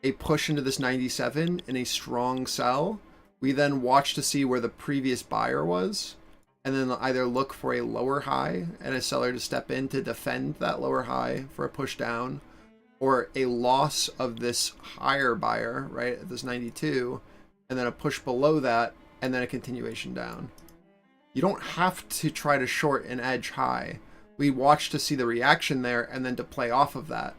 a push into this 97 and a strong sell, we then watch to see where the previous buyer was, and then either look for a lower high and a seller to step in to defend that lower high for a push down, or a loss of this higher buyer, right, at this 92, and then a push below that, and then a continuation down. You don't have to try to short an edge high. We watch to see the reaction there and then to play off of that.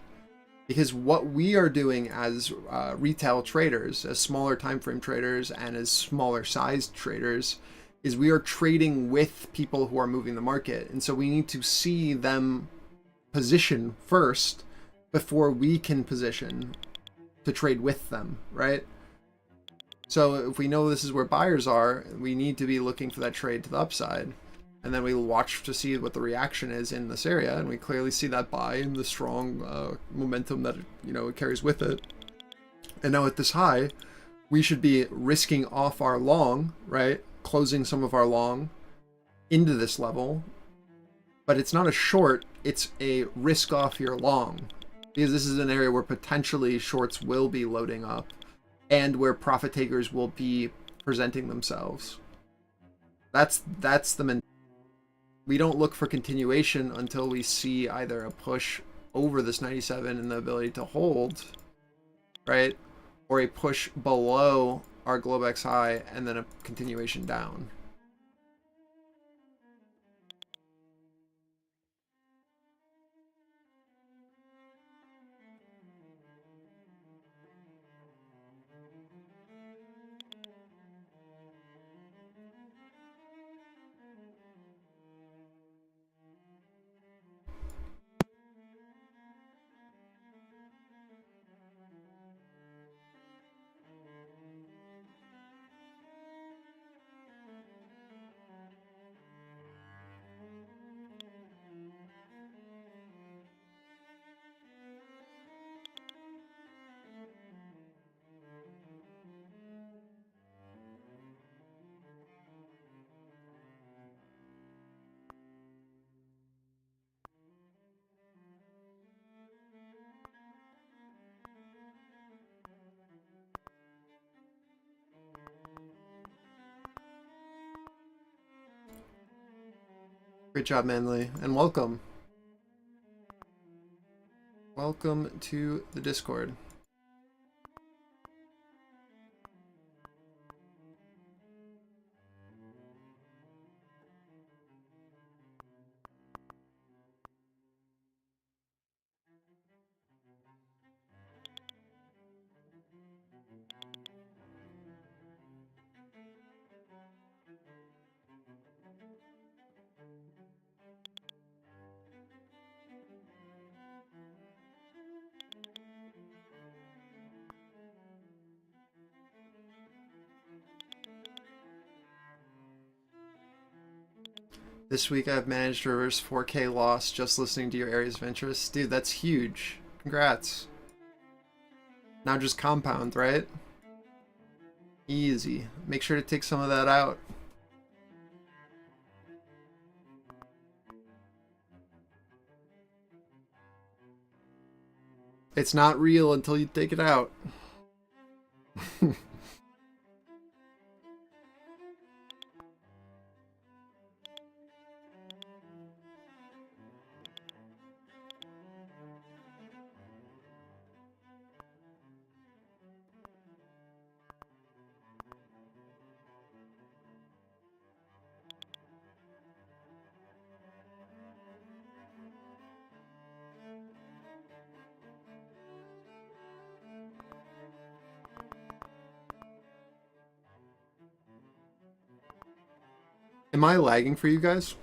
Because what we are doing as retail traders, as smaller time frame traders and as smaller sized traders, is we are trading with people who are moving the market. And so we need to see them position first before we can position to trade with them, right? So if we know this is where buyers are, we need to be looking for that trade to the upside. And then we watch to see what the reaction is in this area, and we clearly see that buy and the strong momentum that it carries with it. And now at this high, we should be risking off our long, right? Closing some of our long into this level. But it's not a short, it's a risk off your long. Because this is an area where potentially shorts will be loading up and where profit takers will be presenting themselves. That's the mentality. We don't look for continuation until we see either a push over this 97 and the ability to hold, right? Or a push below our Globex high and then a continuation down. Great job, Manly, and welcome. Welcome to the Discord. This week I've managed to reverse 4K loss just listening to your areas of interest. Dude, that's huge. Congrats. Now just compound, right? Easy. Make sure to take some of that out. It's not real until you take it out. Am I lagging for you guys?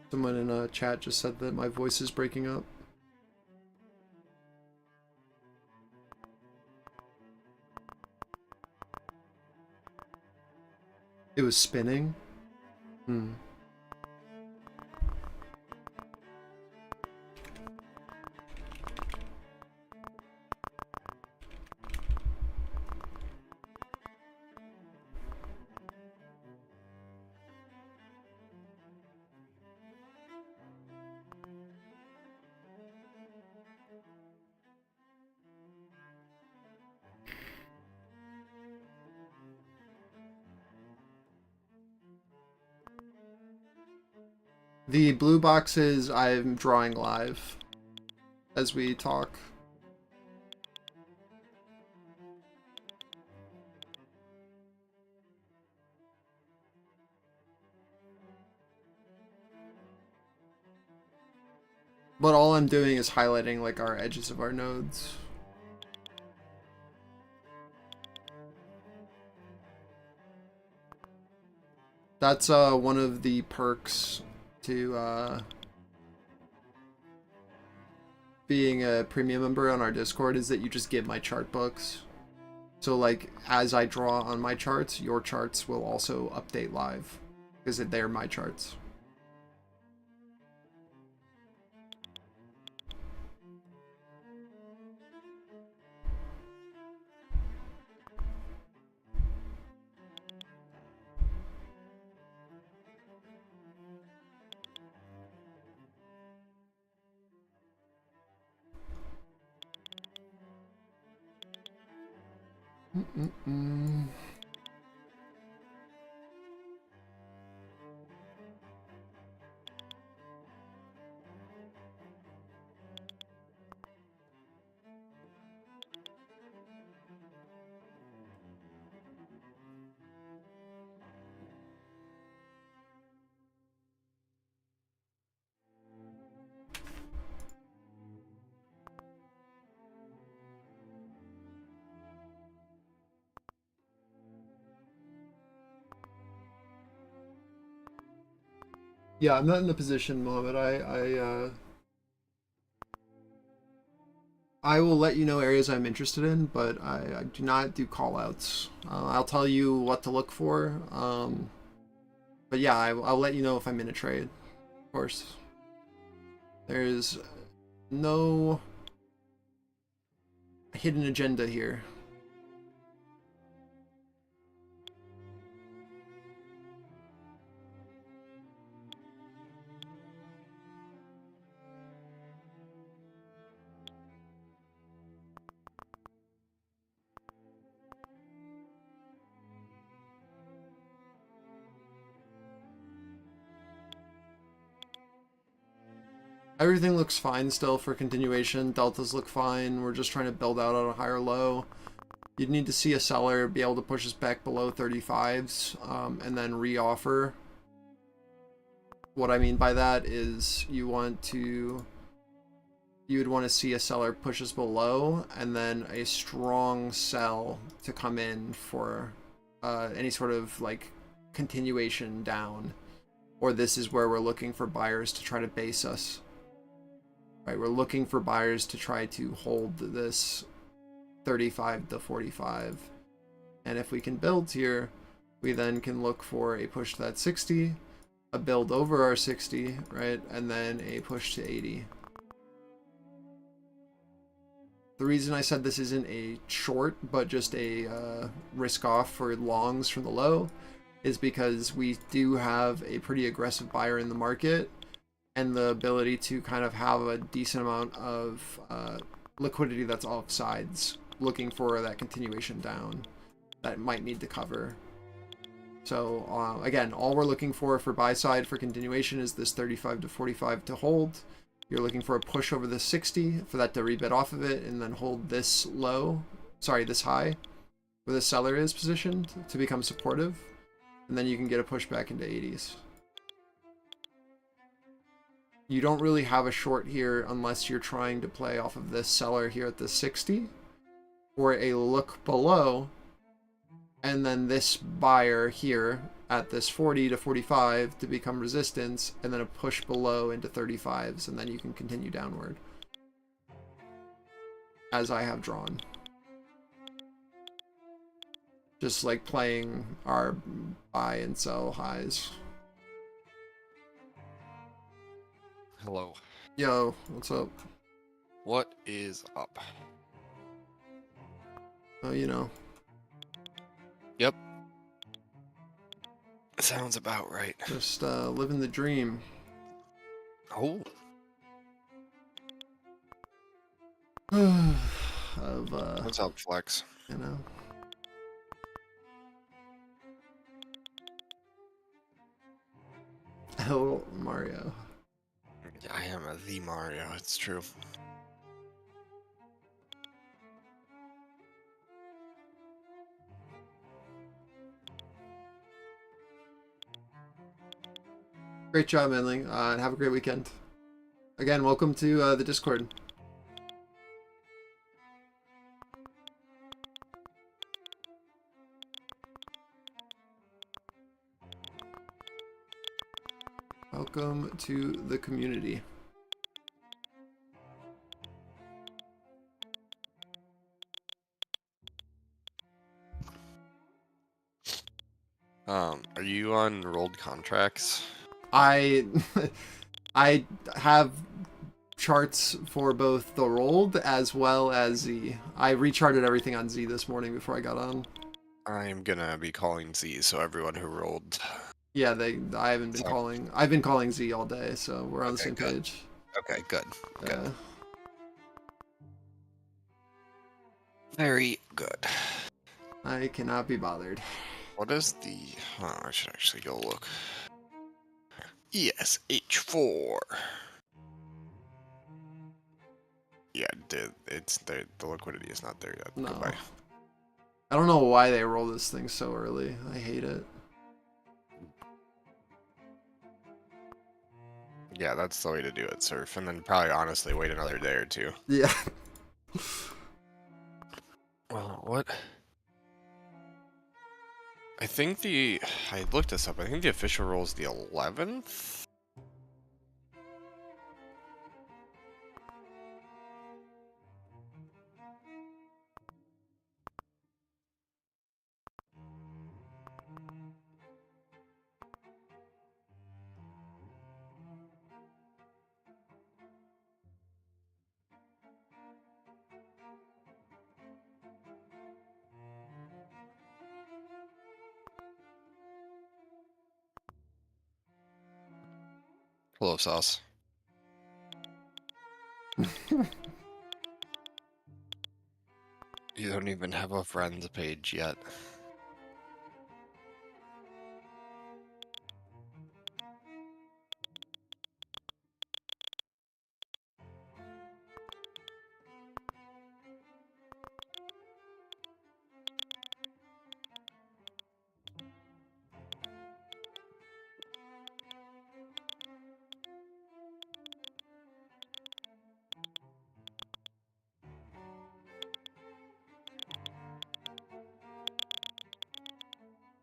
Someone in a chat just said that my voice is breaking up. It was spinning? Hmm. The blue boxes I'm drawing live as we talk. But all I'm doing is highlighting like our edges of our nodes. That's one of the perks to being a premium member on our Discord is that you just get my chart books. So like as I draw on my charts, your charts will also update live because they're my charts. Yeah, I'm not in a position, Mohammed. I will let you know areas I'm interested in, but I do not do call-outs. I'll tell you what to look for. But yeah, I'll let you know if I'm in a trade, of course. There's no hidden agenda here. Everything looks fine still for continuation. Deltas look fine. We're just trying to build out on a higher low. You'd need to see a seller be able to push us back below 35s and then re-offer. What I mean by that is you would want to see a seller push us below and then a strong sell to come in for any sort of like continuation down. Or this is where we're looking for buyers to try to base us. right? We're looking for buyers to try to hold this 35 to 45. And if we can build here, we then can look for a push to that 60, a build over our 60, right? And then a push to 80. The reason I said this isn't a short, but just a risk off for longs from the low is because we do have a pretty aggressive buyer in the market and the ability to kind of have a decent amount of liquidity that's off sides, looking for that continuation down that might need to cover. So again, all we're looking for buy side for continuation is this 35 to 45 to hold. You're looking for a push over the 60 for that to rebid off of it and then hold this low, sorry, this high where the seller is positioned to become supportive. And then you can get a push back into 80s. You don't really have a short here unless you're trying to play off of this seller here at the 60 or a look below and then this buyer here at this 40 to 45 to become resistance, and then a push below into 35s, and then you can continue downward. As I have drawn. Just like playing our buy and sell highs. Hello. Yo, what's up? What is up? Oh, you know. Yep. Sounds about right. Just living the dream. Oh. Of What's up, Flex? you know. Oh, Mario. I am the Mario, it's true. Great job, Manling, and have a great weekend. Again, welcome to the Discord. Welcome to the community. Are you on rolled contracts? I have charts for both the rolled as well as Z. I recharted everything on Z this morning before I got on. I'm gonna be calling Z, so everyone who rolled. Yeah, I haven't been calling. I've been calling Z all day, so we're on the same good. page. Okay, good. Good. Very good. I cannot be bothered. What is the... Oh, I should actually go look. Yes, H4. Yeah, it's there. The liquidity is not there yet. No. Goodbye. I don't know why they roll this thing so early. I hate it. Yeah, that's the way to do it, Surf. And then probably honestly wait another day or two. Yeah. Well, what? I think I looked this up. I think the official roll is the 11th. Hello, Sauce. You don't even have a friends page yet.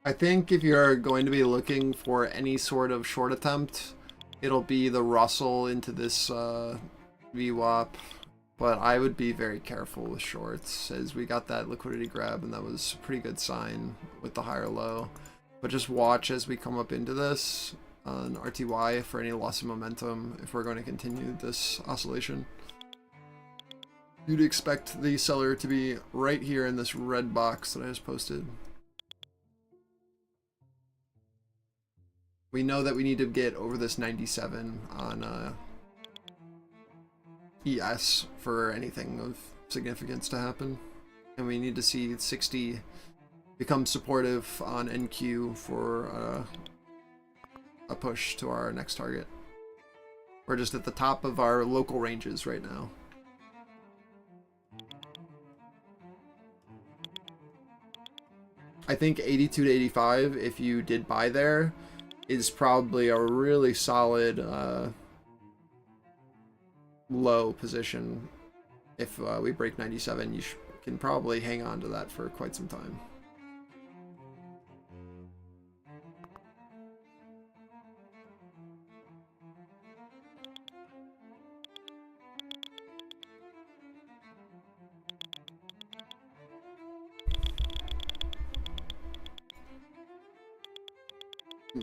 I think if you're going to be looking for any sort of short attempt, it'll be the Russell into this VWAP, but I would be very careful with shorts as we got that liquidity grab and that was a pretty good sign with the higher low. But just watch as we come up into this on RTY for any loss of momentum if we're going to continue this oscillation. You'd expect the seller to be right here in this red box that I just posted. We know that we need to get over this 97 on ES for anything of significance to happen. And we need to see 60 become supportive on NQ for a push to our next target. We're just at the top of our local ranges right now. I think 82 to 85, if you did buy there, is probably a really solid low position. If we break 97, you can probably hang on to that for quite some time.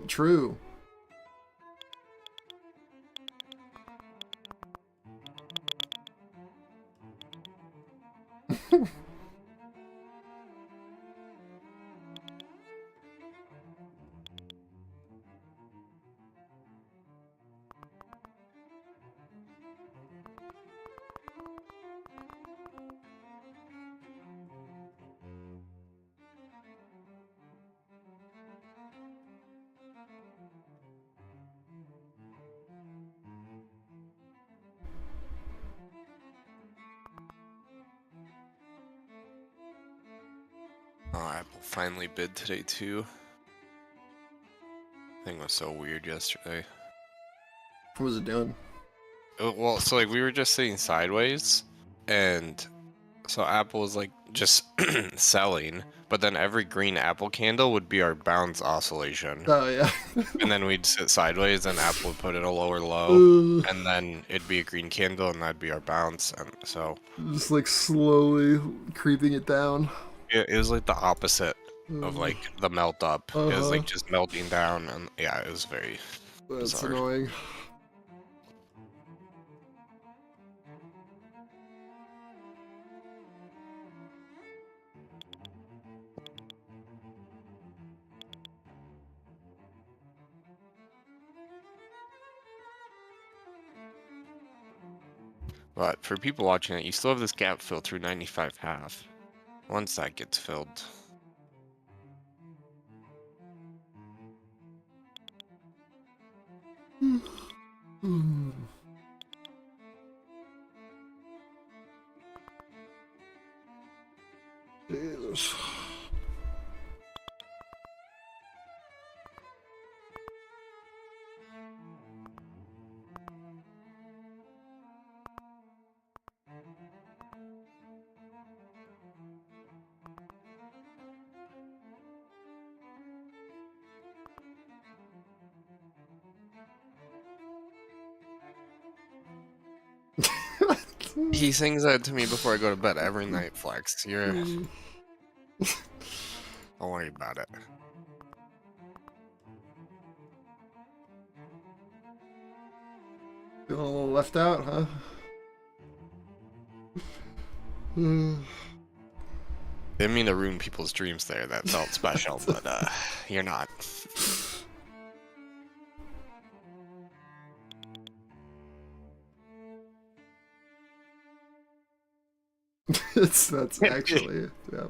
True. Oh, Apple finally bid today too. Thing was so weird yesterday. What was it doing? Well, so like we were just sitting sideways, and so Apple was like just selling, but then every green Apple candle would be our bounce oscillation, Oh, yeah. and then we'd sit sideways, and Apple would put in a lower low, and then it'd be a green candle, and that'd be our bounce, and so Just like slowly creeping it down. it was like the opposite of like the melt up. It was like just melting down, and yeah, it was very That's bizarre. annoying. But for people watching it, you still have this gap fill through 95 half. Once that gets filled, Jesus. he sings that to me before I go to bed every night. Flex, don't worry about it. Feeling a little left out, huh? Didn't mean to ruin people's dreams there. That felt special, but you're not. That's actually, yeah.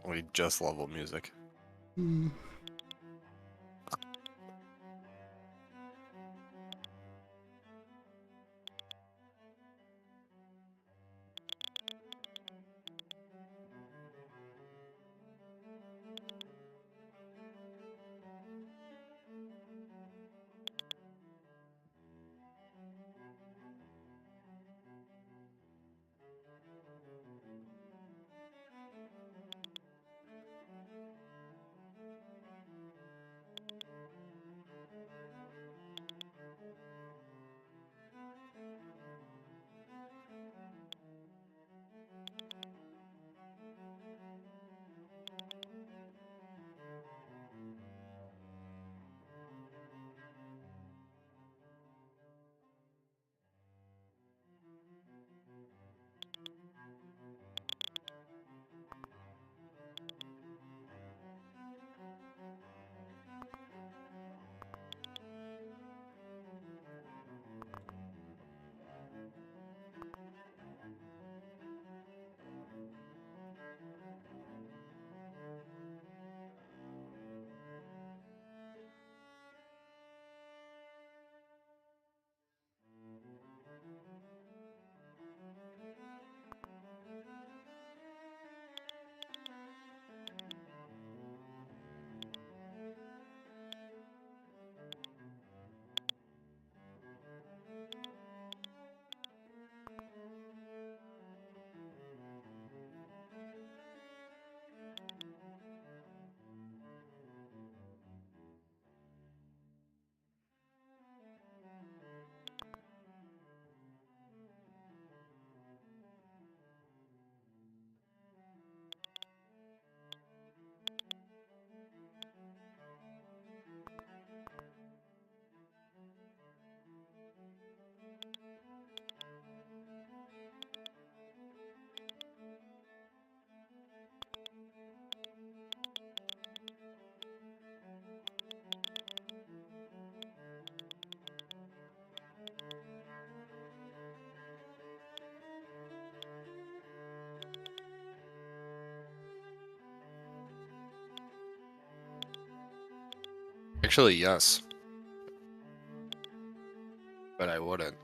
We just level music. Actually, yes. But I wouldn't.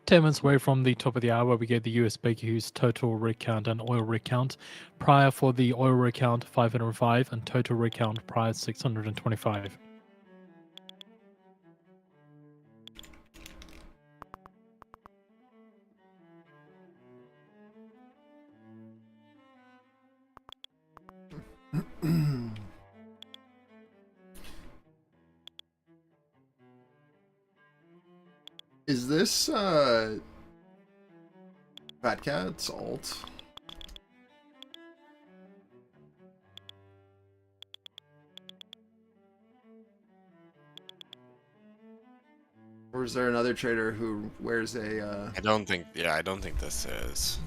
Ten minutes away from the top of the hour, we get the US Baker Hughes total rig count and oil rig count. Prior for the oil rig count 505 and total rig count prior 625. Is this Fat Cat's alt? Or is there another trader who wears a I don't think this is.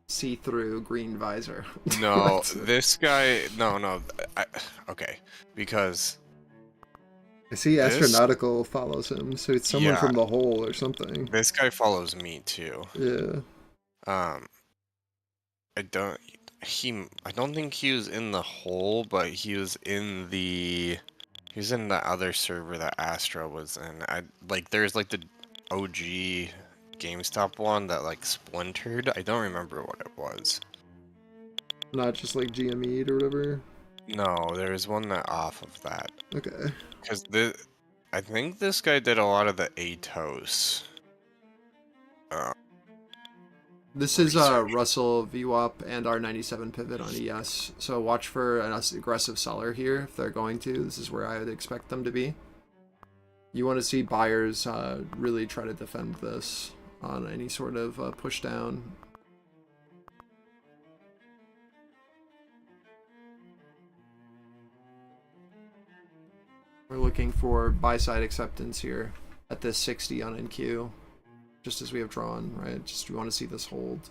See-through green visor? No, this guy. No. Okay, because I see this- Astronautical follows him, so it's someone Yeah. from the hole or something. this guy follows me too. Yeah. I don't think he was in the hole, but he was in the other server that Astra was in. There's like the OG GameStop one that like splintered. I don't remember what it was. Not just like GME or whatever. No, there's one that off of that. Okay. Because I think this guy did a lot of the ATOS. This is Research. Russell VWAP and our 97 pivot on ES. So watch for an aggressive seller here if they're going to. This is where I would expect them to be. You want to see buyers really try to defend this on any sort of push down. We're looking for buy side acceptance here at this 60 on NQ. Just as we have drawn, right? Just we want to see this hold.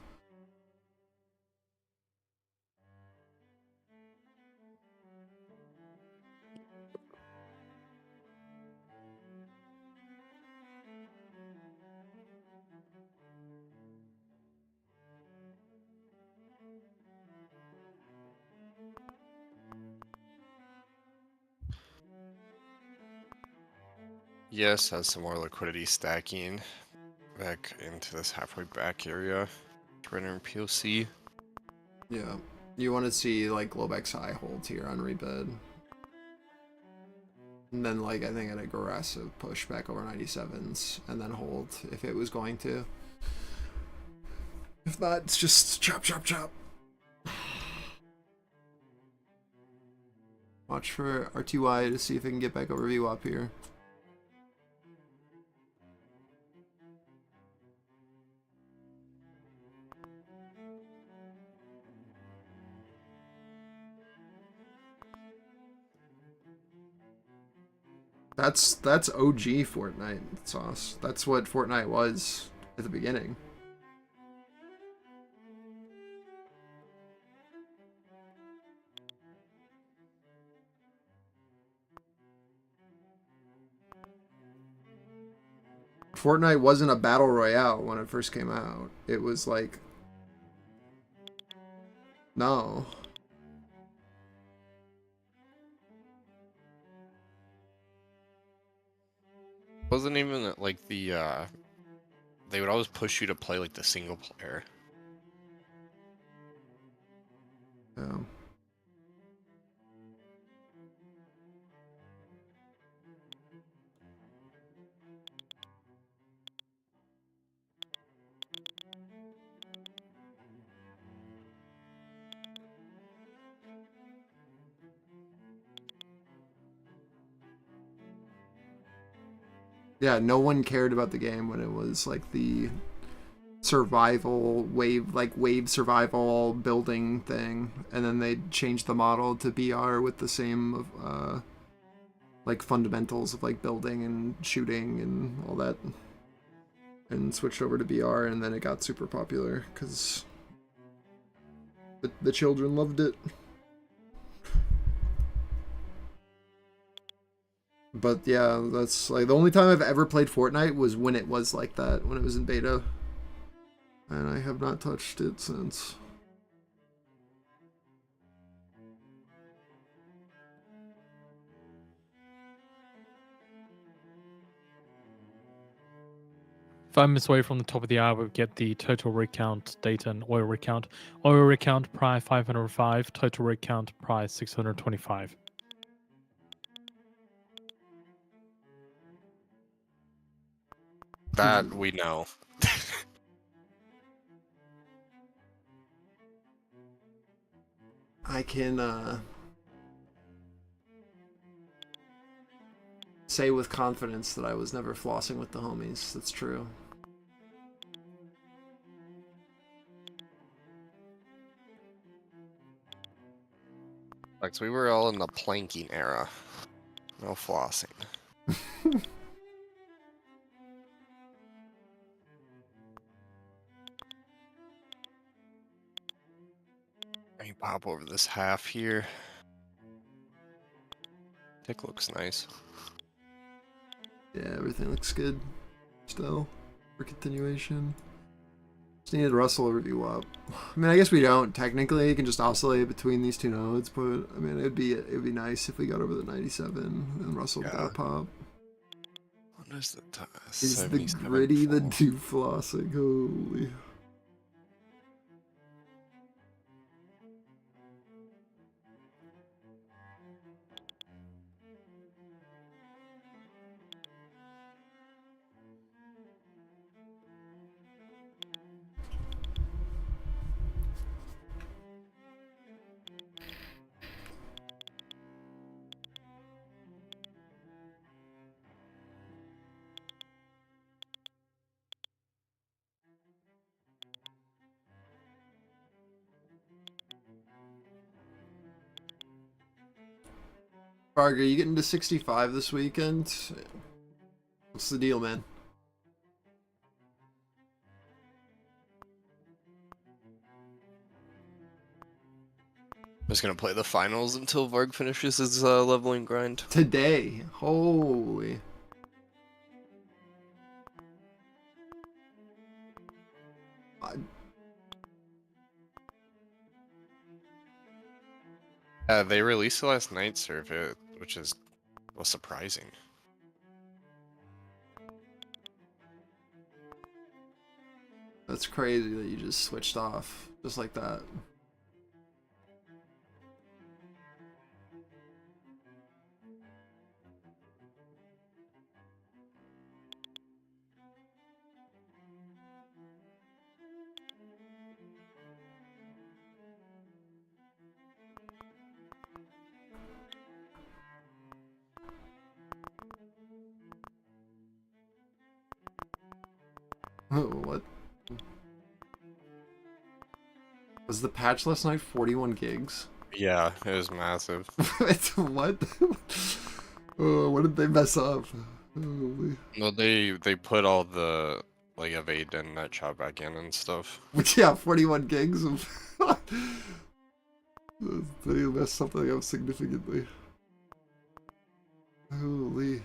Yes, has some more liquidity stacking back into this halfway back area. Render and POC. Yeah. You want to see like Globex high hold here on rebid. And then like I think an aggressive push back over 97s and then hold if it was going to. If not, it's just chop chop chop. Watch for RTY to see if it can get back over VWAP here. That's OG Fortnite sauce. That's what Fortnite was at the beginning. Fortnite wasn't a battle royale when it first came out. It was like no. Wasn't even like the they would always push you to play like the single player. Yeah. Yeah, no one cared about the game when it was like the survival wave survival building thing, and then they changed the model to BR with the same like fundamentals of like building and shooting and all that, and switched over to BR, and then it got super popular because The children loved it. But yeah, that's like the only time I've ever played Fortnite was when it was like that, when it was in beta. And I have not touched it since. Minutes away from the top of the hour, we get the total rig count data and oil rig count. Oil rig count prior 505, total rig count prior 625. That we know. I can say with confidence that I was never flossing with the homies. That's true. Like, so we were all in the planking era. No flossing. Let me pop over this half here. Tick looks nice. Yeah, everything looks good still for continuation. Just needed Russell review up. I mean, I guess we don't technically. You can just oscillate between these two nodes, but I mean, it'd be nice if we got over the 97 and Russell got a pop. What is the time? Is the gritty the do flossing? Holy. Barger, you getting to 65 this weekend? What's the deal, man? Just gonna play the finals until Varg finishes his leveling grind. Today. Holy. They released it last night, Survey, which was surprising. That's crazy that you just switched off just like that. Oh, what? Was the patch last night 41 gigs? Yeah, it was massive. What? Oh, what did they mess up? Holy. No, they put all the like evade and net chop back in and stuff. But yeah, 41 gigs of... They messed something up significantly. Holy.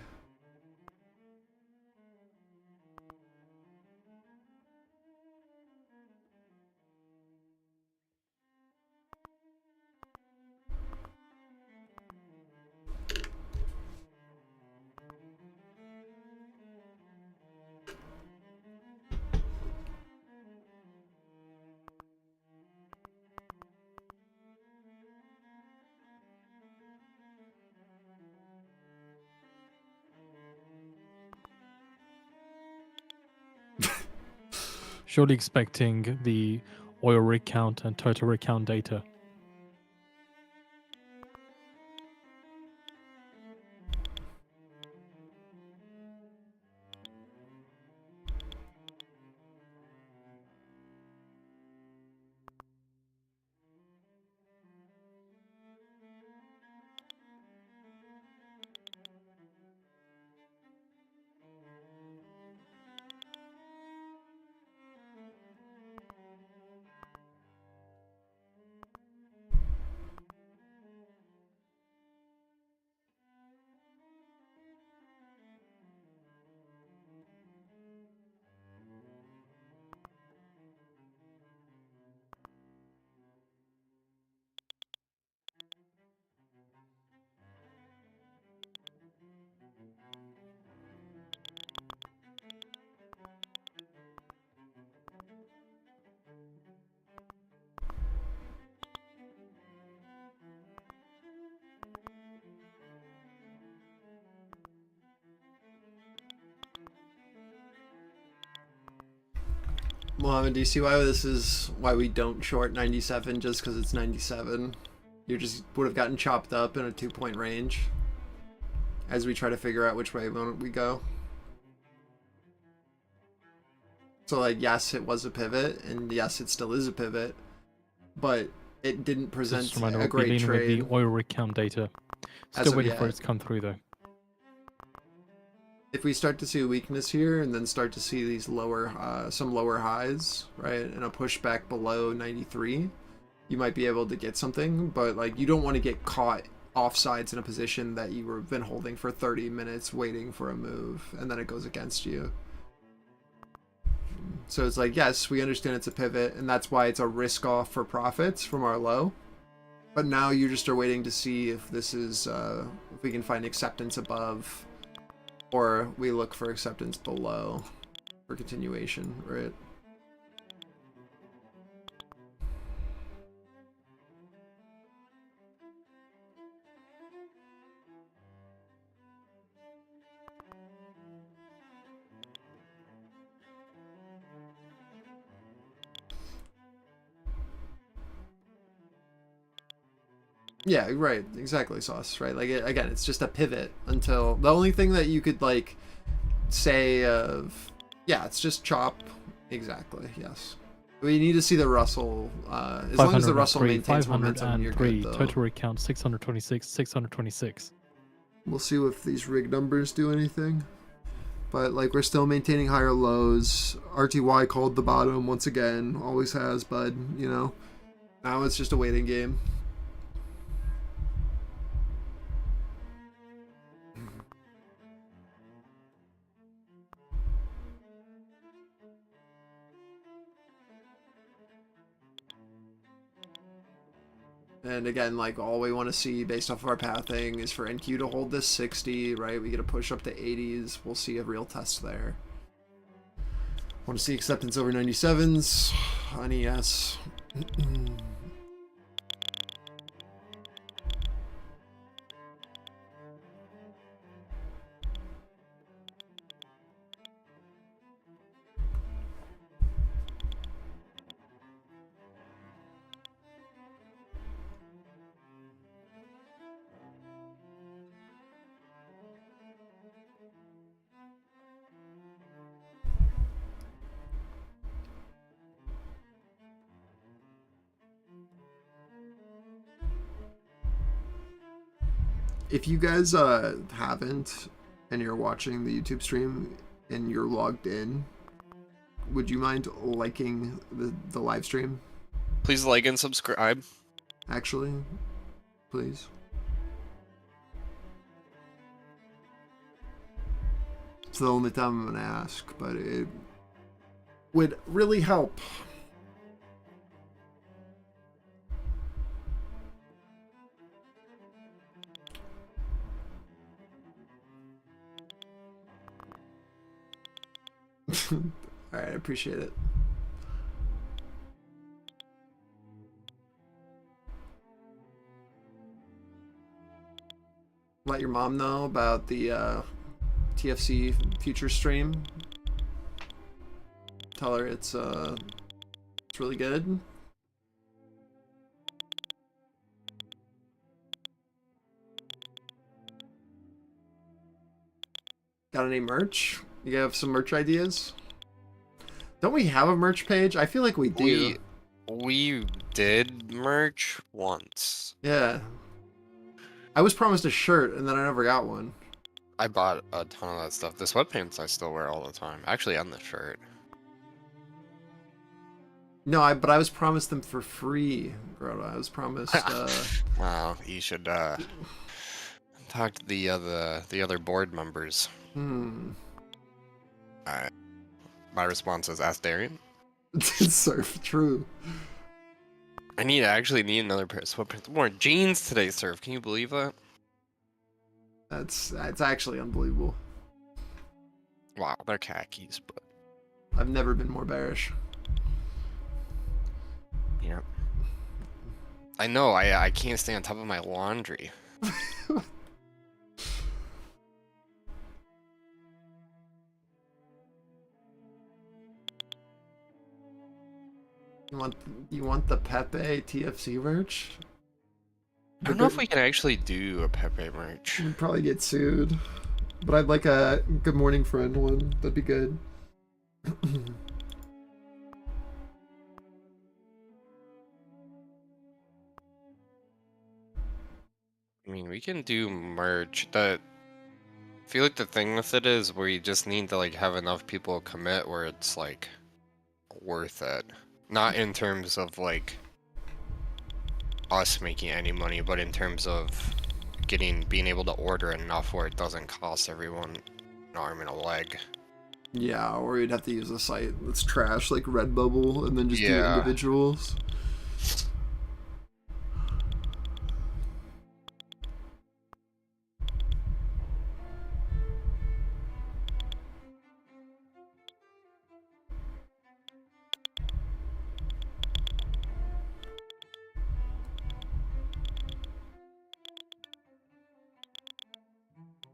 Surely expecting the oil rig count and total rig count data. Mohammed, do you see why this is why we don't short 97 just because it's 97? You just would have gotten chopped up in a 2-point range as we try to figure out which way we go. So like, yes, it was a pivot, and yes, it still is a pivot, but it didn't present Just reminder, a we'll be great leaning trade. with the oil rig count data. As Still of waiting for yet. it to come through though. If we start to see a weakness here and then start to see these lower, some lower highs, right, and a pushback below 93, you might be able to get something, but like you don't want to get caught offsides in a position that you were been holding for 30 minutes waiting for a move, and then it goes against you. So it's like, yes, we understand it's a pivot, and that's why it's a risk off for profits from our low. But now you just are waiting to see if this is, if we can find acceptance above, or we look for acceptance below for continuation, right? Yeah, right, exactly, Sauce, right? Like, again, it's just a pivot until the only thing that you could, like, say of, yeah, it's just chop, exactly, yes. We need to see the Russell, as long as the Russell maintains momentum, you're good, though. Total rig count 626, 626. We'll see if these rig numbers do anything. But, like, we're still maintaining higher lows. RTY called the bottom once again, always has, bud, you know? Now it's just a waiting game. And again, like, all we want to see based off of our pathing is for NQ to hold this 60, right? We get a push up to 80s. We'll see a real test there. Want to see acceptance over 97s on ES. If you guys haven't and you're watching the YouTube stream and you're logged in, would you mind liking the live stream? Please like and subscribe. Actually, please. It's the only time I'm gonna ask, but it would really help. Alright, I appreciate it. Let your mom know about the TFC future stream. Tell her it's really good. Got any merch? You have some merch ideas? Don't we have a merch page? I feel like we do. We did merch once. Yeah. I was promised a shirt and then I never got one. I bought a ton of that stuff. The sweatpants I still wear all the time. Actually, on the shirt. No, but I was promised them for free, Grota. I was promised. Wow, you should talk to the other board members. Alright. My response is ask Darian. Surf, true. I actually need another pair of sweatpants. More jeans today, Surf. Can you believe that? That's actually unbelievable. Wow, they're khakis, but I've never been more bearish. yeah. I know. I can't stay on top of my laundry. You want the Pepe TFC merch? I don't know if we can actually do a Pepe merch. We'd probably get sued. But I'd like a Good Morning Friend one. That'd be good. I mean, we can do merch. I feel like the thing with it is we just need to like have enough people commit where it's like worth it. Not in terms of like us making any money, but in terms of being able to order enough where it doesn't cost everyone an arm and a leg. Yeah, or you'd have to use a site that's trash like Redbubble and then just do Yeah. individuals.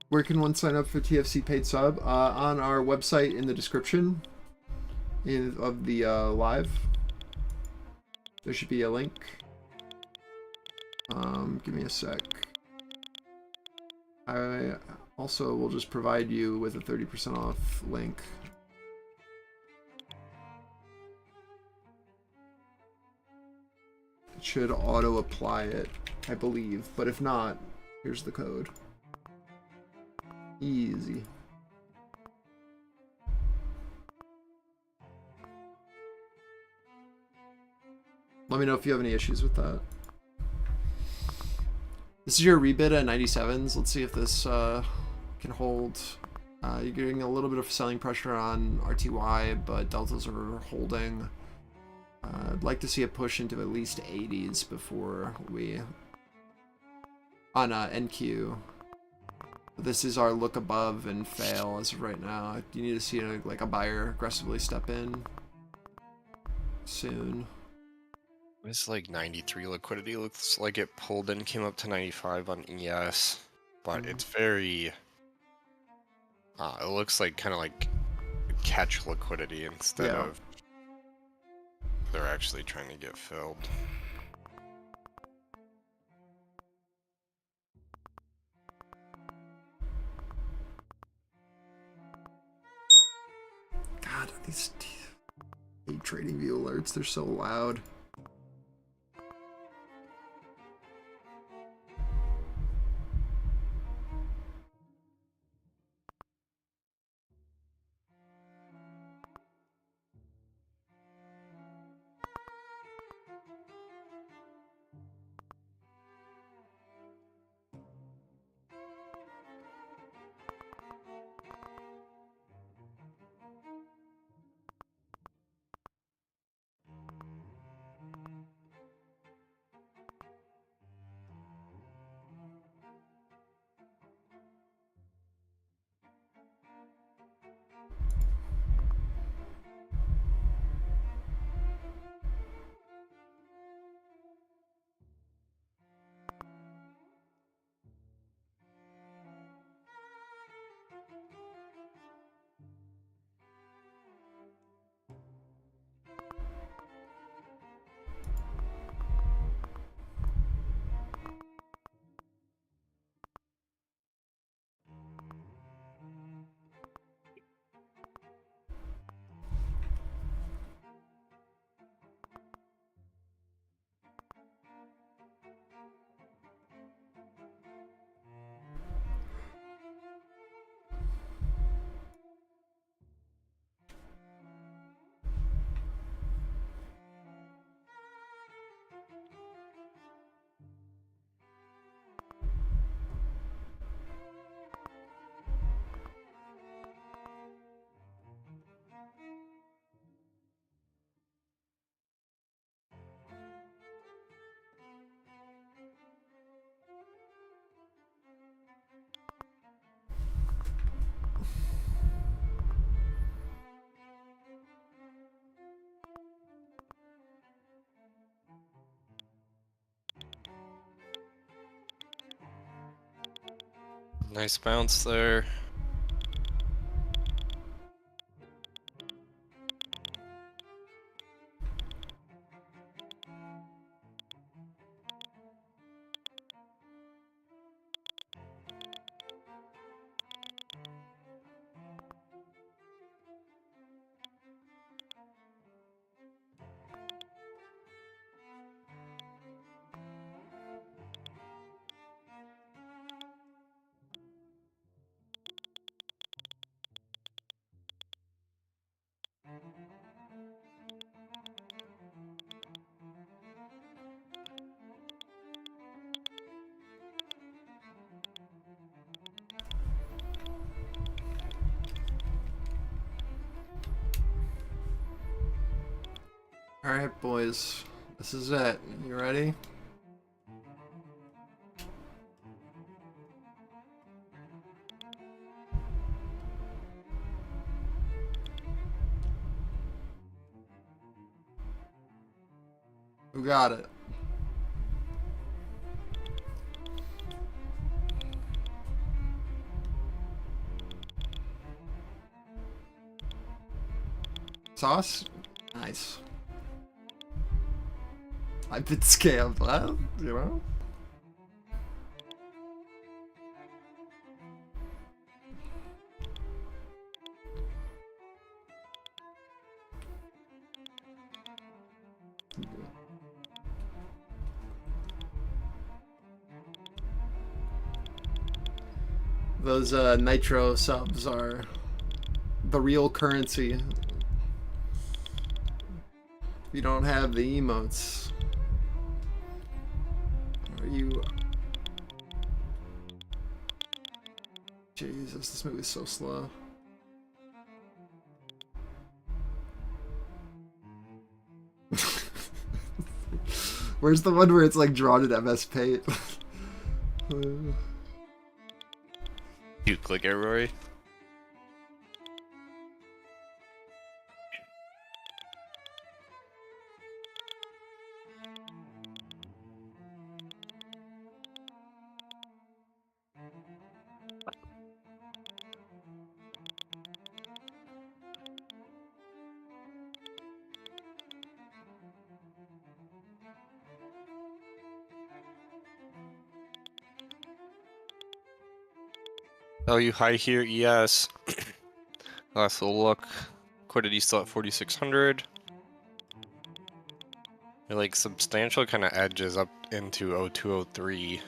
Where can one sign up for TFC paid sub? On our website in the description of the live. There should be a link. Give me a sec. I also will just provide you with a 30% off link. It should auto apply it, I believe, but if not, here's the code. Easy. Let me know if you have any issues with that. This is your rebid at 97s. Let's see if this can hold. You're getting a little bit of selling pressure on RTY, but deltas are holding. I'd like to see a push into at least 80s before we... On NQ. This is our look above and fail as of right now. You need to see like a buyer aggressively step in soon. It's like 93 liquidity. Looks like it pulled in, came up to 95 on ES, but it's very. It looks like kind of like catch liquidity instead of they're actually trying to get filled. God, these trading view alerts, they're so loud. Nice bounce there. Alright, boys. This is it. You ready? Who got it? Sauce? Nice. I've been scammed, well, you know? Those nitro subs are the real currency. You don't have the emotes. Are you... Jesus, this movie's so slow. Where's the one where it's like drawn in MS Paint? You click it, Rory. Oh, you high here? Yes. Last little look. Liquidity still at 4,600. Your like substantial kind of edges up into 0203,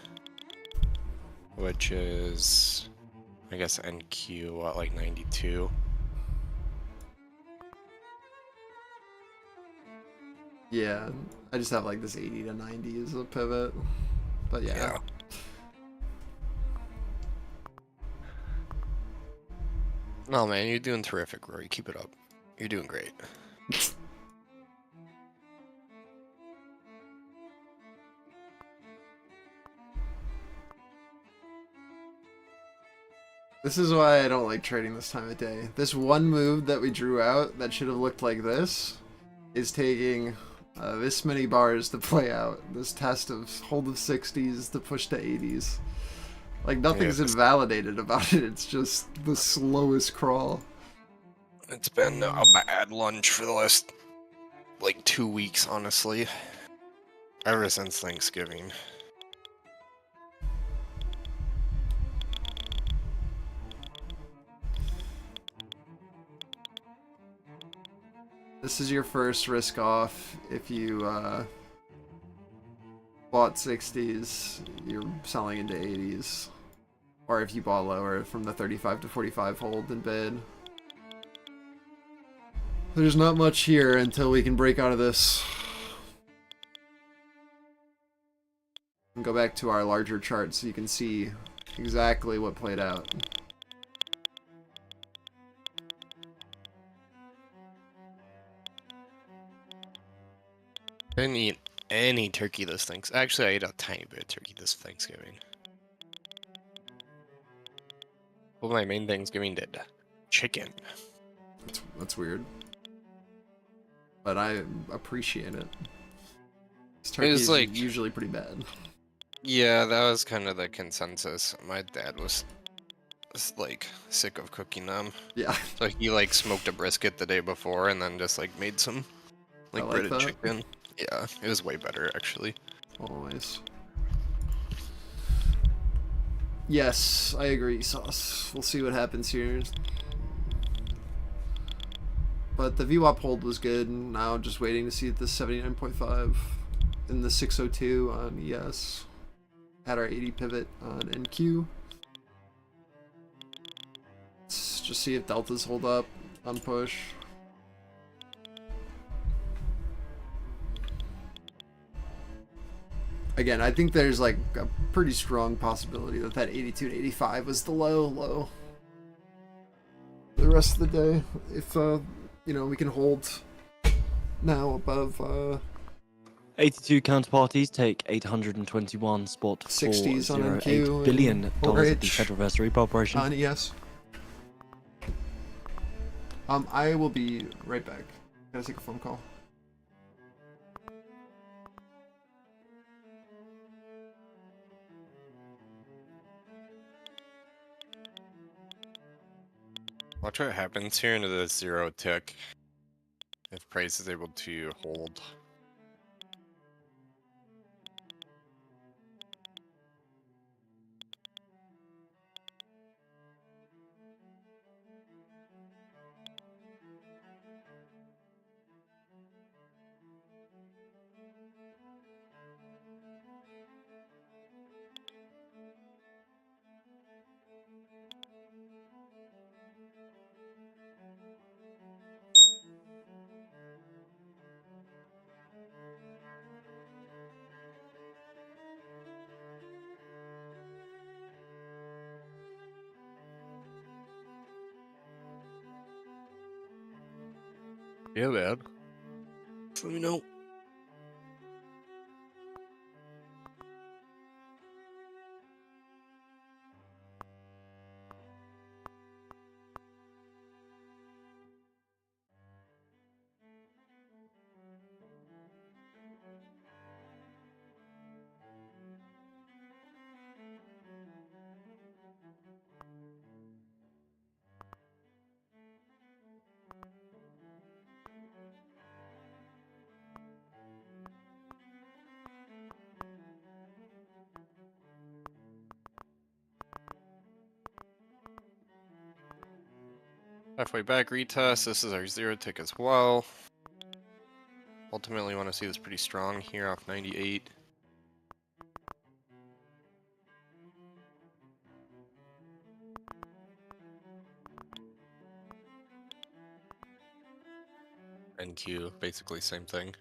which is, I guess, NQ at like 92. Yeah, I just have like this 80 to 90 as a pivot. But yeah. No, man, you're doing terrific, Rory. Keep it up. You're doing great. This is why I don't like trading this time of day. This one move that we drew out that should have looked like this is taking this many bars to play out. This test of hold of 60s to push to 80s. Like, nothing's invalidated about it. It's just the slowest crawl. It's been a bad lunch for the last, like, 2 weeks, honestly. Ever since Thanksgiving. This is your first risk off. If you bought 60s, you're selling into 80s. Or if you bought lower from the 35 to 45 hold and bid. There's not much here until we can break out of this. And go back to our larger chart so you can see exactly what played out. I didn't eat any turkey this Thanksgiving. Actually, I ate a tiny bit of turkey this Thanksgiving. Well, my main Thanksgiving did chicken. That's weird. But I appreciate it. This turkey is like usually pretty bad. Yeah, that was kind of the consensus. My dad was like sick of cooking them. Yeah. So he like smoked a brisket the day before and then just like made some like breaded chicken. Yeah, it was way better actually. Always. Yes, I agree, Sauce. We'll see what happens here. But the VWAP hold was good. Now just waiting to see the 79.5 and the 602 on ES. Had our 80 pivot on NQ. Let's just see if deltas hold up on push. Again, I think there's like a pretty strong possibility that that 82 to 85 was the low the rest of the day. If you know, we can hold now above 82 counterparties take 821 spot 60s on 408 NQ billion and dollars of the overage Federal Reserve Repo operation. on ES. I will be right back. Gotta take a phone call. Watch what happens here into the 0 tick if price is able to hold. Yeah, man. Let me know. Halfway back retest. This is our 0 tick as well. Ultimately, want to see this pretty strong here off 98. NQ, basically same thing.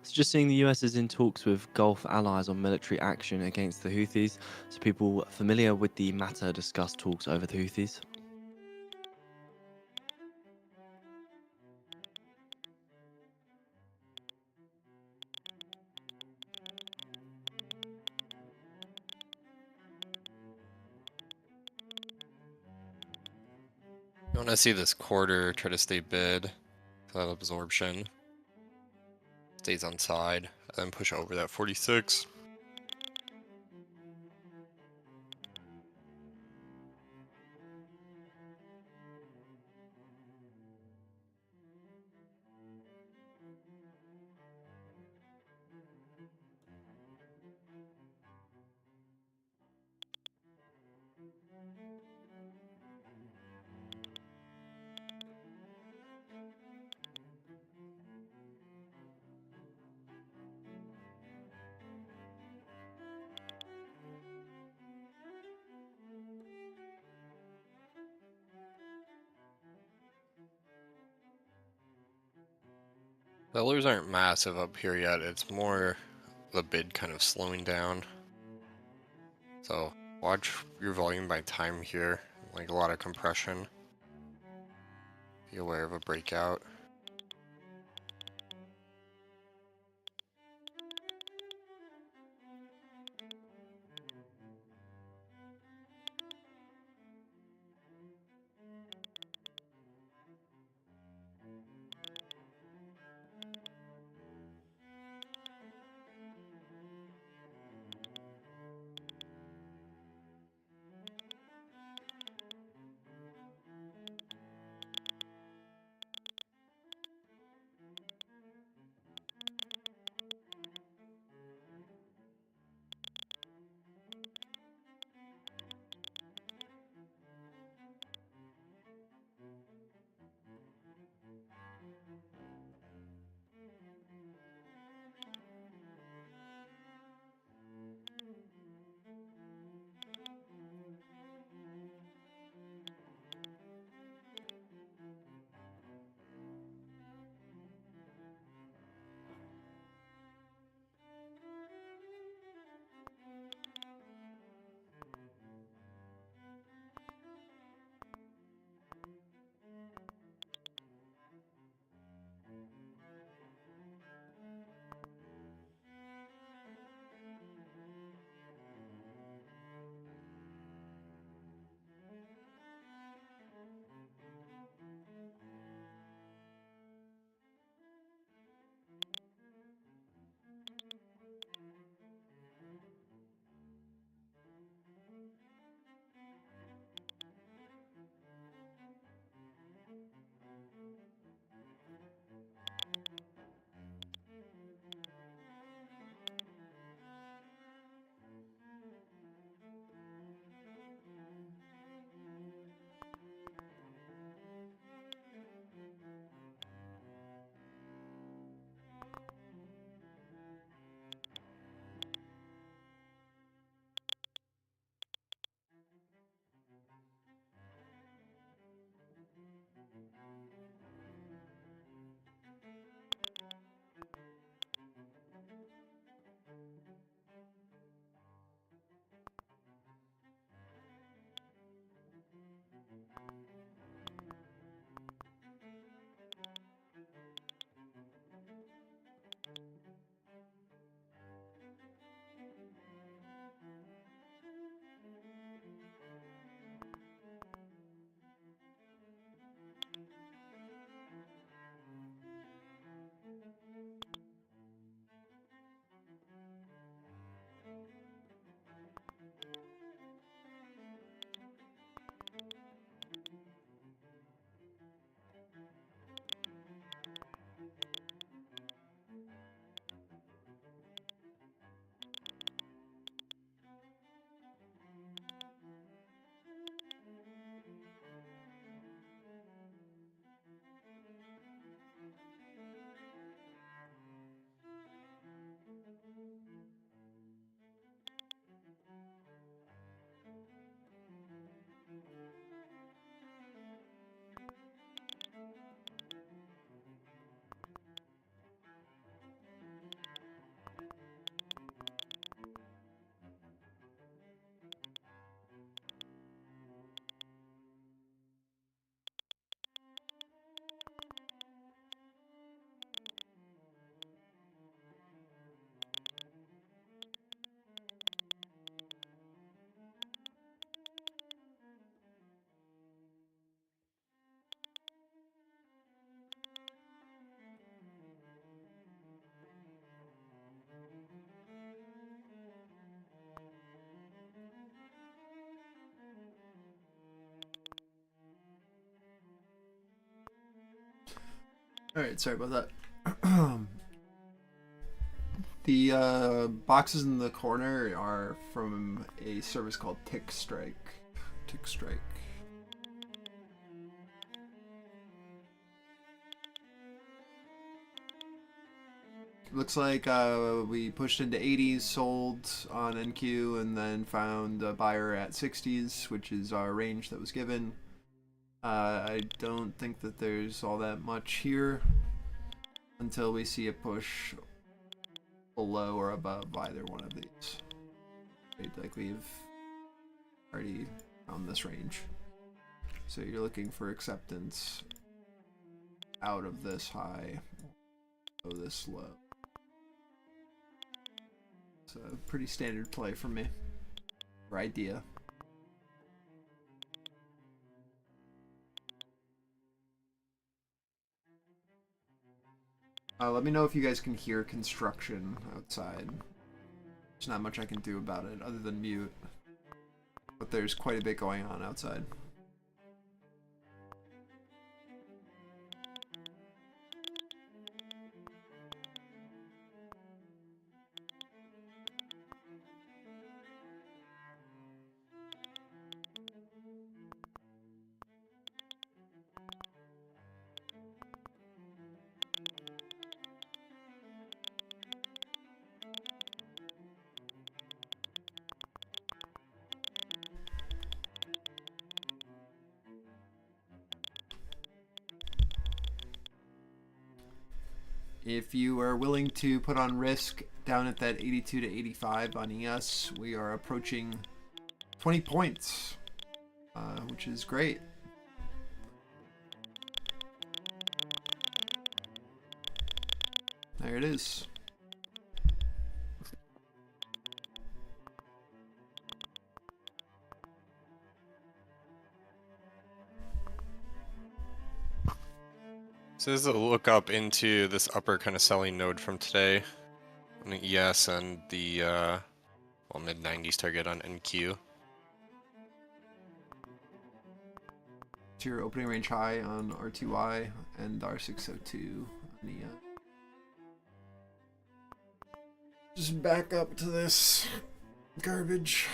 So just seeing the US is in talks with Gulf allies on military action against the Houthis. So people familiar with the matter discuss talks over the Houthis. want to see this quarter try to stay bid. That absorption stays on side, and then push over that 46. Sellers aren't massive up here yet. It's more the bid kind of slowing down. So watch your volume by time here. Like a lot of compression. Be aware of a breakout. All right, sorry about that. The boxes in the corner are from a service called Tick Strike. Tick Strike. Looks like we pushed into 80s, sold on NQ, and then found a buyer at 60s, which is our range that was given. I don't think that there's all that much here until we see a push below or above either one of these. Right, like we've already found this range. So you're looking for acceptance out of this high, or this low. It's a pretty standard play for me, or idea. Let me know if you guys can hear construction outside. There's not much I can do about it other than mute, but there's quite a bit going on outside. If you are willing to put on risk down at that 82 to 85 on ES, we are approaching 20 points, which is great. There it is. So this is a look up into this upper kind of selling node from today on the ES and the well, mid 90s target on NQ. To your opening range high on R2Y and R602 on ES. Just back up to this garbage.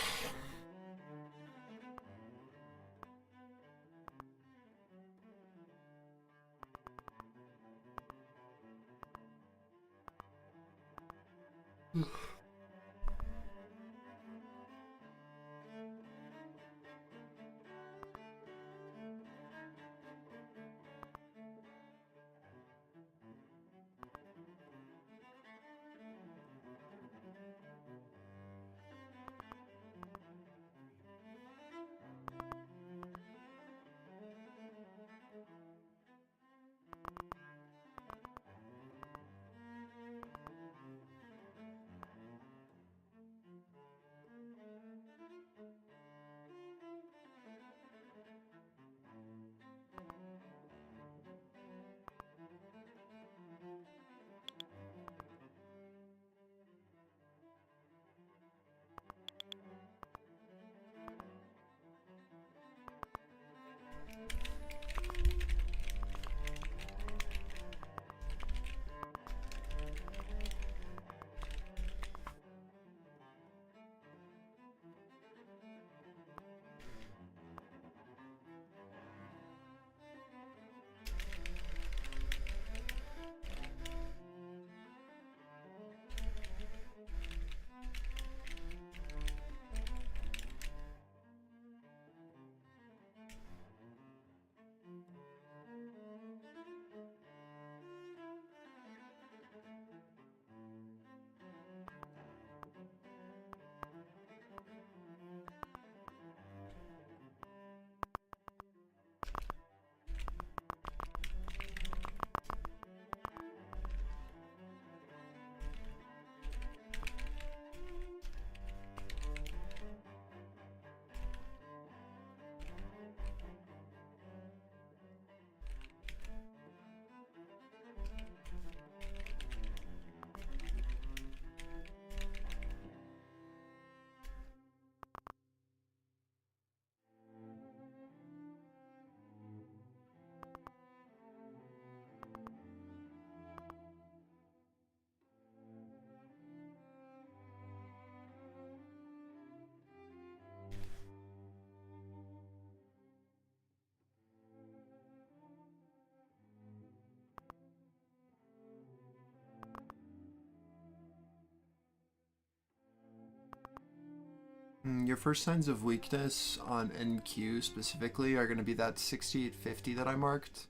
Your first signs of weakness on NQ specifically are going to be that 6850 that I marked.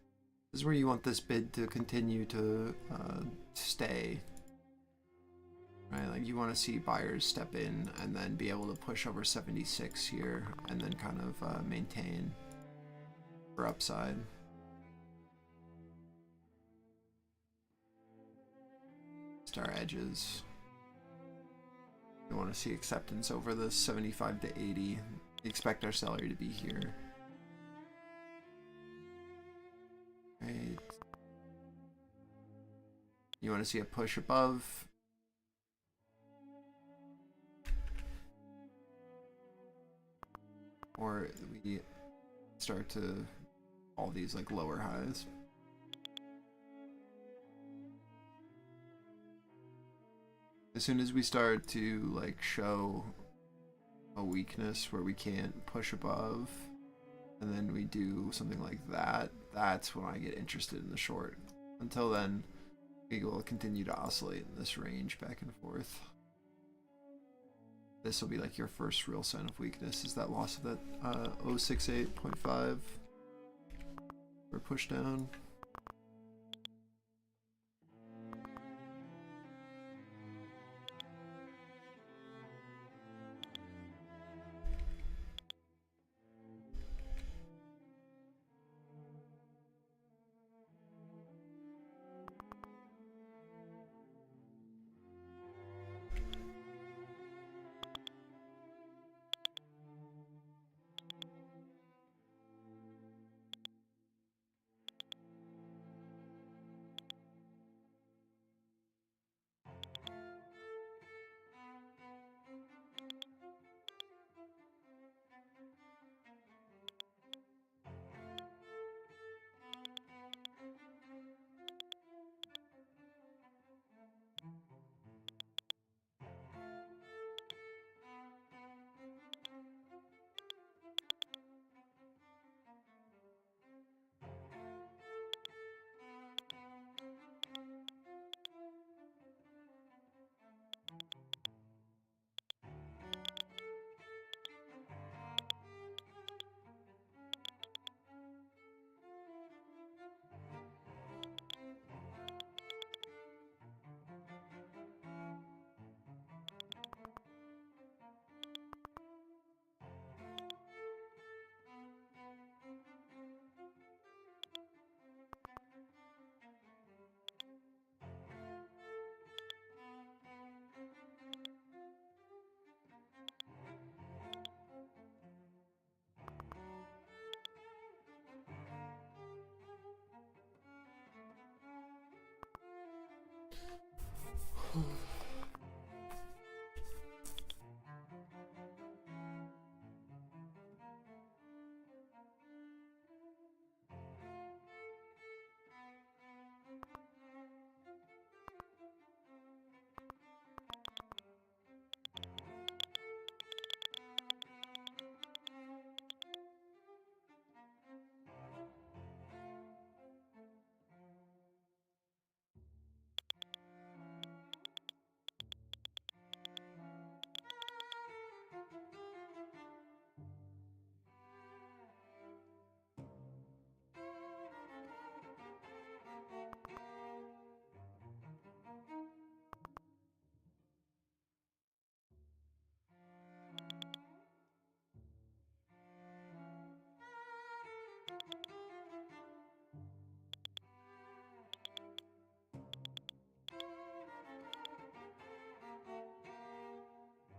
This is where you want this bid to continue to stay. Right, like you want to see buyers step in and then be able to push over 76 here and then kind of maintain for upside. Star edges. We want to see acceptance over the 75 to 80. We expect our seller to be here. Right. You want to see a push above. Or we start to all these like lower highs. As soon as we start to like show a weakness where we can't push above, and then we do something like that, that's when I get interested in the short. Until then, we will continue to oscillate in this range back and forth. This will be like your first real sign of weakness, is that loss of that 068.5 or push down.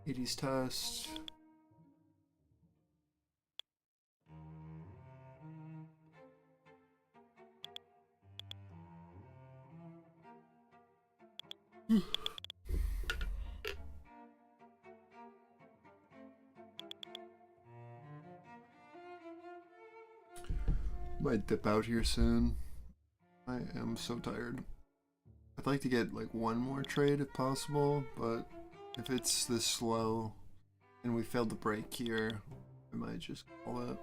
'80s test. Might dip out here soon. I am so tired. I'd like to get like one more trade if possible, but if it's this slow and we failed to break here, I might just call it.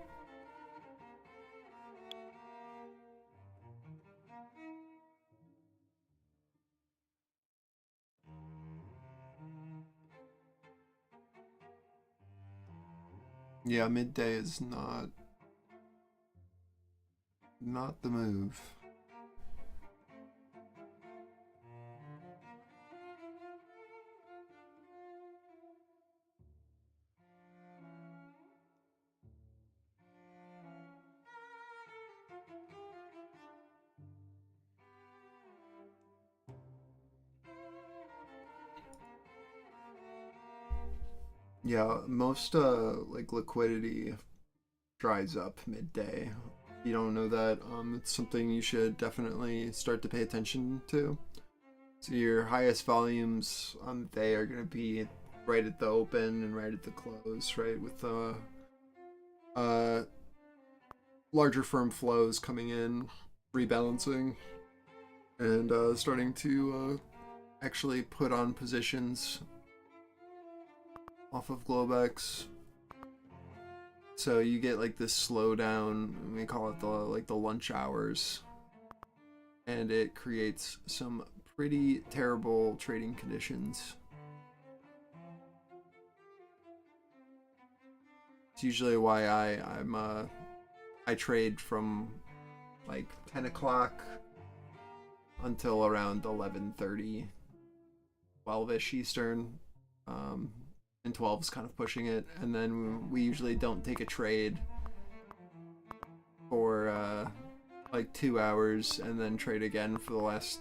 Yeah, midday is not the move. Yeah, most like liquidity dries up midday. You don't know that, it's something you should definitely start to pay attention to. So your highest volumes on the day are going to be right at the open and right at the close, right? With the larger firm flows coming in, rebalancing, and starting to actually put on positions off of Globex. So you get like this slowdown, we call it the lunch hours, and it creates some pretty terrible trading conditions. It's usually why I trade from like 10 o'clock until around 11:30, 12ish Eastern, and 12 is kind of pushing it, and then we usually don't take a trade for like 2 hours, and then trade again for the last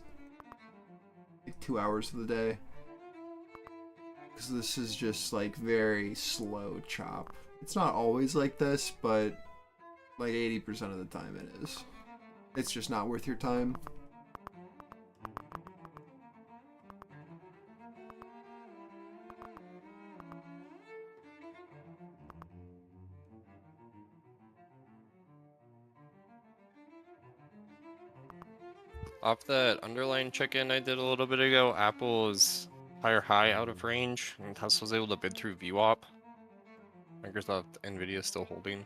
like 2 hours of the day, because this is just like very slow chop. It's not always like this, but like 80% of the time it is. It's just not worth your time. Off that underlying check-in I did a little bit ago, Apple is higher high out of range, and Tesla's able to bid through VWAP. Microsoft, Nvidia still holding.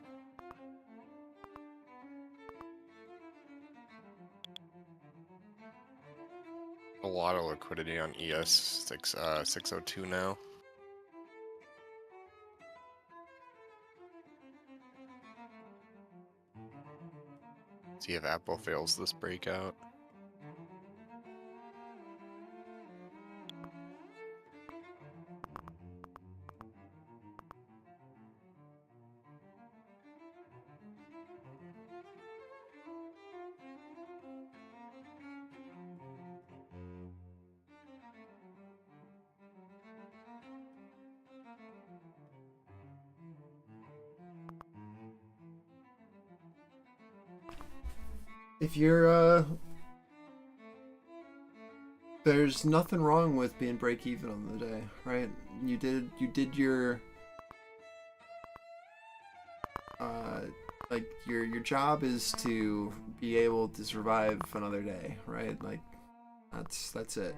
A lot of liquidity on ES 602 now. See if Apple fails this breakout. If you're there's nothing wrong with being break even on the day, right? You did your like your job is to be able to survive another day, right? Like that's it.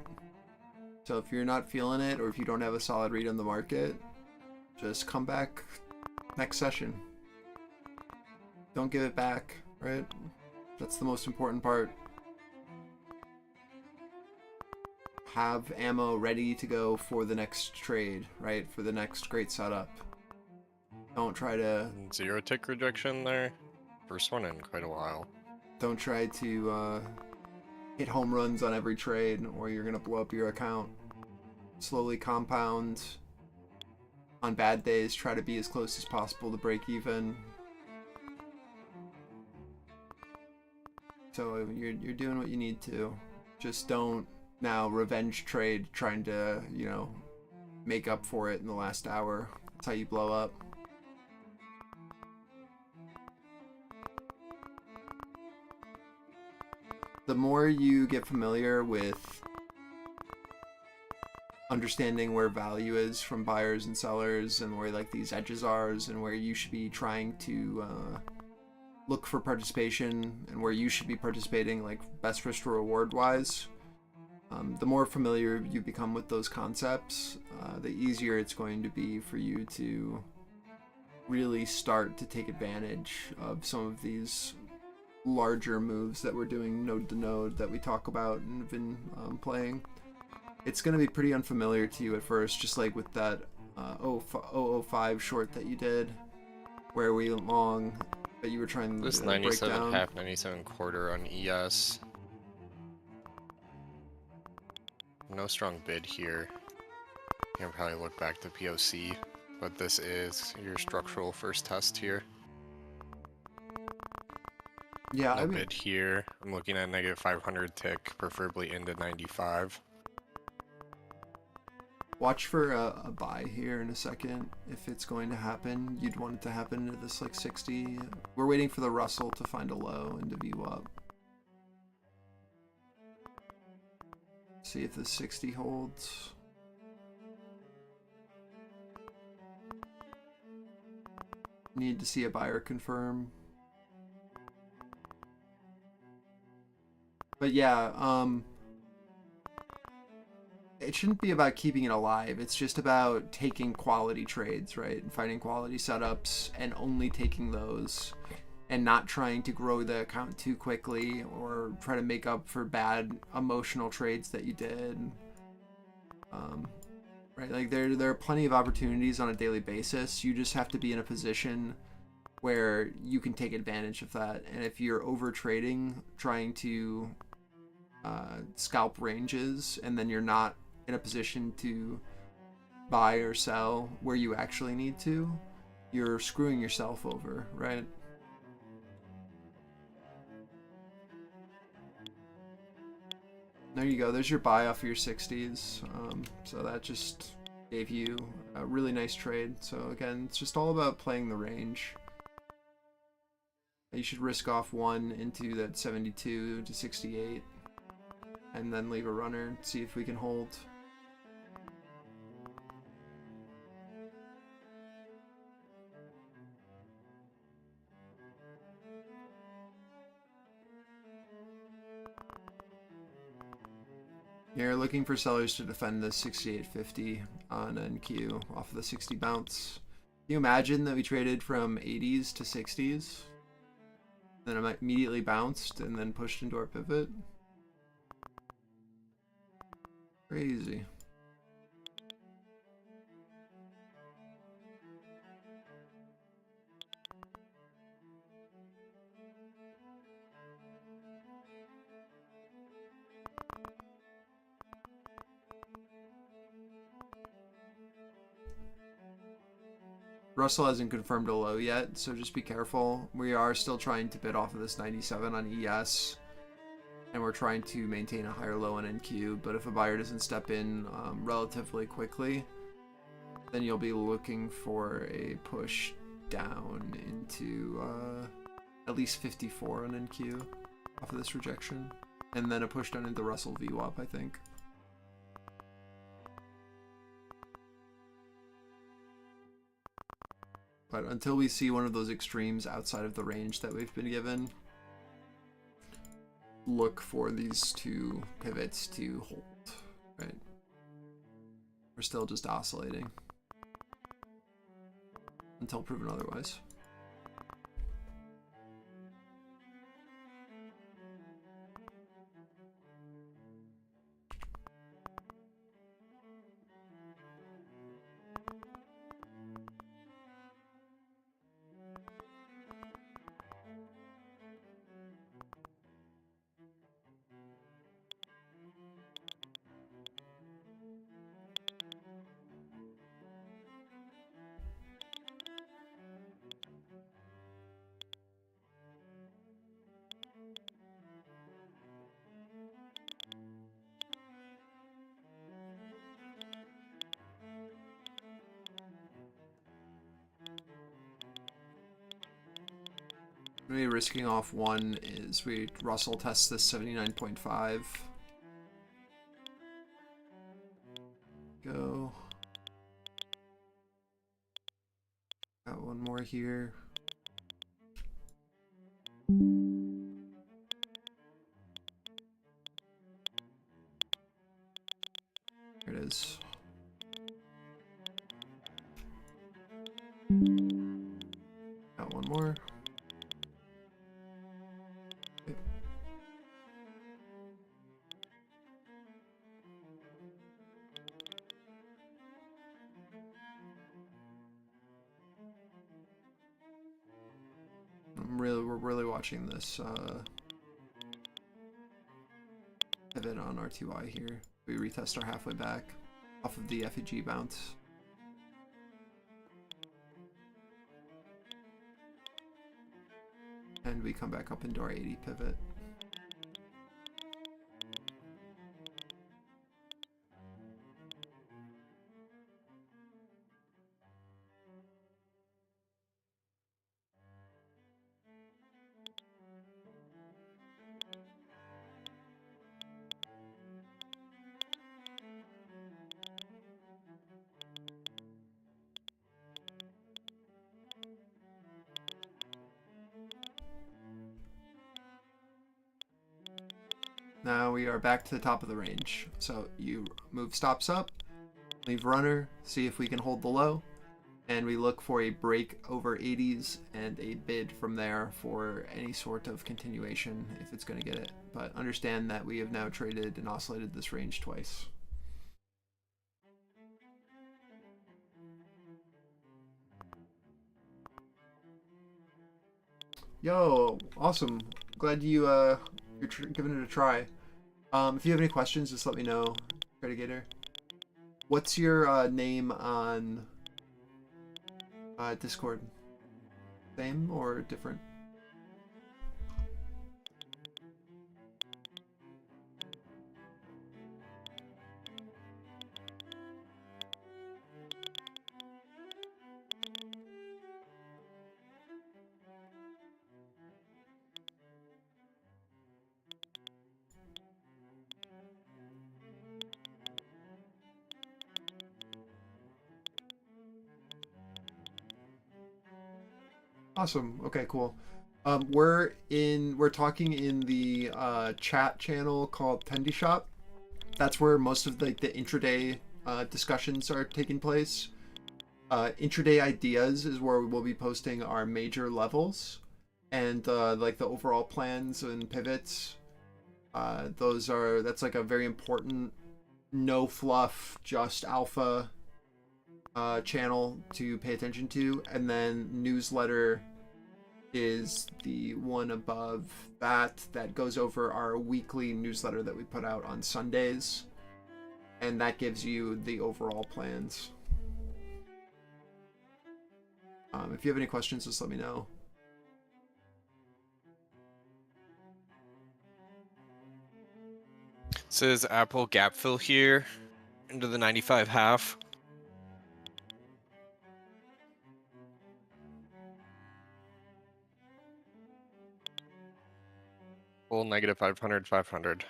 So if you're not feeling it, or if you don't have a solid read on the market, just come back next session. Don't give it back, right? That's the most important part. Have ammo ready to go for the next trade, right? For the next great setup. Don't try to... Zero tick rejection there. First one in quite a while. Don't try to hit home runs on every trade, or you're going to blow up your account. Slowly compound. On bad days, try to be as close as possible to break even. So you're doing what you need to. Just don't now revenge trade trying to, you know, make up for it in the last hour. That's how you blow up. The more you get familiar with understanding where value is from buyers and sellers, and where like these edges are, and where you should be trying to look for participation, and where you should be participating like best risk to reward wise, the more familiar you become with those concepts, the easier it's going to be for you to really start to take advantage of some of these larger moves that we're doing node to node that we talk about and have been playing. It's going to be pretty unfamiliar to you at first, just like with that 005 short that you did. where we went long, but you were trying This to break 97 down. half, 97 quarter on ES. No strong bid here. You can probably look back to POC, but this is your structural first test here. Yeah, No I mean, bid here. I'm looking at negative 500 tick, preferably into 95. watch for a buy here in a second. If it's going to happen, you'd want it to happen to this like 60. We're waiting for the Russell to find a low and to view up. See if the 60 holds. Need to see a buyer confirm. But yeah, it shouldn't be about keeping it alive. It's just about taking quality trades, right? And finding quality setups and only taking those and not trying to grow the account too quickly or try to make up for bad emotional trades that you did. Right? Like there are plenty of opportunities on a daily basis. You just have to be in a position where you can take advantage of that. And if you're over trading, trying to scalp ranges, and then you're not in a position to buy or sell where you actually need to, you're screwing yourself over, right? There you go. There's your buy off of your 60s. So that just gave you a really nice trade. So again, it's just all about playing the range. You should risk off one into that 72 to 68 and then leave a runner and see if we can hold. You're looking for sellers to defend the 68.50 on NQ off of the 60 bounce. Can you imagine that we traded from 80s to 60s? Then I immediately bounced and then pushed into our pivot? Crazy. Russell hasn't confirmed a low yet, so just be careful. We are still trying to bid off of this 97 on ES, and we're trying to maintain a higher low on NQ, but if a buyer doesn't step in relatively quickly, then you'll be looking for a push down into at least 54 on NQ off of this rejection, and then a push down into Russell VWAP, I think. But until we see one of those extremes outside of the range that we've been given, look for these two pivots to hold, right? We're still just oscillating until proven otherwise. Maybe risking off one is we Russell tests this 79.5. Go. Got one more here. Here it is. Got one more. Okay. watching this pivot on RTY here. We retest our halfway back off of the FEG bounce. And we come back up into our 80 pivot. Now we are back to the top of the range. So you move stops up, leave runner, see if we can hold the low, and we look for a break over 80s and a bid from there for any sort of continuation if it's going to get it. But understand that we have now traded and oscillated this range twice. Yo, awesome. Glad you're giving it a try. If you have any questions, just let me know, Credigator. What's your name on Discord? Same or different? Awesome. Okay, cool. We're talking in the chat channel called Tendy Shop. That's where most of the intraday discussions are taking place. Intraday ideas is where we will be posting our major levels and like the overall plans and pivots. That's like a very important, no fluff, just alpha channel to pay attention to. And then newsletter is the one above that goes over our weekly newsletter that we put out on Sundays, and that gives you the overall plans. If you have any questions, just let me know. Says Apple gap fill here into the 95 half. Full negative 500, 500.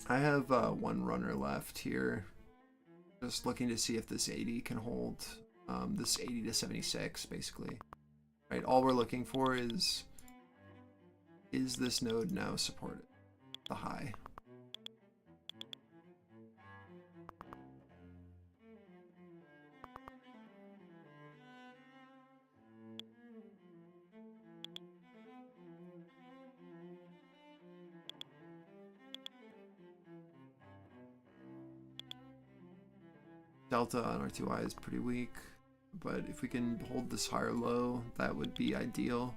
I have one runner left here. Just looking to see if this 80 can hold. This 80 to 76, basically. Right, all we're looking for is this node now supported? The high. Delta on RTY is pretty weak, but if we can hold this higher low, that would be ideal.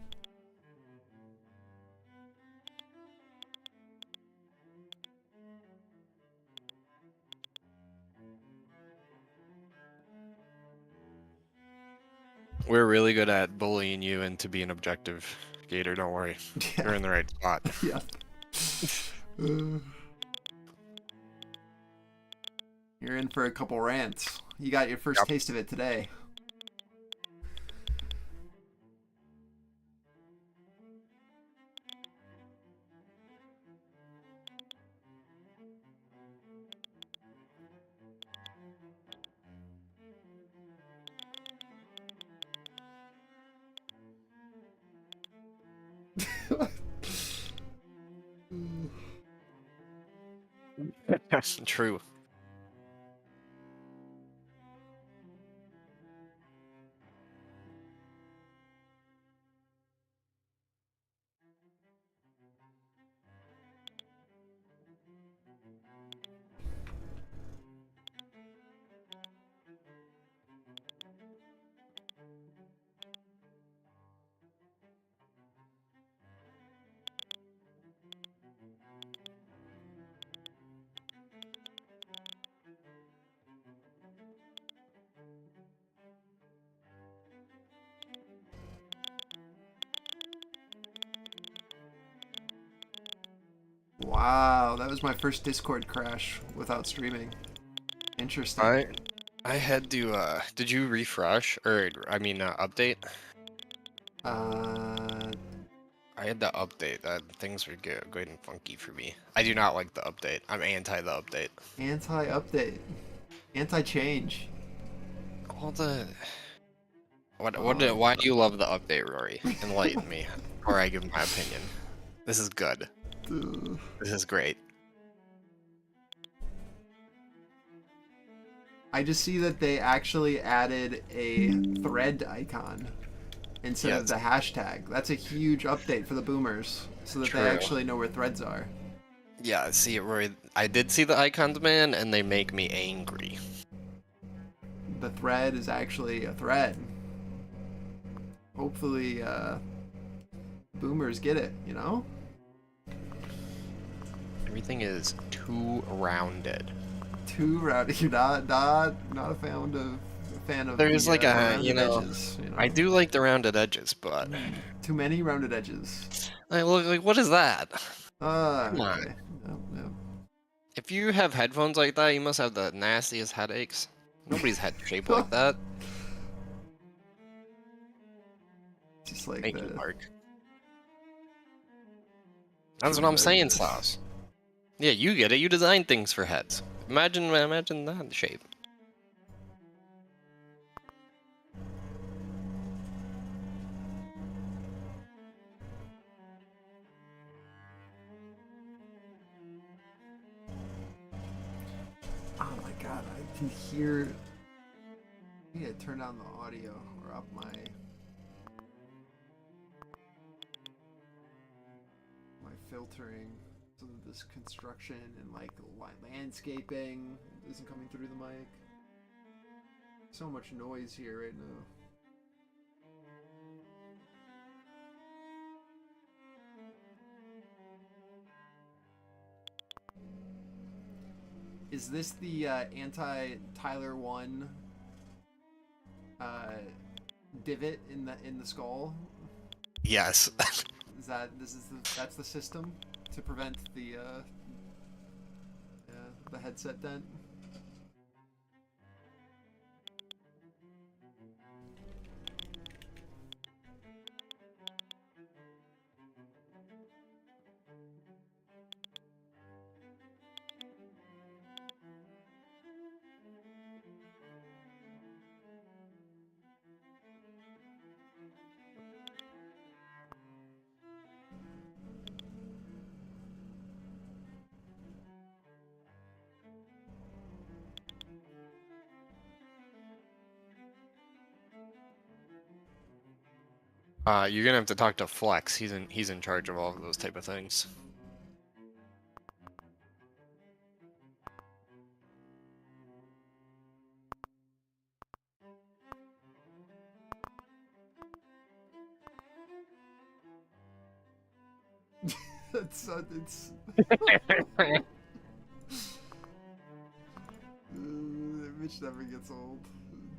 We're really good at bullying you into being objective, Gator. Don't worry. Yeah. You're in the right spot. Yeah. You're in for a couple rants. You got your first taste of it today. That's true. Wow, that was my first Discord crash without streaming. Interesting. I had to, did you refresh? Or, I mean, update? I had to update. Things were good and funky for me. I do not like the update. I'm anti the update. Anti-update. Anti-change. All the... Oh. Why do you love the update, Rory? Enlighten me, or I give my opinion. This is good. Ugh. This is great. I just see that they actually added a thread icon instead of the hashtag. That's a huge update for the boomers, so that True. they actually know where threads are. Yeah, see, Rory, I did see the icons, man, and they make me angry. The thread is actually a thread. Hopefully, boomers get it, you know? Everything is too rounded. Too rounded. You're not a fan of There's the, like a, rounded edges, you know? I do like the rounded edges, but Too many rounded edges. like what is that? Come on. Okay. No. If you have headphones like that, you must have the nastiest headaches. Nobody's head shaped like that. Just like Thank you, the... Mark. That's what I'm saying, Slaus. Yeah, you get it. You design things for heads. Imagine that shape. Oh my god, I can hear... I need to turn down the audio or up my filtering so that this construction and like landscaping isn't coming through the mic. So much noise here right now. Is this the anti-Tyler 1 divot in the skull? Yes. That's the system to prevent the headset dent? You're gonna have to talk to Flex. He's in charge of all of those type of things. It's Mitch never gets old.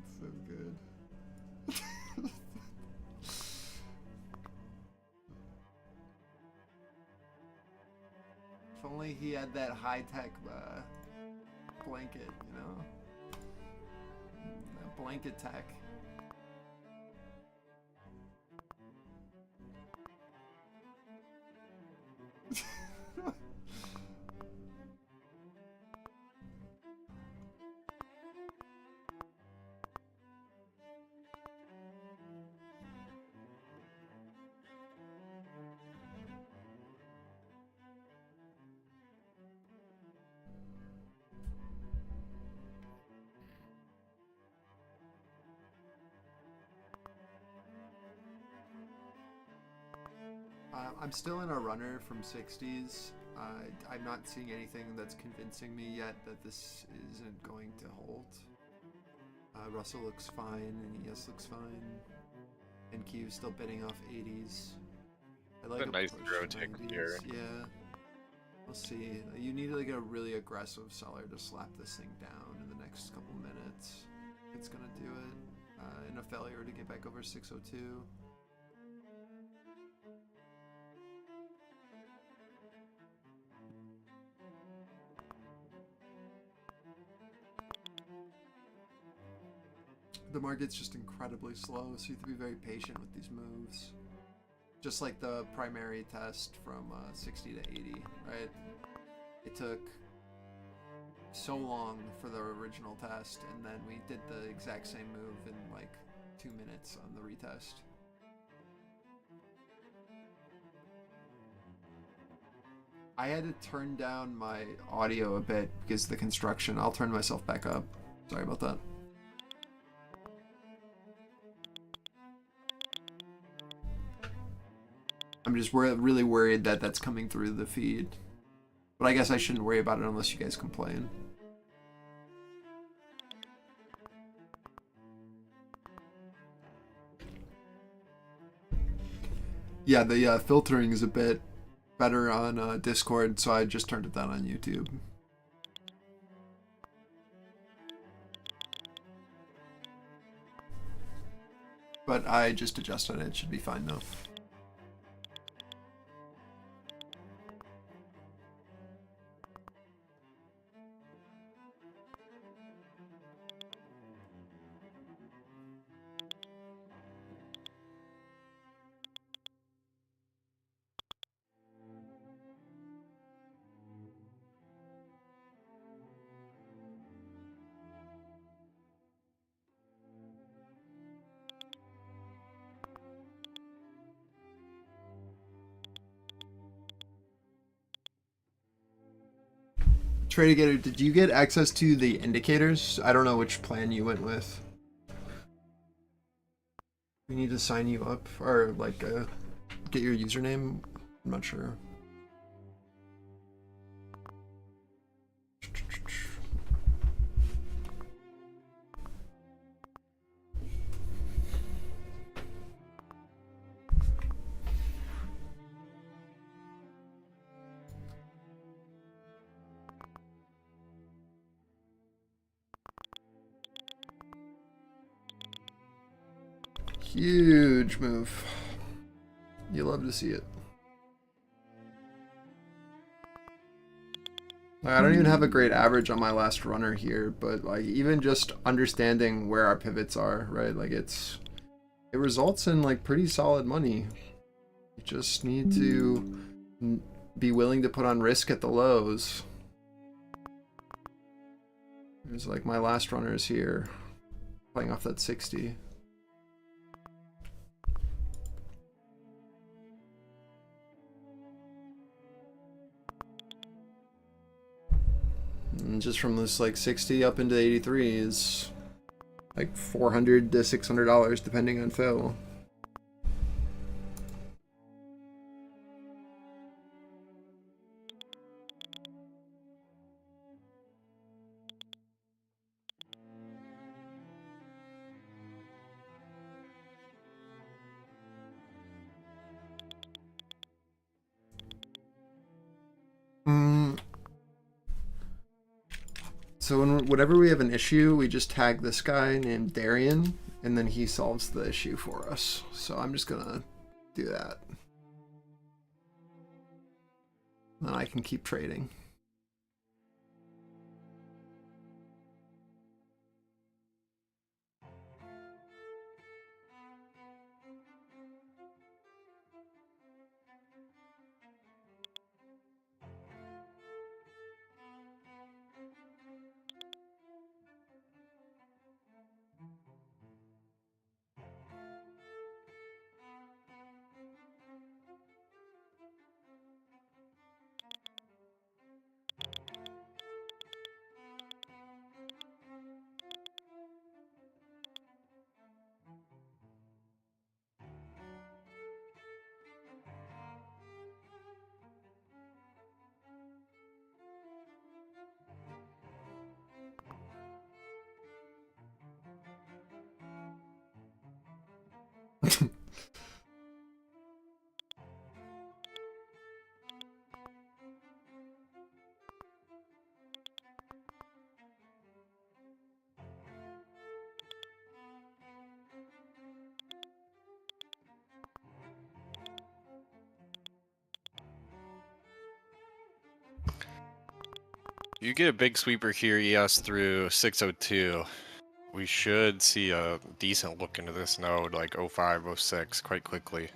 It's so good. If only he had that high-tech blanket, you know? That blanket tech. I'm still in a runner from 60s. I'm not seeing anything that's convincing me yet that this isn't going to hold. Russell looks fine, and ES looks fine. And Q's still bidding off 80s. I like a nice push zero to tick 90s. here. Yeah. We'll see. You need like a really aggressive seller to slap this thing down in the next couple minutes. It's gonna do it. And a failure to get back over 602. The market's just incredibly slow, so you have to be very patient with these moves. Just like the primary test from 60 to 80, right? It took so long for the original test, and then we did the exact same move in like 2 minutes on the retest. I had to turn down my audio a bit because of the construction. I'll turn myself back up. Sorry about that. I'm just really worried that that's coming through the feed. But I guess I shouldn't worry about it unless you guys complain. Yeah, the filtering is a bit better on Discord, so I just turned it down on YouTube. But I just adjusted it. It should be fine now. Tradegator, did you get access to the indicators? I don't know which plan you went with. We need to sign you up, or like get your username. I'm not sure. Huge move. You love to see it. I don't even have a great average on my last runner here, but like even just understanding where our pivots are, right? Like it results in like pretty solid money. You just need to be willing to put on risk at the lows. There's like my last runner is here, playing off that 60. And just from this like 60 up into 83 is like $400 to $600 depending on fill. So whenever we have an issue, we just tag this guy named Darian, and then he solves the issue for us. So I'm just gonna do that. Then I can keep trading. You get a big sweeper here, EOS through 602. we should see a decent look into this node like 05, 06 quite quickly.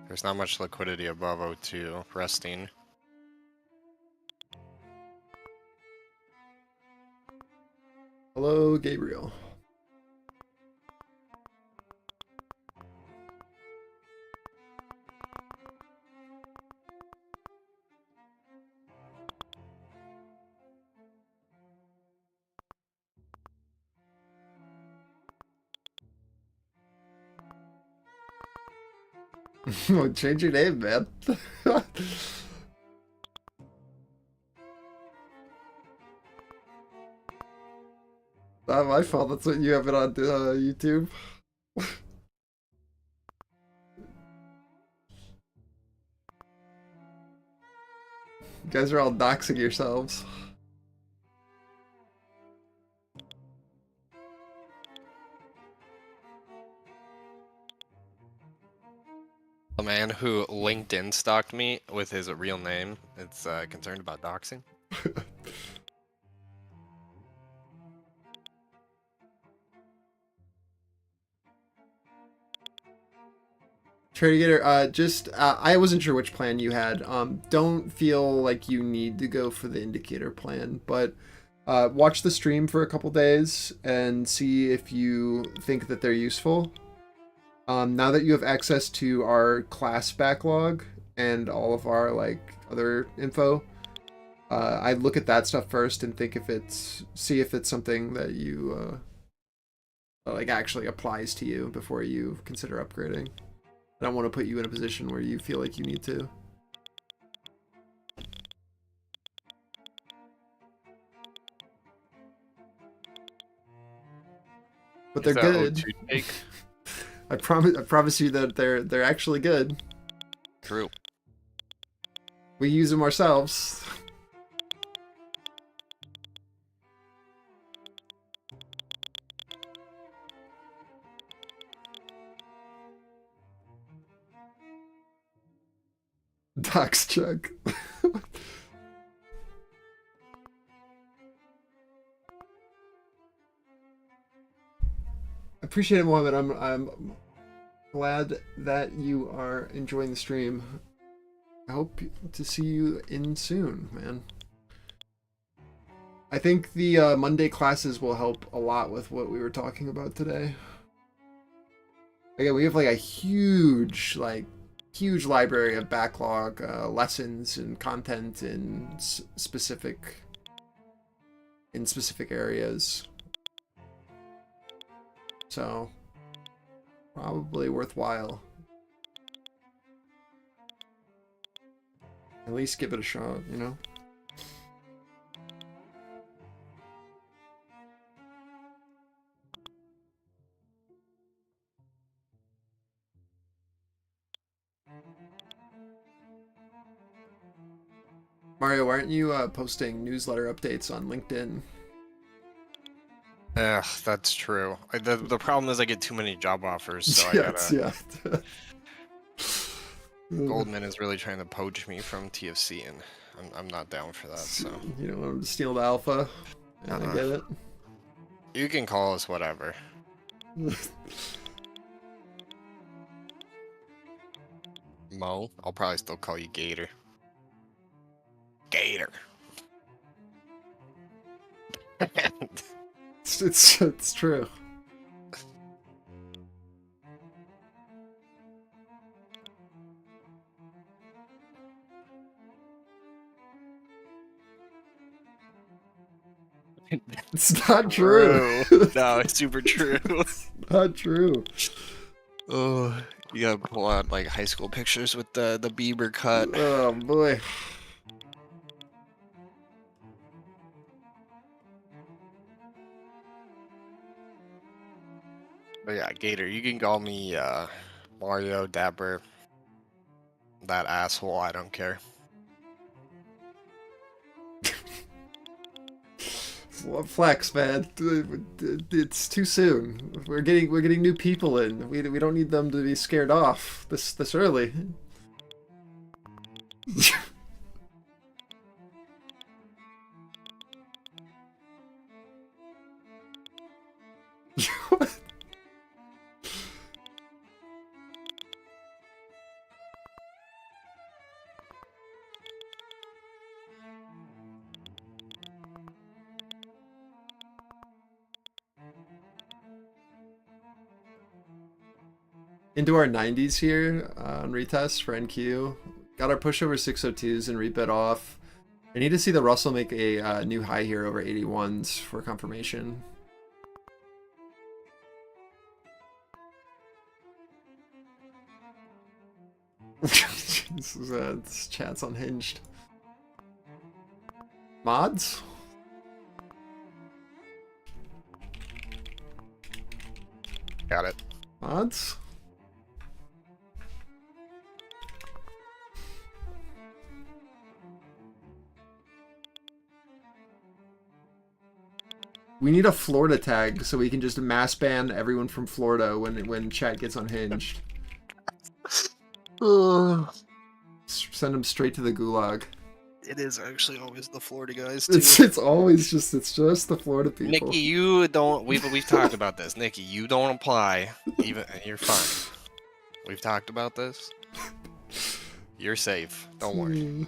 There's not much liquidity above 02 resting. Hello, Gabriel. Change your name, man. Not my fault. That's what you have it on YouTube. You guys are all doxing yourselves. A man who LinkedIn stalked me with his real name. It's concerned about doxing. Trader, I wasn't sure which plan you had. Don't feel like you need to go for the indicator plan, but watch the stream for a couple days and see if you think that they're useful. Now that you have access to our class backlog and all of our like other info, I'd look at that stuff first and see if it's something that you like actually applies to you before you consider upgrading. I don't want to put you in a position where you feel like you need to. But they're good. I promise you that they're actually good. True. We use them ourselves. Docs Chuck. Appreciate it, Mohammed. I'm glad that you are enjoying the stream. I hope to see you in soon, man. I think the Monday classes will help a lot with what we were talking about today. Again, we have like a huge library of backlog lessons and content in specific areas. So, probably worthwhile. At least give it a shot, you know? Mario, why aren't you posting newsletter updates on LinkedIn? That's true. The problem is I get too many job offers, so I Yes, gotta... yeah. Goldman is really trying to poach me from TFC, and I'm not down for that, so... You don't want him to steal the alpha? I get it. You can call us whatever. Mo? I'll probably still call you Gator. Gator! It's true. It's not true. No, it's super true. Not true. Oh, you gotta pull out like high school pictures with the Bieber cut. Oh boy. But yeah, Gator, you can call me Mario, Dapper, that asshole, I don't care. Flex, man. It's too soon. We're getting new people in. We don't need them to be scared off this early. into our 90s here on retest for NQ. Got our pushover 602s and rebid off. I need to see the Russell make a new high here over 81s for confirmation. This chat's unhinged. Mods? Got it. Mods? We need a Florida tag so we can just mass ban everyone from Florida when chat gets unhinged. Send them straight to the gulag. It is actually always the Florida guys too. It's always just the Florida people. Nikki, you don't. We've talked about this. Nikki, you don't apply. Even you're fine. We've talked about this. You're safe. Don't worry.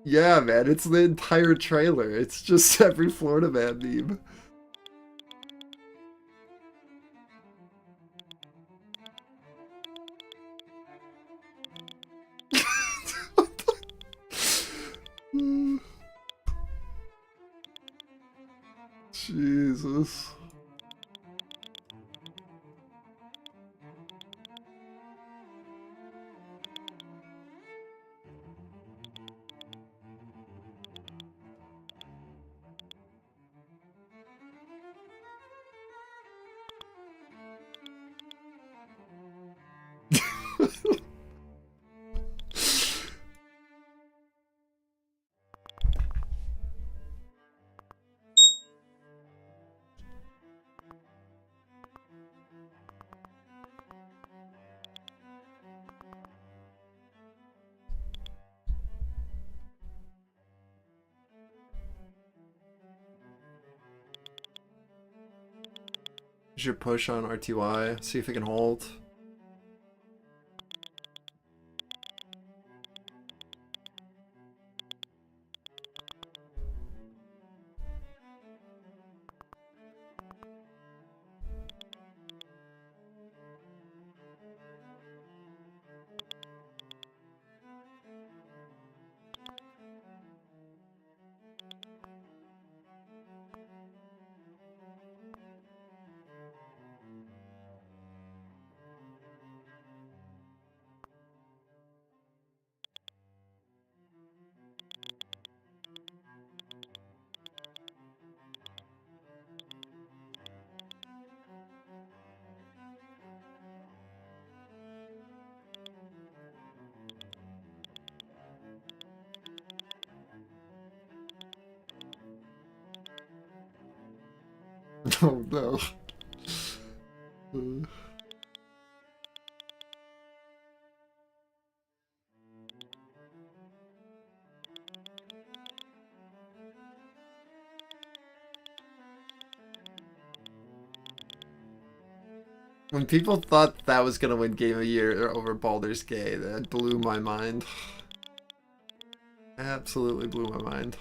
Yeah, man, it's the entire trailer. It's just every Florida man meme. Jesus. Should push on RTY, see if it can hold. Oh no. When people thought that was gonna win Game of the Year over Baldur's Gate, that blew my mind. Absolutely blew my mind.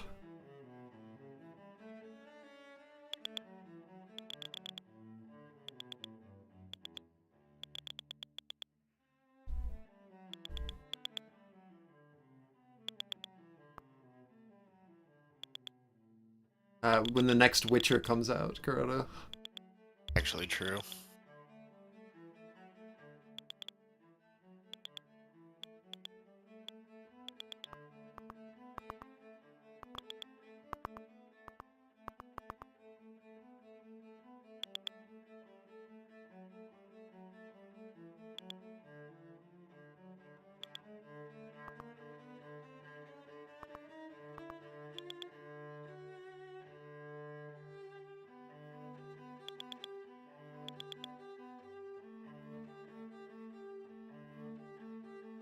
When the next Witcher comes out, Corona. Actually true.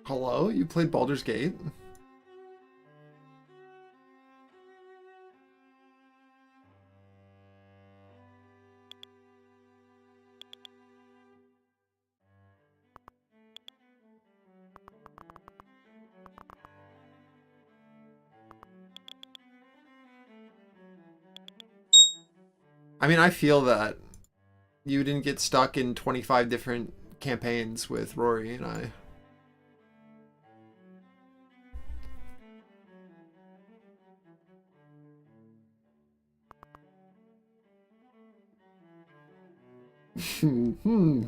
Hello? You played Baldur's Gate? I mean, I feel that You didn't get stuck in 25 different campaigns with Rory and I. Hmm.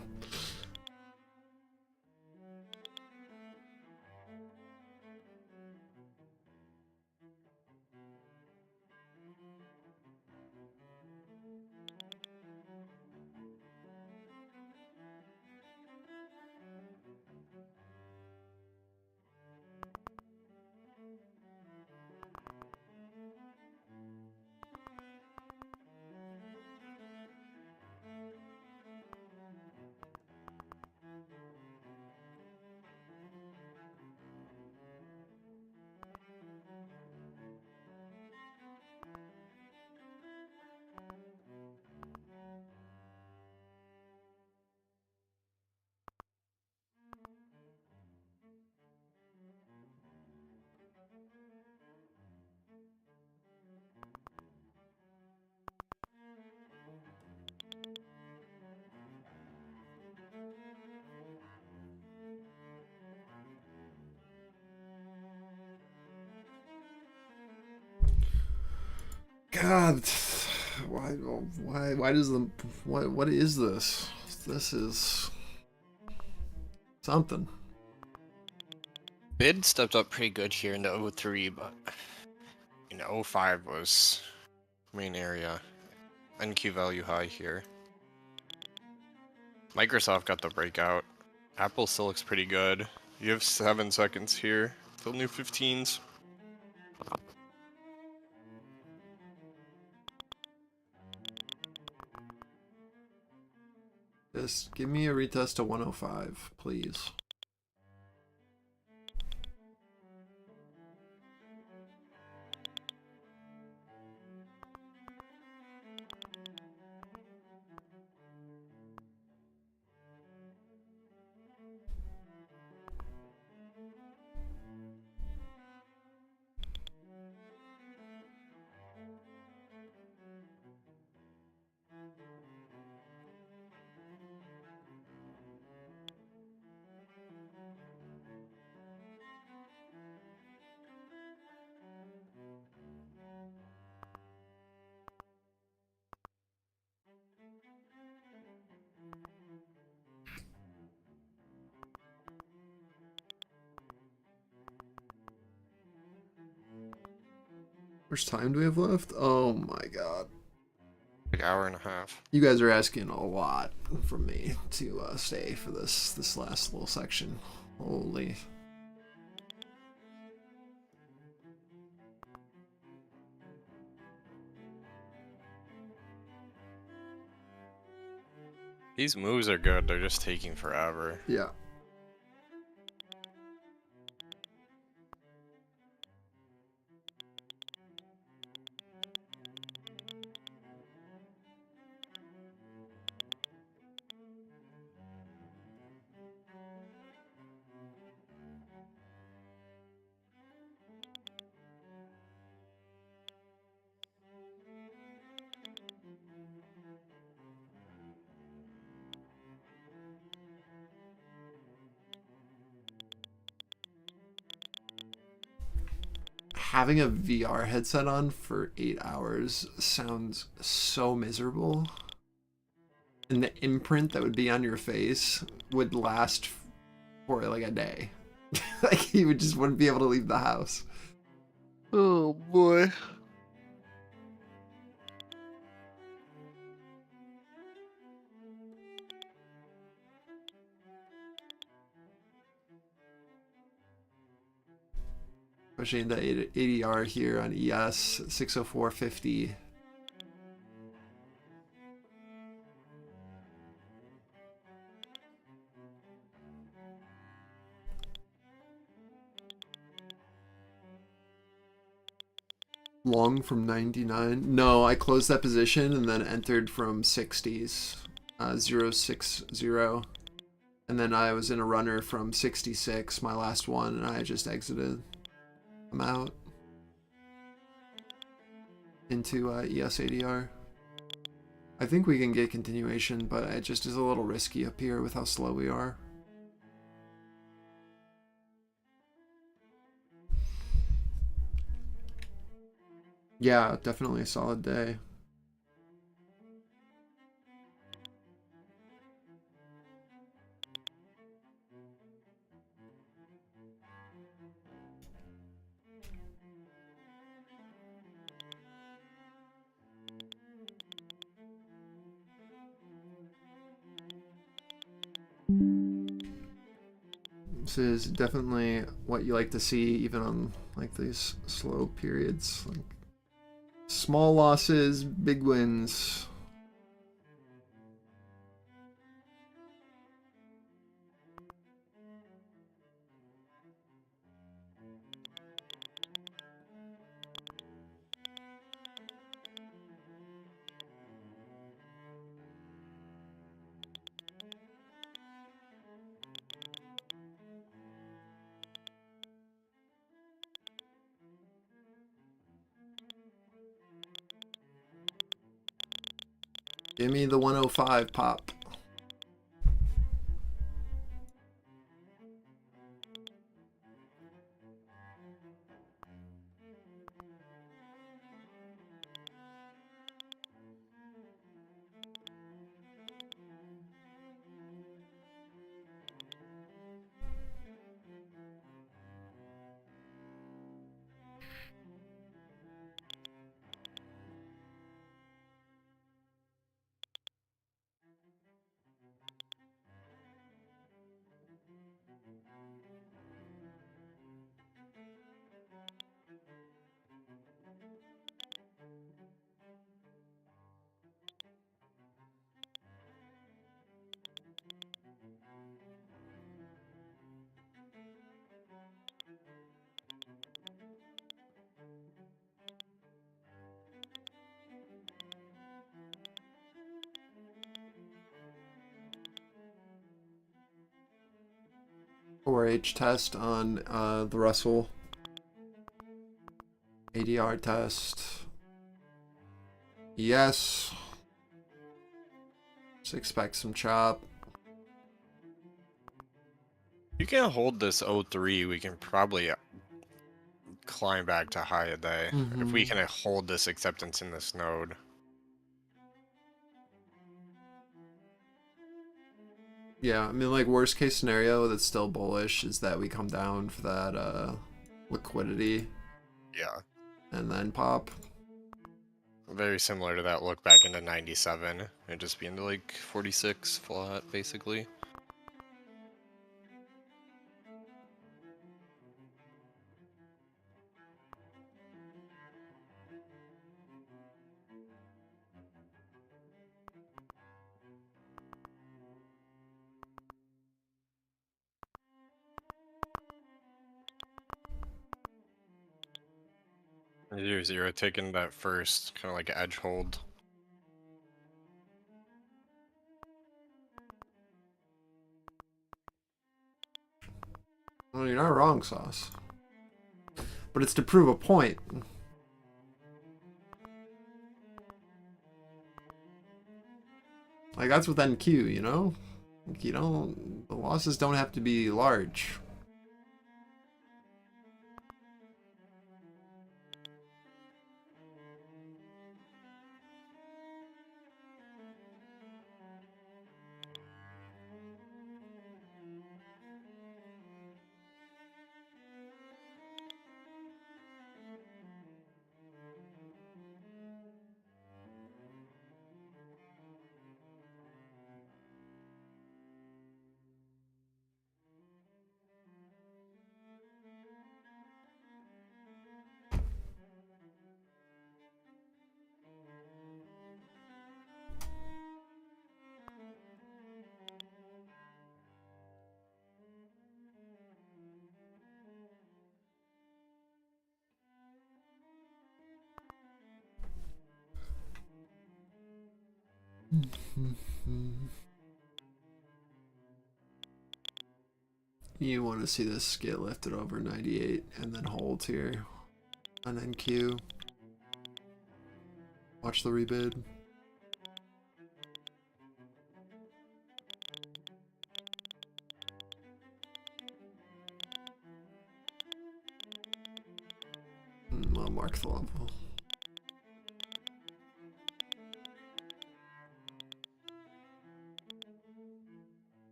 God, why does the, what is this? This is something. Bid stepped up pretty good here into 03, but you know 05 was main area. NQ value high here. Microsoft got the breakout. Apple still looks pretty good. You have 7 seconds here. Till new 15s. Just give me a retest to 105, please. How much time do we have left? Oh my god. Like hour and a half. You guys are asking a lot from me to stay for this last little section. Holy. These moves are good, they're just taking forever. Yeah. Having a VR headset on for 8 hours sounds so miserable. And the imprint that would be on your face would last for like a day. Like you just wouldn't be able to leave the house. Oh boy. Especially in the ADR here on ES 604.50. Long from 99. No, I closed that position and then entered from 60s. 060. And then I was in a runner from 66, my last one, and I just exited. I'm out. Into ES ADR. I think we can get continuation, but it just is a little risky up here with how slow we are. Yeah, definitely a solid day. This is definitely what you like to see even on like these slow periods. Like small losses, big wins. Give me the 105 pop. Or H test on the Russell. ADR test. Yes. Just expect some chop. You can hold this 03, we can probably climb back to high a day. If we can hold this acceptance in this node. Yeah, I mean, like, worst case scenario that's still bullish is that we come down for that liquidity Yeah. and then pop. Very similar to that look back into 97. It'd just be into like 46 flat, basically. Zero taking that first kind of like edge hold. Well, you're not wrong, Sauce. But it's to prove a point. Like, that's with NQ, you know? Like, you don't... The losses don't have to be large. You want to see this get lifted over 98 and then hold here on NQ. Watch the rebid. mark the level.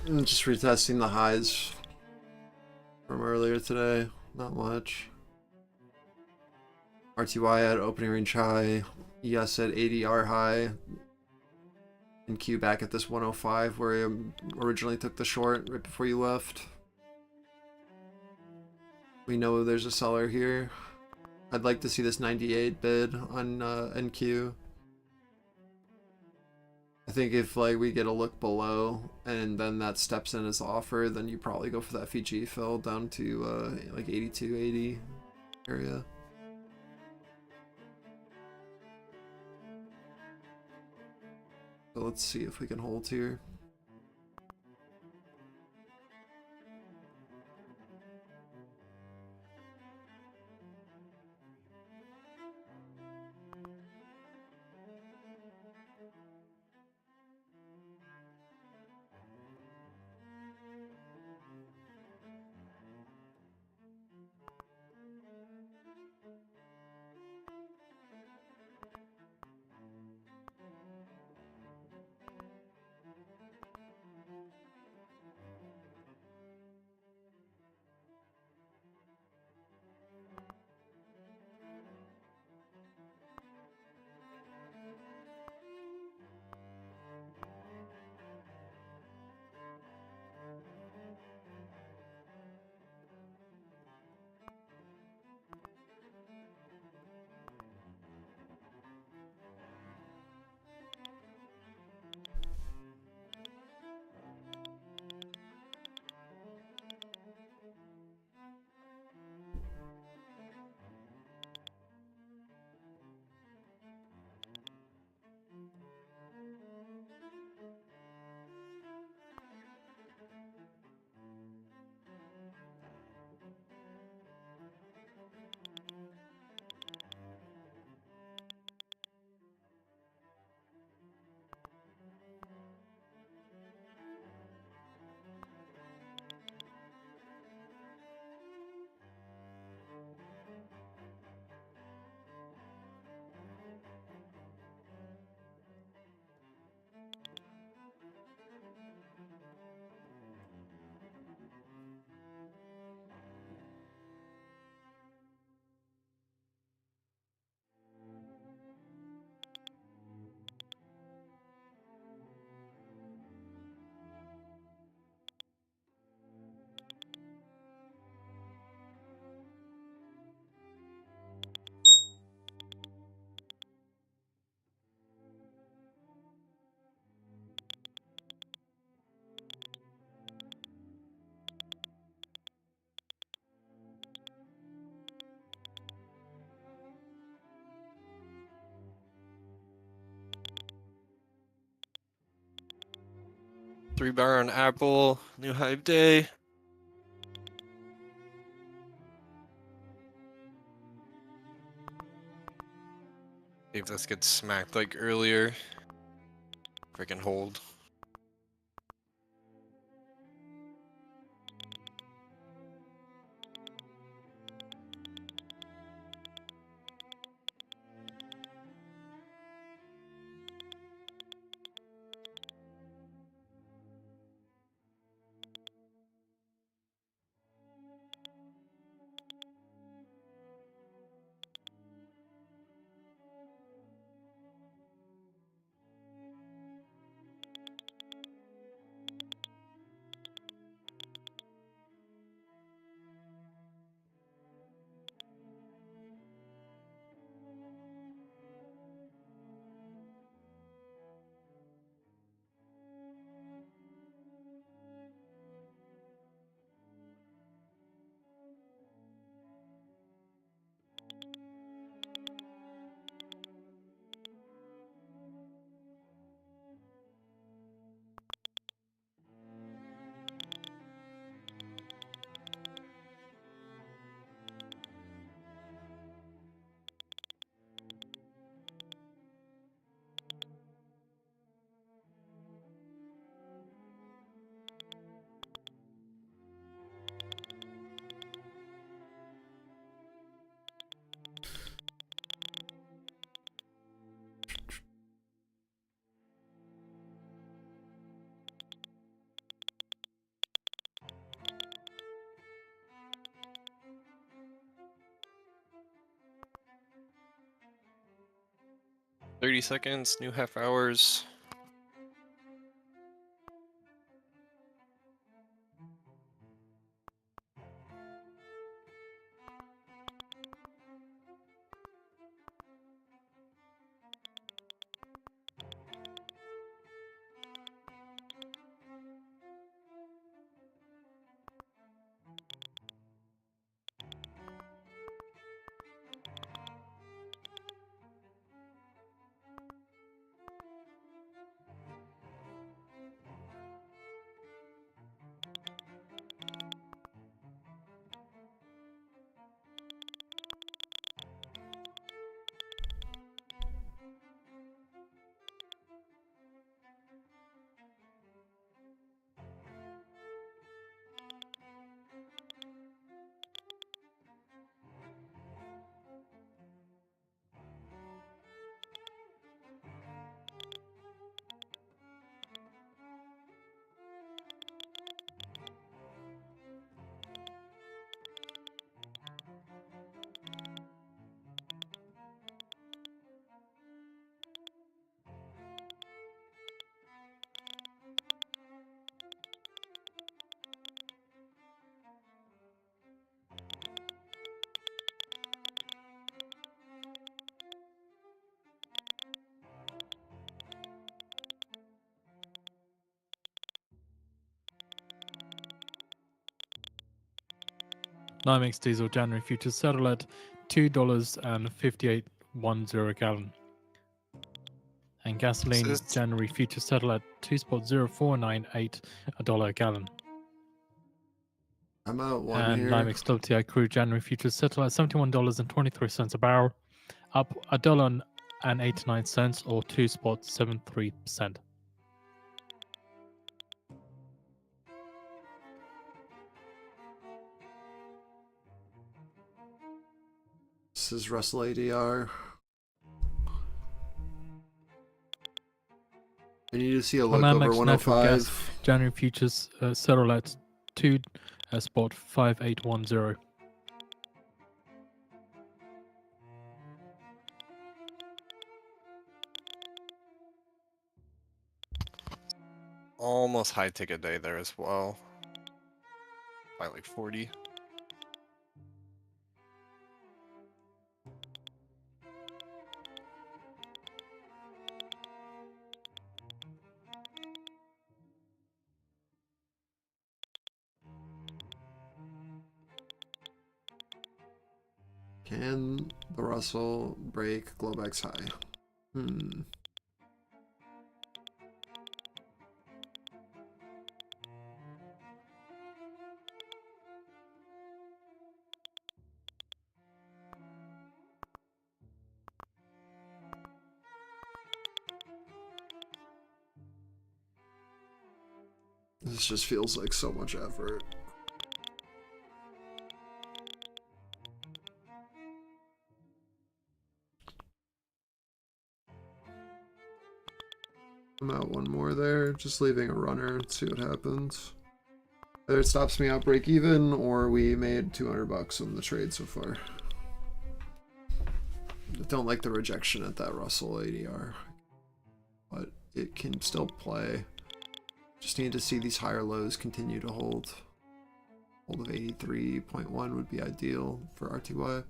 I'm just retesting the highs from earlier today. Not much. RTY at opening range high. ES at ADR high. And Q back at this 105 where I originally took the short right before you left. We know there's a seller here. I'd like to see this 98 bid on NQ. I think if like we get a look below and then that steps in as offer, then you probably go for that FG fill down to like 82, 80 area. So let's see if we can hold here. Three bar on Apple, new hype day. See if this gets smacked like earlier. Freaking hold. 30 seconds, new half hours. NYMEX diesel January futures settle at $2.5810 a gallon. And gasoline This is- January futures settle at $2.0498 a gallon. I'm out one And here. NYMEX WTI crude January futures settle at $71.23 a barrel, up $1.89 or 2.73%. This is Russell ADR. I need to see a On look over NYMEX natural gas 105. January futures settle at 2 spot 5810. Almost high ticket day there as well. By like 40. Can the Russell break Globex high? This just feels like so much effort. I'm out one more there, just leaving a runner, see what happens. Either it stops me out break even, or we made 200 bucks on the trade so far. I don't like the rejection at that Russell ADR, but it can still play. Just need to see these higher lows continue to hold. Hold of 83.1 would be ideal for RTY.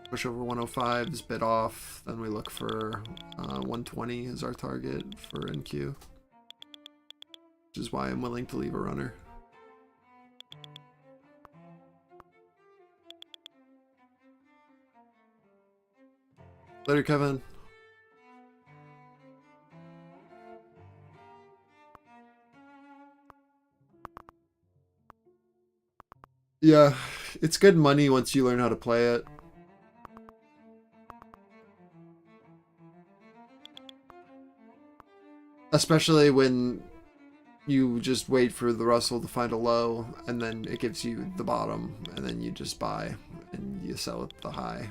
Push over 105 is bid off, then we look for 120 as our target for NQ. Which is why I'm willing to leave a runner. Later, Kevin. Yeah, it's good money once you learn how to play it. Especially when you just wait for the Russell to find a low, and then it gives you the bottom, and then you just buy, and you sell at the high.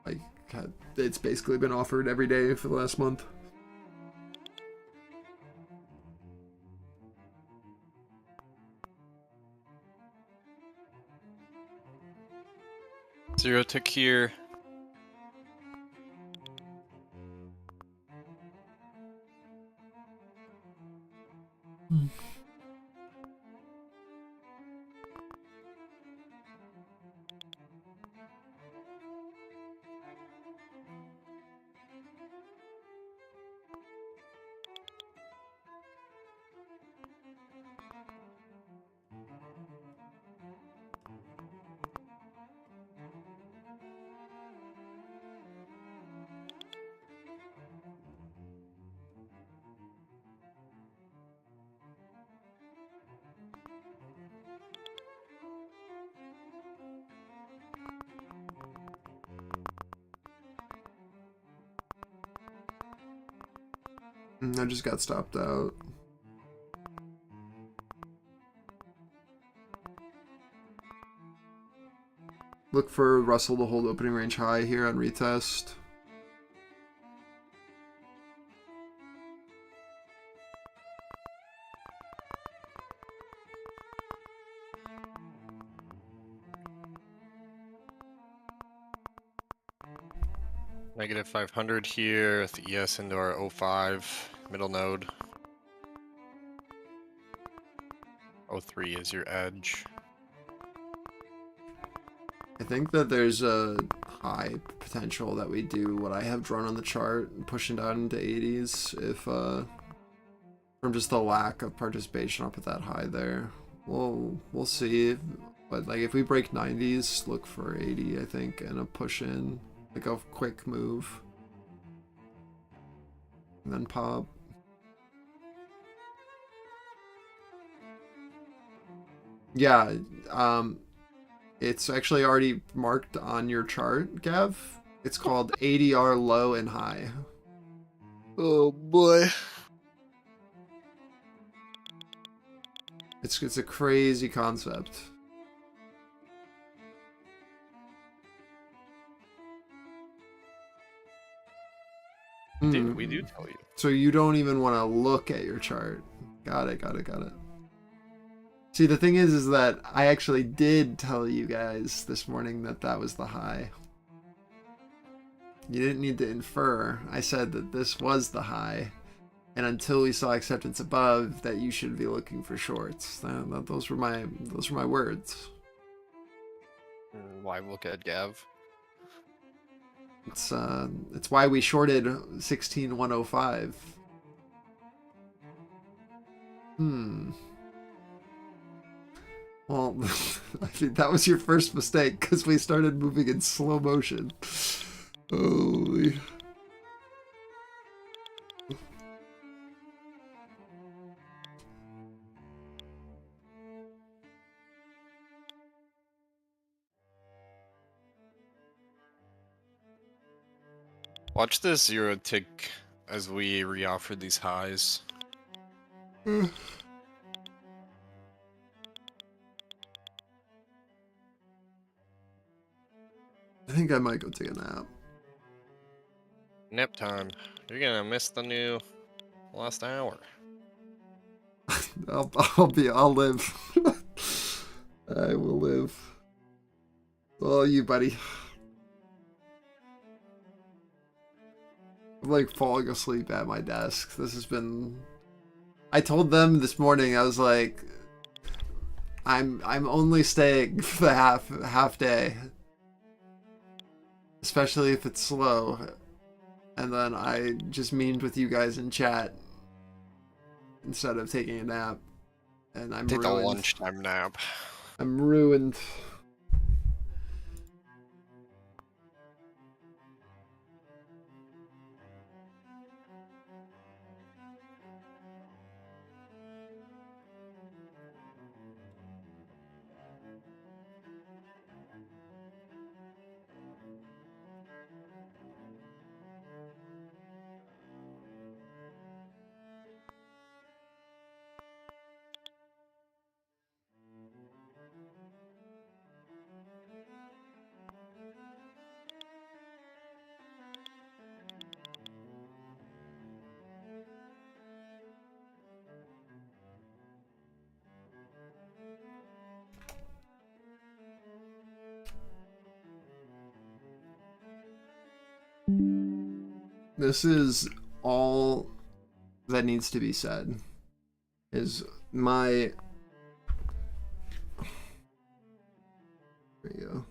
Like, it's basically been offered every day for the last month. Zero tick here. I just got stopped out. Look for Russell to hold opening range high here on retest. Negative 500 here with the ES into our 05 middle node. 03 is your edge. I think that there's a high potential that we do what I have drawn on the chart, pushing down into 80s if from just the lack of participation up at that high there. We'll see, but like if we break 90s, look for 80, I think, and a push in, like a quick move, and then pop. Yeah, it's actually already marked on your chart, Gav. It's called ADR low and high. Oh boy. It's a crazy concept. We do tell you. So you don't even want to look at your chart. Got it. See, the thing is that I actually did tell you guys this morning that that was the high. You didn't need to infer. I said that this was the high. And until we saw acceptance above, that you should be looking for shorts. Those were my words. Why look at Gav? It's why we shorted 16,105. Well, I think that was your first mistake because we started moving in slow motion. Holy. Watch this zero tick as we reoffer these highs. I think I might go take a nap. Nap time. You're gonna miss the new last hour. I'll live. I will live. Well, you, buddy. I'm like falling asleep at my desk. This has been. I told them this morning. I was like, I'm only staying for the half day, especially if it's slow. And then I just memed with you guys in chat instead of taking a nap, and I'm Take ruined. the lunchtime nap. I'm ruined. This is all that needs to be said. Is my... There you go.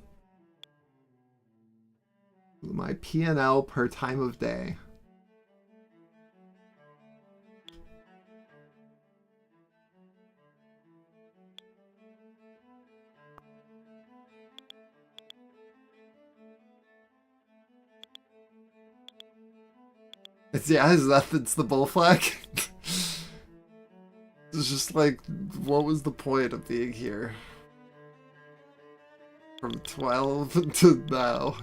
My P&L per time of day. It's the bull flag. It's just like, what was the point of being here? From 12 to now.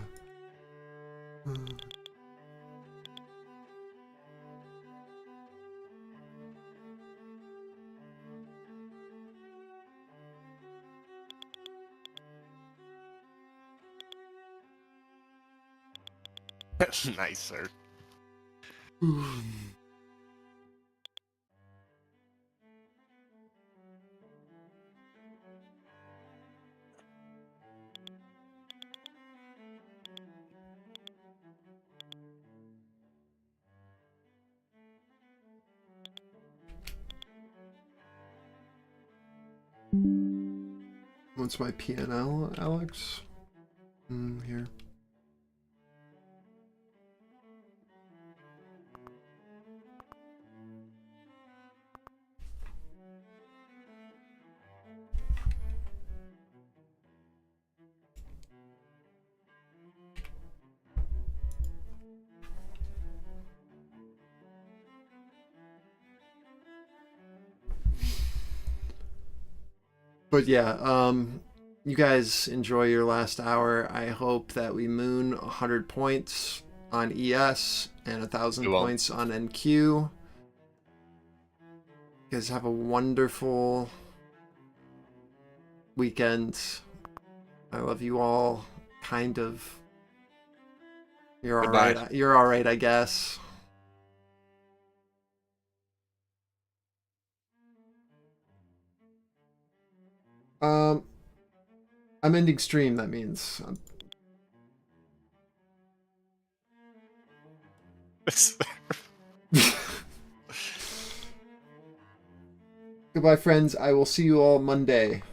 Nice, sir. What's my P&L, Alex? Here. But yeah, you guys enjoy your last hour. I hope that we moon 100 points on ES and 1,000 points on NQ. You guys have a wonderful weekend. I love you all. Kind of. You're alright. You're alright, I guess. I'm ending stream, that means. Goodbye, friends. I will see you all Monday.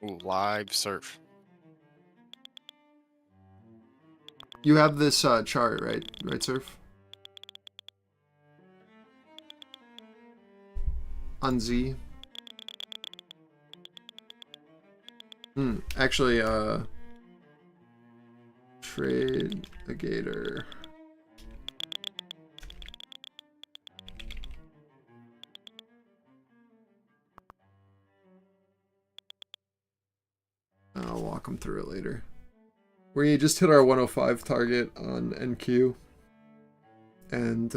Ooh, live surf. You have this chart, right? Right, Surf? On Z. Actually, trade the gator. I'll walk them through it later. We just hit our 105 target on NQ. And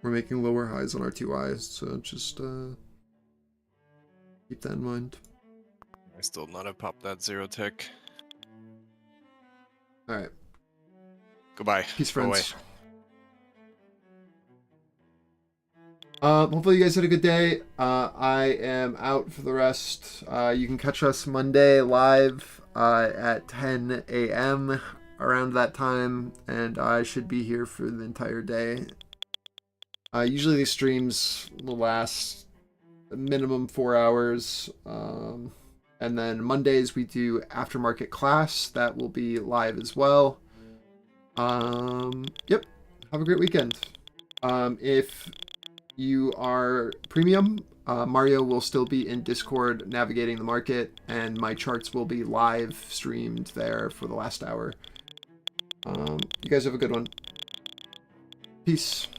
we're making lower highs on our 2Is, so just keep that in mind. I still not have popped that zero tick. Alright. Goodbye. Peace, Go friends. away. Hopefully you guys had a good day. I am out for the rest. You can catch us Monday live at 10 a.m. around that time, and I should be here for the entire day. Usually these streams will last a minimum 4 hours. And then Mondays we do aftermarket class. That will be live as well. Yep. Have a great weekend. If you are premium, Mario will still be in Discord navigating the market, and my charts will be live streamed there for the last hour. You guys have a good one. Peace.